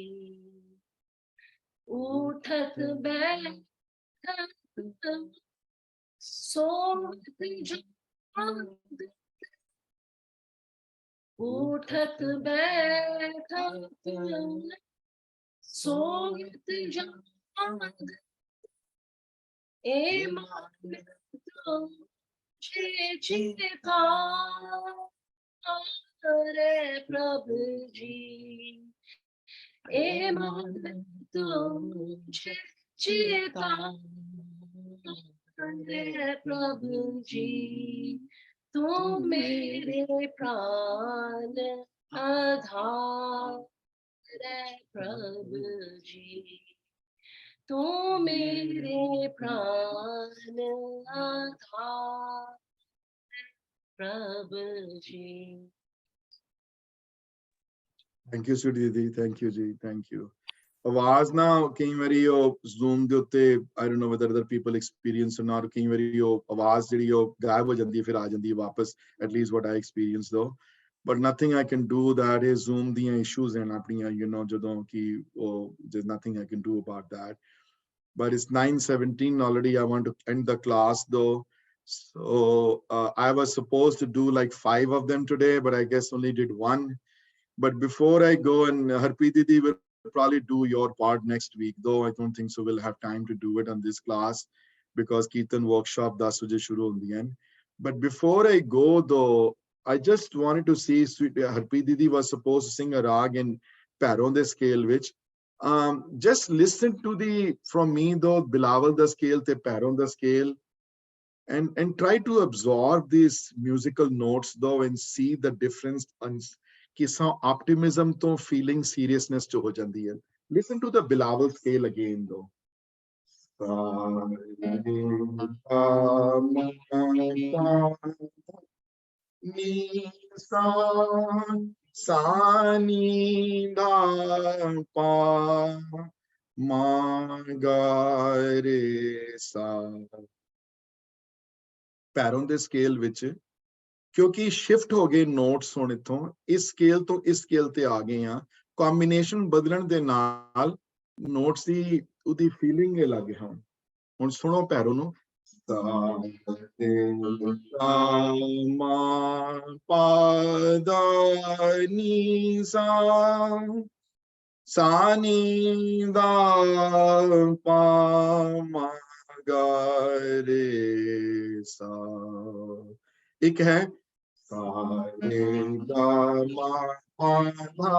Uthat baithat sot jagad, uthat baithat sot jagad, eman chita Hare Prabhu ji, eman chita Hare Prabhu ji, tu mere pran adhar, Prabhu ji, tu mere pran adhar, Prabhu ji. Thank you, Sweetie Didi. Thank you, Ji. Thank you. आवाज ना कई बारी ओ Zoom ਦੇ ਉੱਤੇ I don't know whether other people experience or not, कई बारी ओ आवाज ਜਿਹੜੀ ਉਹ ਗਾਇਬ ਹੋ ਜਾਂਦੀ ਹੈ ਫਿਰ ਆ ਜਾਂਦੀ ਹੈ ਵਾਪਸ, at least what I experienced though. But nothing I can do, that is Zoom ਦੀਆਂ issues ਹਨ ਆਪਣੀਆਂ, you know, ਜਦੋਂ ਕਿ ਉਹ there's nothing I can do about that. But it's 9:17 already. I want to end the class though. So I was supposed to do like 5 of them today, but I guess only did 1. But before I go, and Harpreet Didi will probably do your part next week, though I don't think so we'll have time to do it on this class because Kirtan workshop 10 baje shuru hundi hain. But before I go though, I just wanted to see, Harpreet Didi was supposed to sing a Raag in Bhairon the scale, which just listen to the, from me though, Bilawal the scale, te Bhairon the scale, and try to absorb these musical notes though and see the difference on किसा optimism to feeling seriousness to ho jandi hai. Listen to the Bilawal scale again though. Ni sa ni da pa ma ga re sa। ਪੈਰੋਂ ਦੇ scale ਵਿੱਚ ਕਿਉਂਕਿ shift ਹੋ ਗਏ notes ਹੁਣ ਇੱਥੋਂ ਇਸ scale ਤੋਂ ਇਸ ਸਕੇਲ ਤੇ ਆ ਗਏ ਆ, ਕੰਬੀਨੇਸ਼ਨ ਬਦਲਣ ਦੇ ਨਾਲ ਨੋਟਸ ਦੀ ਉਹਦੀ ਫੀਲਿੰਗ ਇਹ ਲੱਗ ਗਿਆ। ਹੁਣ ਸੁਣੋ ਪੈਰੋਂ ਨੂੰ, sa ma pa da ni sa ni da pa ma ga re sa। ਇੱਕ ਹੈ sa re ga ma pa da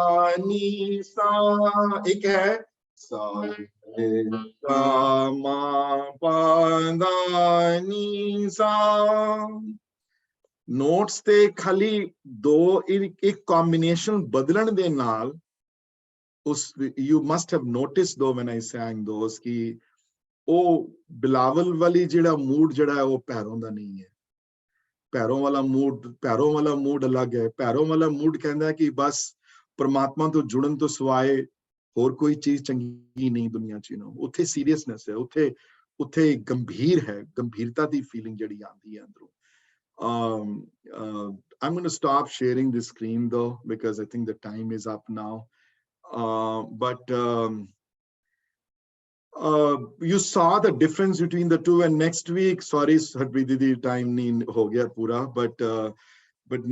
ni sa, ਇੱਕ ਹੈ sa re ga ma pa da ni sa। Notes ਤੇ ਖਾਲੀ ਦੋ ਇੱਕ ਕੰਬੀਨੇਸ਼ਨ ਬਦਲਣ ਦੇ ਨਾਲ ਉਸ you must have noticed though when I sang those ਕਿ ਉਹ ਬਿਲਾਵਲ ਵਾਲੀ ਜਿਹੜਾ ਮੂਡ ਜਿਹੜਾ ਹੈ ਉਹ ਪੈਰੋਂ ਦਾ ਨਹੀਂ ਹੈ। ਪੈਰੋਂ ਵਾਲਾ ਮੂਡ ਅਲੱਗ ਹੈ। ਪੈਰੋਂ ਵਾਲਾ ਮੂਡ ਕਹਿੰਦਾ ਕਿ ਬਸ ਪਰਮਾਤਮਾ ਤੋਂ ਜੁੜਨ ਤੋਂ ਸਿਵਾਏ ਹੋਰ ਕੋਈ ਚੀਜ਼ ਚੰਗੀ ਨਹੀਂ ਦੁਨੀਆ 'ਚ। ਉੱਥੇ ਸੀਰੀਅਸਨੈਸ ਹੈ, ਉੱਥੇ ਗੰਭੀਰ ਹੈ, ਗੰਭੀਰਤਾ ਦੀ ਫੀਲਿੰਗ ਜਿਹੜੀ ਆਉਂਦੀ ਹੈ ਅੰਦਰੋਂ। I'm going to stop sharing the screen though because I think the time is up now. You saw the difference between the two, and next week, sorry Harpreet Didi, time nahi ho gaya pura, but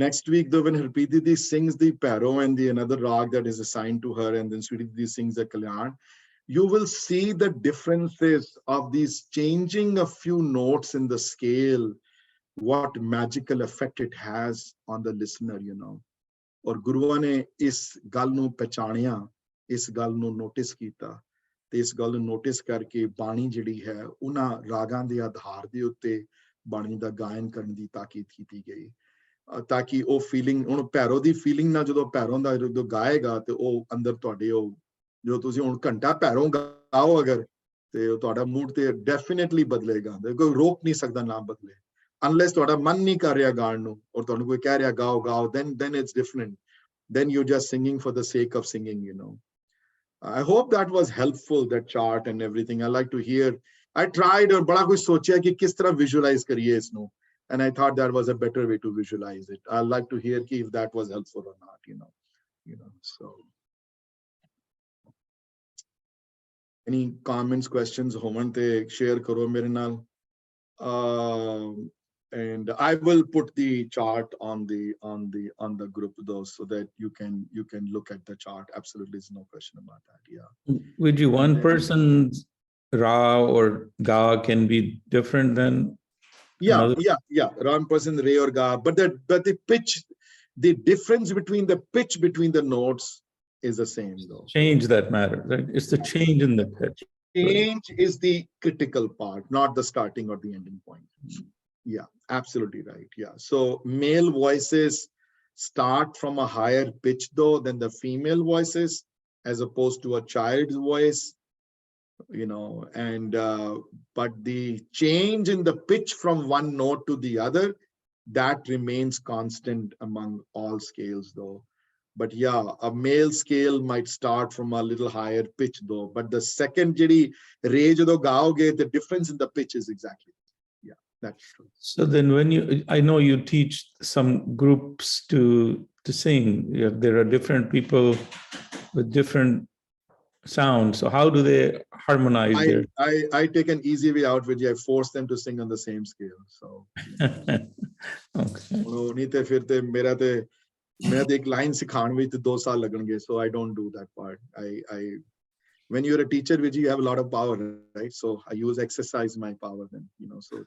next week though when Harpreet Didi sings the Pairo and the another Raag that is assigned to her, and then Sweetie Didi sings the Kalyan, you will see the differences of these changing a few notes in the scale, what magical effect it has on the listener, और गुरुआ ने इस गल नूं पहचानिया, इस गल नूं notice कीता ते इस गल नूं नोटिस करके बाणी जिहड़ी है उन्हां रागां दे आधार दे उत्ते बाणी दा गायन करन दी ताकीद कीती गई, ताकि ਉਹ ਫੀਲਿੰਗ ਹੁਣ ਭੈਰੋ ਦੀ ਫੀਲਿੰਗ ਨਾਲ ਜਦੋਂ ਭੈਰੋਂ ਦਾ ਜਦੋਂ ਗਾਏਗਾ ਤੇ ਉਹ ਅੰਦਰ ਤੁਹਾਡੇ ਉਹ ਜੋ ਤੁਸੀਂ ਹੁਣ ਘੰਟਾ ਭੈਰੋਂ ਗਾਓ ਅਗਰ ਤੇ ਉਹ ਤੁਹਾਡਾ ਮੂਡ ਤੇ ਡੈਫੀਨਿਟਲੀ ਬਦਲੇਗਾ, ਕੋਈ ਰੋਕ ਨਹੀਂ ਸਕਦਾ ਨਾ ਬਦਲੇ unless ਤੁਹਾਡਾ ਮਨ ਨਹੀਂ ਕਰ ਰਿਹਾ ਗਾਣ ਨੂੰ ਔਰ ਤੁਹਾਨੂੰ ਕੋਈ ਕਹਿ ਰਿਹਾ ਗਾਓ then it's different, then you're just singing for the sake of singing. I hope that was helpful, that chart and everything. I like to hear, I tried और बड़ा कुछ सोचा कि किस तरह visualize करिए इसनो, and I thought that was a better way to visualize it. I like to hear if that was helpful or not, so any comments, questions hovan te share karo mere naal. And I will put the chart on the group though, so that you can look at the chart. Absolutely, there's no question about that. Yeah. Would you one person's Ra or Ga can be different than another? Yeah. One person Re or Ga, but the pitch, the difference between the pitch between the notes is the same though. Change that matters, right? It's the change in the pitch. Change is the critical part, not the starting or the ending point. Yeah, absolutely right. Yeah. So male voices start from a higher pitch though than the female voices, as opposed to a child's voice, and but the change in the pitch from one note to the other, that remains constant among all scales though. But yeah, a male scale might start from a little higher pitch though, but the second jidi range do gaoge, the difference in the pitch is exactly. Yeah, that's true. So then I know you teach some groups to sing. There are different people with different sounds. So how do they harmonize their? I take an easy way out, which I force them to sing on the same scale. So okay. मैं तो एक line सिखाने में 2 साल लगेंगे, so I don't do that part. When you're a teacher, Vijay, you have a lot of power, right? So I exercise my power then, so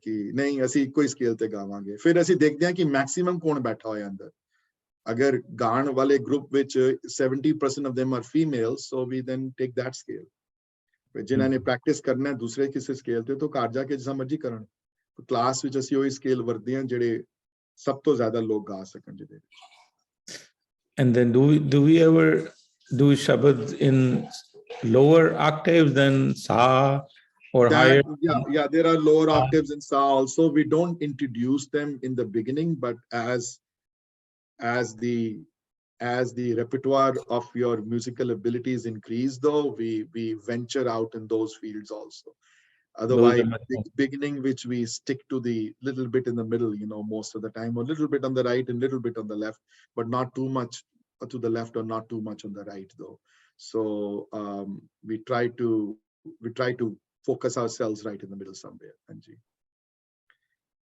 कि नहीं ਅਸੀਂ कोई स्केल ते गावांगे, फिर ਅਸੀਂ देखते हैं कि मैक्सिमम कौन बैठा होया अंदर. अगर गान वाले group which 70% of them are females, so we then take that scale. जिन्हां ने प्रैक्टिस करना है दूसरे किसी स्केल ते तो घर जाके जिस मर्जी करन. क्लास विच ਅਸੀਂ ਉਹੀ स्केल वरदे हैं ਜਿਹੜੇ ਸਭ ਤੋਂ ਜ਼ਿਆਦਾ ਲੋਕ ਗਾ ਸਕਣ ਜਿਹਦੇ ਵਿੱਚ. And then do we ever do Shabad in lower octaves than sa or higher? Yeah, there are lower octaves in sa also. We don't introduce them in the beginning, but as the repertoire of your musical abilities increase, though, we venture out in those fields also. Otherwise, beginning, which we stick to the little bit in the middle, most of the time, or a little bit on the right and little bit on the left, but not too much to the left or not too much on the right, though. So we try to focus ourselves right in the middle somewhere. Anji.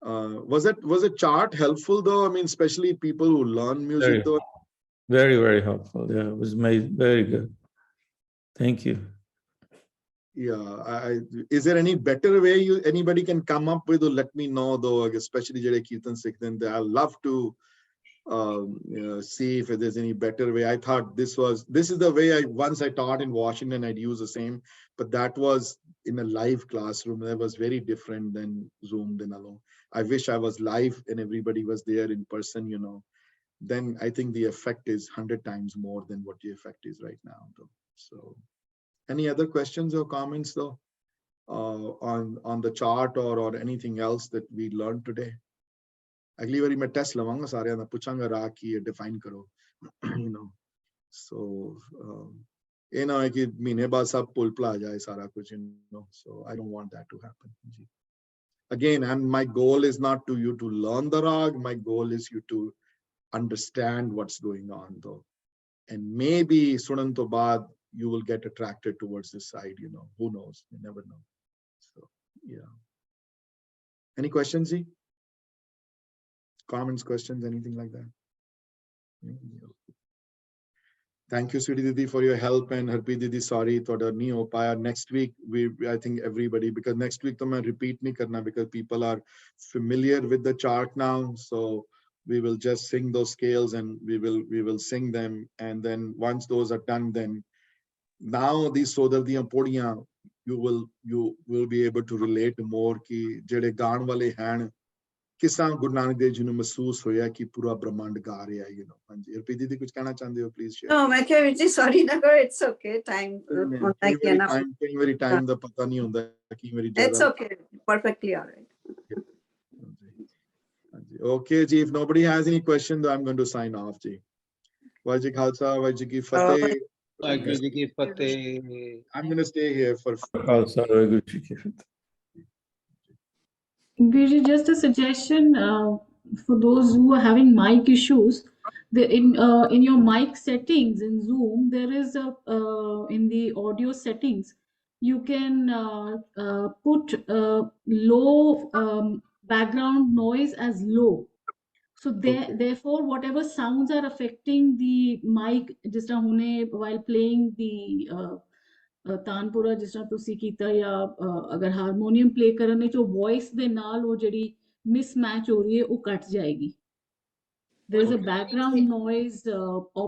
Was a chart helpful though? I mean, especially people who learn music though. Very, very helpful. Yeah, it was made very good. Thank you. Yeah, is there any better way anybody can come up with, or let me know though, especially Jade Kirtan Sikhdan, I'd love to see if there's any better way. I thought this is the way once I taught in Washington, I'd use the same, but that was in a live classroom. That was very different than Zoomed in alone. I wish I was live and everybody was there in person, then I think the effect is 100 times more than what the effect is right now though. So any other questions or comments though on the chart or anything else that we learned today? अगली बारी मैं test लवांगा सारे ना पूछांगा राग की define करो so ये ना है कि महीने बाद सब पुल पला जाए सारा कुछ so I don't want that to happen. Again, and my goal is not to you to learn the rag, my goal is you to understand what's going on though, and maybe sunan to baad you will get attracted towards this side, who knows, you never know. So yeah, any questions, Ji? Comments, questions, anything like that? Thank you, Sweetie Didi, for your help, and Harpreet Didi, sorry, thoda nahi ho paya. Next week, I think everybody, because next week, to main repeat nahi karna because people are familiar with the chart now. So we will just sing those scales and we will sing them. And then once those are done, then now these Sodar diyan podiyan, you will be able to relate more ki jede gaan wale hain. किस तरह गुरु नानक देव जी ने महसूस होया कि पूरा ब्रह्मांड गा रहा है हाँ जी हरप्रीत दीदी कुछ कहना चाहते हो प्लीज शेयर No, मैं क्या विजय sorry ना करो, it's okay, time होता है क्या ना, कई बारी टाइम दा पता नहीं होता कि मेरी ज्यादा it's okay, perfectly all right. Okay ji, if nobody has any question I'm going to sign off ji. Vajji Khalsa, Vajji ki Fateh. Vajji ki Fateh. I'm going to stay here for Khalsa, Vajji ki Fateh. Vijay, just a suggestion for those who are having mic issues. In your mic settings in Zoom, there is a in the audio settings you can put low background noise as low. So therefore, whatever sounds are affecting the mic, just while playing the tanpura जिस तरह तुसी कीता या अगर harmonium play करने जो voice दे नाल वो जड़ी मिसमैच हो रही है वो कट जाएगी. There is a background noise option